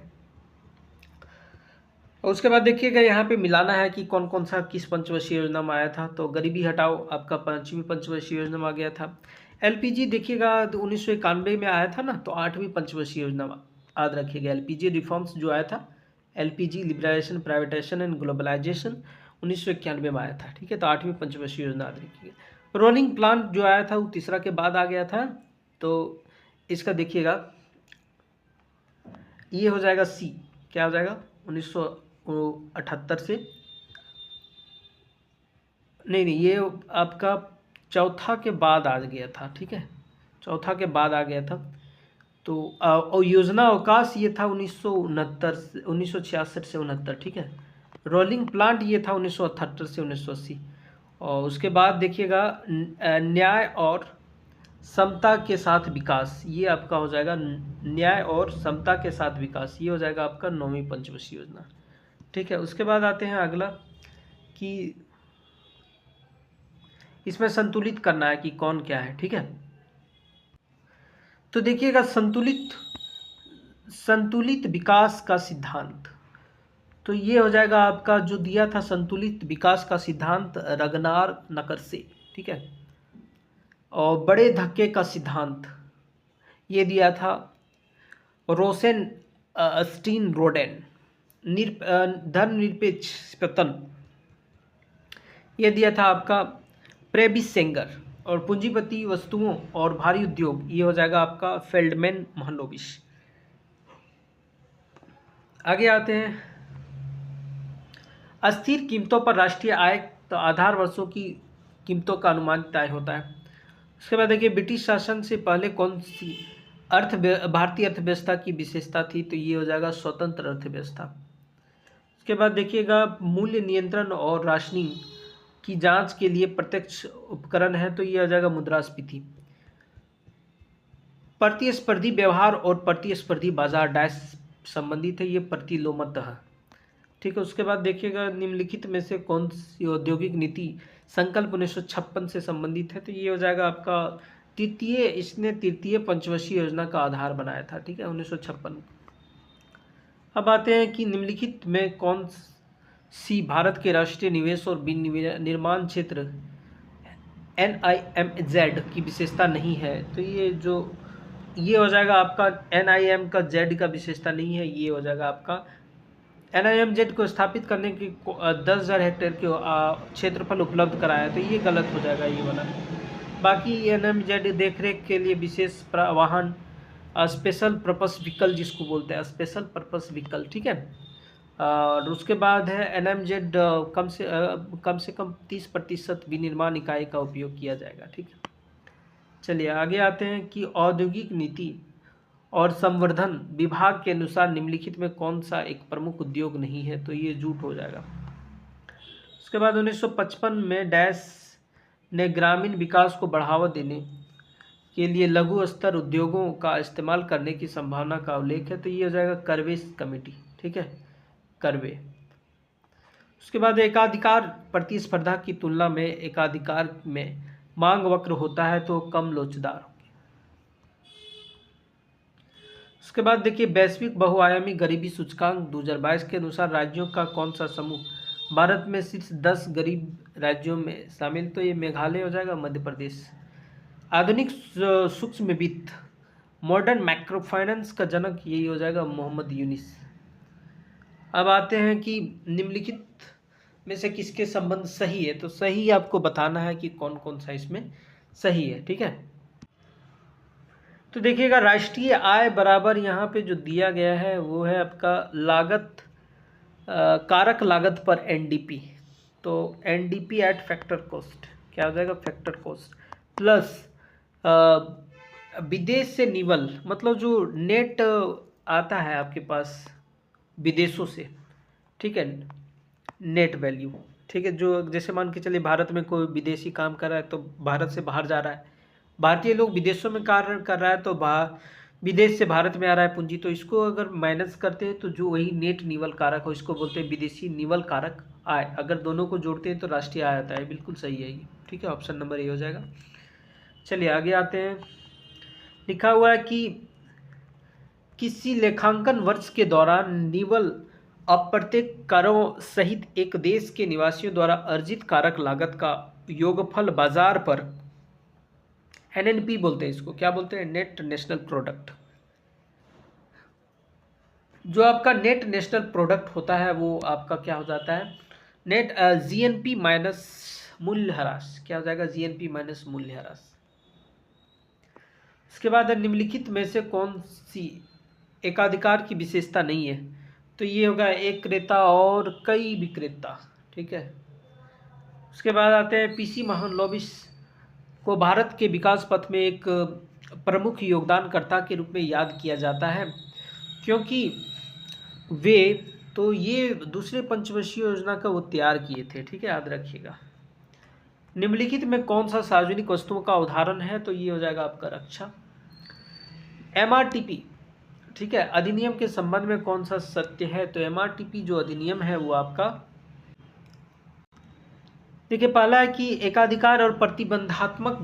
और उसके बाद देखिएगा यहाँ पे मिलाना है कि कौन कौन सा किस पंचवर्षीय योजना में आया था। तो गरीबी हटाओ आपका 5वीं पंचवर्षीय योजना में आ गया था। एलपीजी देखिएगा 1991 में आया था ना, तो 8वीं पंचवर्षीय योजना में याद रखिएगा। एलपीजी रिफॉर्म्स जो आया था, LPG liberalisation privatisation and globalisation 1991 में आया था। ठीक है, तो 8वीं पंचवर्षीय योजना याद रखिएगा। रोलिंग प्लांट जो आया था वो तीसरा के बाद आ गया था, तो इसका देखिएगा ये हो जाएगा सी। क्या हो जाएगा? 1978 से नहीं, ये आपका चौथा के बाद आ गया था। ठीक है, चौथा के बाद आ गया था। तो और योजना अवकाश ये था 1966 से 69। ठीक है। रोलिंग प्लांट ये था 1978 से 1980। और उसके बाद देखिएगा न्याय और समता के साथ विकास, ये आपका हो जाएगा न्याय और समता के साथ विकास, ये हो जाएगा आपका 9वीं पंचवर्षीय योजना। ठीक है। उसके बाद आते हैं अगला कि इसमें संतुलित करना है कि कौन क्या है। ठीक है, तो देखिएगा संतुलित विकास का सिद्धांत, तो ये हो जाएगा आपका जो दिया था संतुलित विकास का सिद्धांत रगनार नकरसे। ठीक है। और बड़े धक्के का सिद्धांत ये दिया था रोसेन स्टीन रोडेन। धर्मनिरपेक्ष पतन ये दिया था आपका प्रेबिस सेंगर। और पूंजीपति वस्तुओं और भारी उद्योग ये हो जाएगा आपका फेल्डमैन महालोबिश। आगे आते हैं, अस्थिर कीमतों पर राष्ट्रीय आय, तो आधार वर्षों की कीमतों का अनुमान तय होता है। उसके बाद देखिए, ब्रिटिश शासन से पहले कौन सी भारतीय अर्थव्यवस्था की विशेषता थी? तो ये हो जाएगा स्वतंत्र अर्थव्यवस्था। उसके बाद देखिएगा, मूल्य नियंत्रण और राशनिंग की जांच के लिए प्रत्यक्ष उपकरण है, तो ये हो जाएगा मुद्रास्फीति। प्रतिस्पर्धी व्यवहार और प्रतिस्पर्धी बाजार डैश संबंधित है, ये प्रतिलोमतः है। ठीक है। उसके बाद देखिएगा, निम्नलिखित में से कौन सी औद्योगिक नीति संकल्प 1956 से संबंधित है? तो ये हो जाएगा आपका इसने तृतीय पंचवर्षीय योजना का आधार बनाया था। ठीक है, 1956। अब आते हैं कि निम्नलिखित में कौन सी, भारत के राष्ट्रीय निवेश और विनिर्माण क्षेत्र NIMZ की विशेषता नहीं है। तो ये हो जाएगा आपका NIM का Z का विशेषता नहीं है, ये हो जाएगा आपका NIMZ को स्थापित करने की 10,000 हेक्टेयर के क्षेत्रफल उपलब्ध कराया, तो ये गलत हो जाएगा ये वाला। बाकी NIMZ देखरेख के लिए विशेष वाहन, स्पेशल पर्पस व्हीकल जिसको बोलते हैं, स्पेशल पर्पस व्हीकल, ठीक है। और उसके बाद है NIMZ कम से कम 30% विनिर्माण इकाई का उपयोग किया जाएगा, ठीक है। चलिए आगे आते हैं कि औद्योगिक नीति और संवर्धन विभाग के अनुसार निम्नलिखित में कौन सा एक प्रमुख उद्योग नहीं है, तो ये जूट हो जाएगा। उसके बाद 1955 में डैश ने ग्रामीण विकास को बढ़ावा देने के लिए लघु स्तर उद्योगों का इस्तेमाल करने की संभावना का उल्लेख है, तो ये हो जाएगा करवे कमेटी, ठीक है, करवे। उसके बाद एकाधिकार प्रतिस्पर्धा की तुलना में एकाधिकार में मांग वक्र होता है तो कम लोचदार। उसके बाद देखिए वैश्विक बहुआयामी गरीबी सूचकांक 2022 के अनुसार राज्यों का कौन सा समूह भारत में शीर्ष 10 गरीब राज्यों में शामिल, तो ये मेघालय हो जाएगा, मध्य प्रदेश। आधुनिक सूक्ष्म वित्त मॉडर्न माइक्रो फाइनेंस का जनक यही हो जाएगा मोहम्मद यूनिस। अब आते हैं कि निम्नलिखित में से किसके संबंध सही है, तो सही आपको बताना है कि कौन कौन सा इसमें सही है, ठीक है। तो देखिएगा राष्ट्रीय आय बराबर यहाँ पे जो दिया गया है वो है आपका लागत कारक लागत पर NDP, तो NDP एट फैक्टर कॉस्ट क्या हो जाएगा, फैक्टर कॉस्ट प्लस विदेश से निवल, मतलब जो नेट आता है आपके पास विदेशों से, ठीक है, नेट वैल्यू, ठीक है। जो जैसे मान के चलिए भारत में कोई विदेशी काम कर रहा है तो भारत से बाहर जा रहा है, भारतीय लोग विदेशों में कार्य कर रहा है तो विदेश से भारत में आ रहा है पूंजी, तो इसको अगर माइनस करते हैं तो जो वही नेट निवल कारक हो इसको बोलते हैं विदेशी निवल कारक आय। अगर दोनों को जोड़ते हैं तो राष्ट्रीय आय आता है, बिल्कुल सही है ये, ठीक है, ऑप्शन नंबर ए हो जाएगा। चलिए आगे आते हैं। लिखा हुआ है कि किसी लेखांकन वर्ष के दौरान निवल अप्रत्यक्ष करों सहित एक देश के निवासियों द्वारा अर्जित कारक लागत का योगफल बाजार पर NNP बोलते हैं, इसको क्या बोलते हैं, नेट नेशनल प्रोडक्ट। जो आपका नेट नेशनल प्रोडक्ट होता है वो आपका क्या हो जाता है, नेट GNP माइनस मूल्यह्रास, क्या हो जाएगा, GNP माइनस मूल्यह्रास। इसके बाद निम्नलिखित में से कौन सी एकाधिकार की विशेषता नहीं है, तो ये होगा एक क्रेता और कई विक्रेता, ठीक है। उसके बाद आते हैं PC महालनोबिस को भारत के विकास पथ में एक प्रमुख योगदानकर्ता के रूप में याद किया जाता है क्योंकि वे तो ये दूसरे पंचवर्षीय योजना का वो तैयार किए थे, ठीक है, याद रखिएगा। निम्नलिखित में कौन सा सार्वजनिक वस्तुओं का उदाहरण है, तो ये हो जाएगा आपका रक्षा। MRTP, ठीक है, अधिनियम के संबंध में कौन सा सत्य है, तो MRTP जो अधिनियम है वो आपका, देखिए पहला है कि एकाधिकार और प्रतिबंधात्मक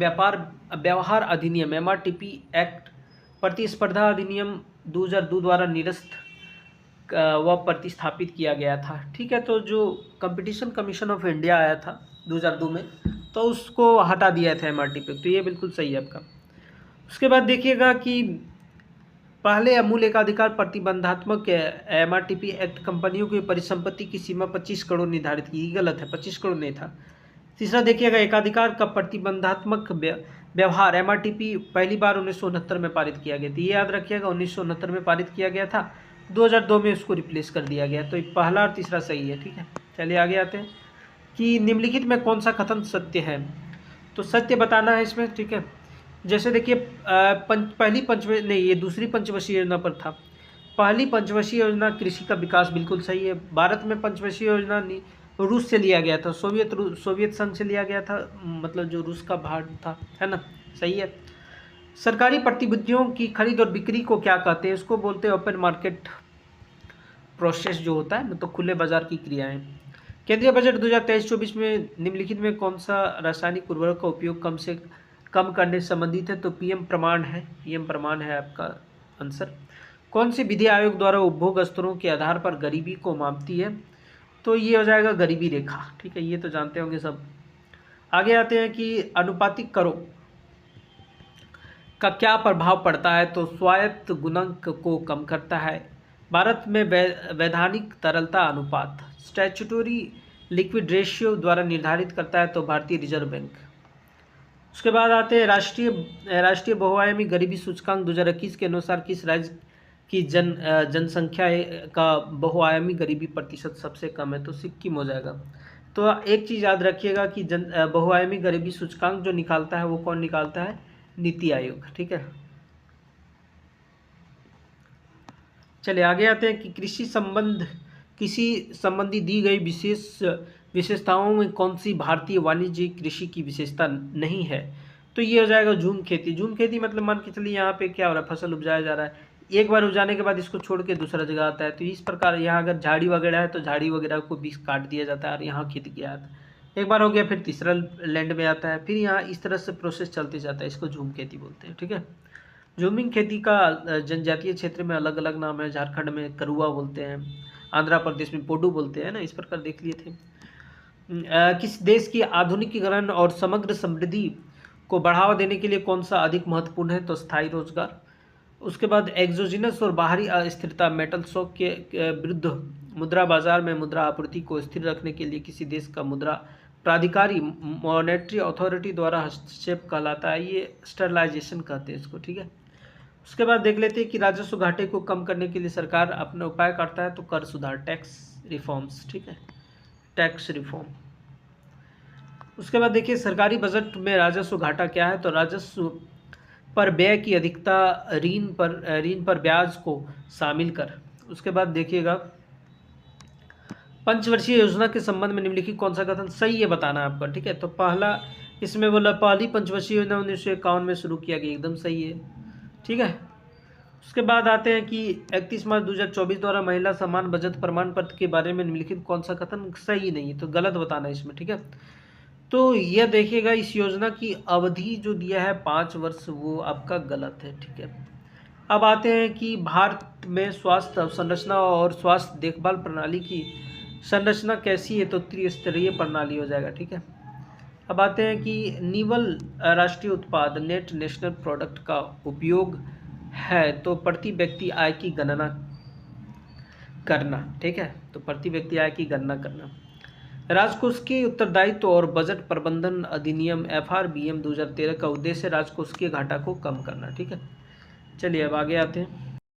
व्यवहार अधिनियम MRTP एक्ट प्रतिस्पर्धा अधिनियम 2002 द्वारा निरस्त व प्रतिस्थापित किया गया था, ठीक है। तो जो कंपटीशन कमीशन ऑफ इंडिया आया था 2002 में, तो उसको हटा दिया था MRTP, तो ये बिल्कुल सही है आपका। उसके बाद देखिएगा कि पहले अमूल एकाधिकार प्रतिबंधात्मक MRTP एक्ट कंपनियों की परिसंपत्ति की सीमा 25 करोड़ निर्धारित की, गलत है, 25 करोड़ नहीं था। तीसरा देखिएगा एकाधिकार का प्रतिबंधात्मक व्यवहार MRTP पहली बार 1969 में पारित किया गया था, ये याद रखिएगा, 1969 में पारित किया गया था, 2002 में उसको रिप्लेस कर दिया गया, तो पहला और तीसरा सही है, ठीक है। चलिए आगे आते हैं कि निम्नलिखित में कौन सा कथन सत्य है, तो सत्य बताना है इसमें, ठीक है। जैसे देखिए ये दूसरी पंचवर्षीय योजना पर था, पहली पंचवर्षीय योजना कृषि का विकास, बिल्कुल सही है। भारत में पंचवर्षीय योजना रूस से लिया गया था, सोवियत संघ से लिया गया था, मतलब जो रूस का भाग था, है ना, सही है। सरकारी प्रतिभूतियों की खरीद और बिक्री को क्या कहते हैं, इसको बोलते हैं ओपन मार्केट प्रोसेस जो होता है, मतलब खुले बाजार की क्रियाएं। केंद्रीय बजट 2023-24 में निम्नलिखित में कौन सा रासायनिक उर्वरक का उपयोग कम करने से संबंधित है, तो PM प्रमाण है, PM प्रमाण है आपका आंसर। कौन सी विधि आयोग द्वारा उपभोग स्तरों के आधार पर गरीबी को मापती है, तो ये हो जाएगा गरीबी रेखा, ठीक है, ये तो जानते होंगे सब। आगे आते हैं कि अनुपातिक करों का क्या प्रभाव पड़ता है, तो स्वायत्त गुणांक को कम करता है। भारत में वैधानिक तरलता अनुपात स्टैच्यूटोरी लिक्विड रेशियो द्वारा निर्धारित करता है, तो भारतीय रिजर्व बैंक। उसके बाद आते हैं राष्ट्रीय बहुआयामी गरीबी सूचकांक 2021 के अनुसार किस राज्य की जनसंख्या का बहुआयामी गरीबी प्रतिशत सबसे कम है, तो सिक्किम हो जाएगा। तो एक चीज़ याद रखिएगा कि बहुआयामी गरीबी सूचकांक जो निकालता है वो कौन निकालता है, नीति आयोग, ठीक है। चलिए आगे आते हैं कि किसी संबंधी दी गई विशेषताओं में कौन सी भारतीय वाणिज्यिक कृषि की विशेषता नहीं है, तो ये हो जाएगा झूम खेती। झूम खेती मतलब मान के चलिए यहाँ पे क्या हो रहा है, फसल उपजाया जा रहा है, एक बार उपजाने के बाद इसको छोड़ के दूसरा जगह आता है, तो इस प्रकार यहाँ अगर झाड़ी वगैरह है तो झाड़ी वगैरह को भी काट दिया जाता है और यहाँ खेती किया जाता है। एक बार हो गया, फिर तीसरा लैंड में आता है, फिर यहाँ इस तरह से प्रोसेस चलते जाता है, इसको झूम खेती बोलते हैं, ठीक है। झूमिंग खेती का जनजातीय क्षेत्र में अलग अलग नाम है, झारखंड में करुआ बोलते हैं, आंध्र प्रदेश में पोडू बोलते हैं ना, इस प्रकार देख लिए थे। किस देश की आधुनिकीकरण और समग्र समृद्धि को बढ़ावा देने के लिए कौन सा अधिक महत्वपूर्ण है, तो स्थायी रोजगार। उसके बाद एक्सोजिनस और बाहरी अस्थिरता मेटल शॉक के विरुद्ध मुद्रा बाजार में मुद्रा आपूर्ति को स्थिर रखने के लिए किसी देश का मुद्रा प्राधिकारी मॉनेटरी अथॉरिटी द्वारा हस्तक्षेप कहलाता है, ये स्टरलाइजेशन कहते हैं इसको, ठीक है। उसके बाद देख लेते हैं कि राजस्व घाटे को कम करने के लिए सरकार अपना उपाय करता है, तो कर सुधार, टैक्स रिफॉर्म्स, ठीक है, टैक्स रिफॉर्म। उसके बाद देखिए सरकारी बजट में राजस्व घाटा क्या है, तो राजस्व पर व्यय की अधिकता, ऋण पर ब्याज को शामिल कर। उसके बाद देखिएगा पंचवर्षीय योजना के संबंध में निम्नलिखित कौन सा कथन सही है बताना है आपका, ठीक है। तो पहला इसमें बोला पहली पंचवर्षीय योजना 1951 में शुरू किया गया, एकदम सही है, ठीक है। उसके बाद आते हैं कि 31 मार्च 2024 द्वारा महिला समान बचत प्रमाण पत्र के बारे में निम्नलिखित कौन सा कथन सही नहीं है, तो गलत बताना है इसमें, ठीक है। तो यह देखिएगा इस योजना की अवधि जो दिया है 5 वर्ष, वो आपका गलत है, ठीक है। अब आते हैं कि भारत में स्वास्थ्य अवसंरचना और स्वास्थ्य देखभाल प्रणाली की संरचना कैसी है, तो त्रिस्तरीय प्रणाली हो जाएगा, ठीक है। अब आते हैं कि निवल राष्ट्रीय उत्पाद नेट नेशनल प्रोडक्ट का उपयोग है, तो प्रति व्यक्ति आय की गणना करना, ठीक है, तो प्रति व्यक्ति आय की गणना करना। राजकोषीय उत्तरदायित्व और बजट प्रबंधन अधिनियम FRBM 2013 का उद्देश्य राजकोषीय घाटा को कम करना, ठीक है। चलिए अब आगे आते हैं।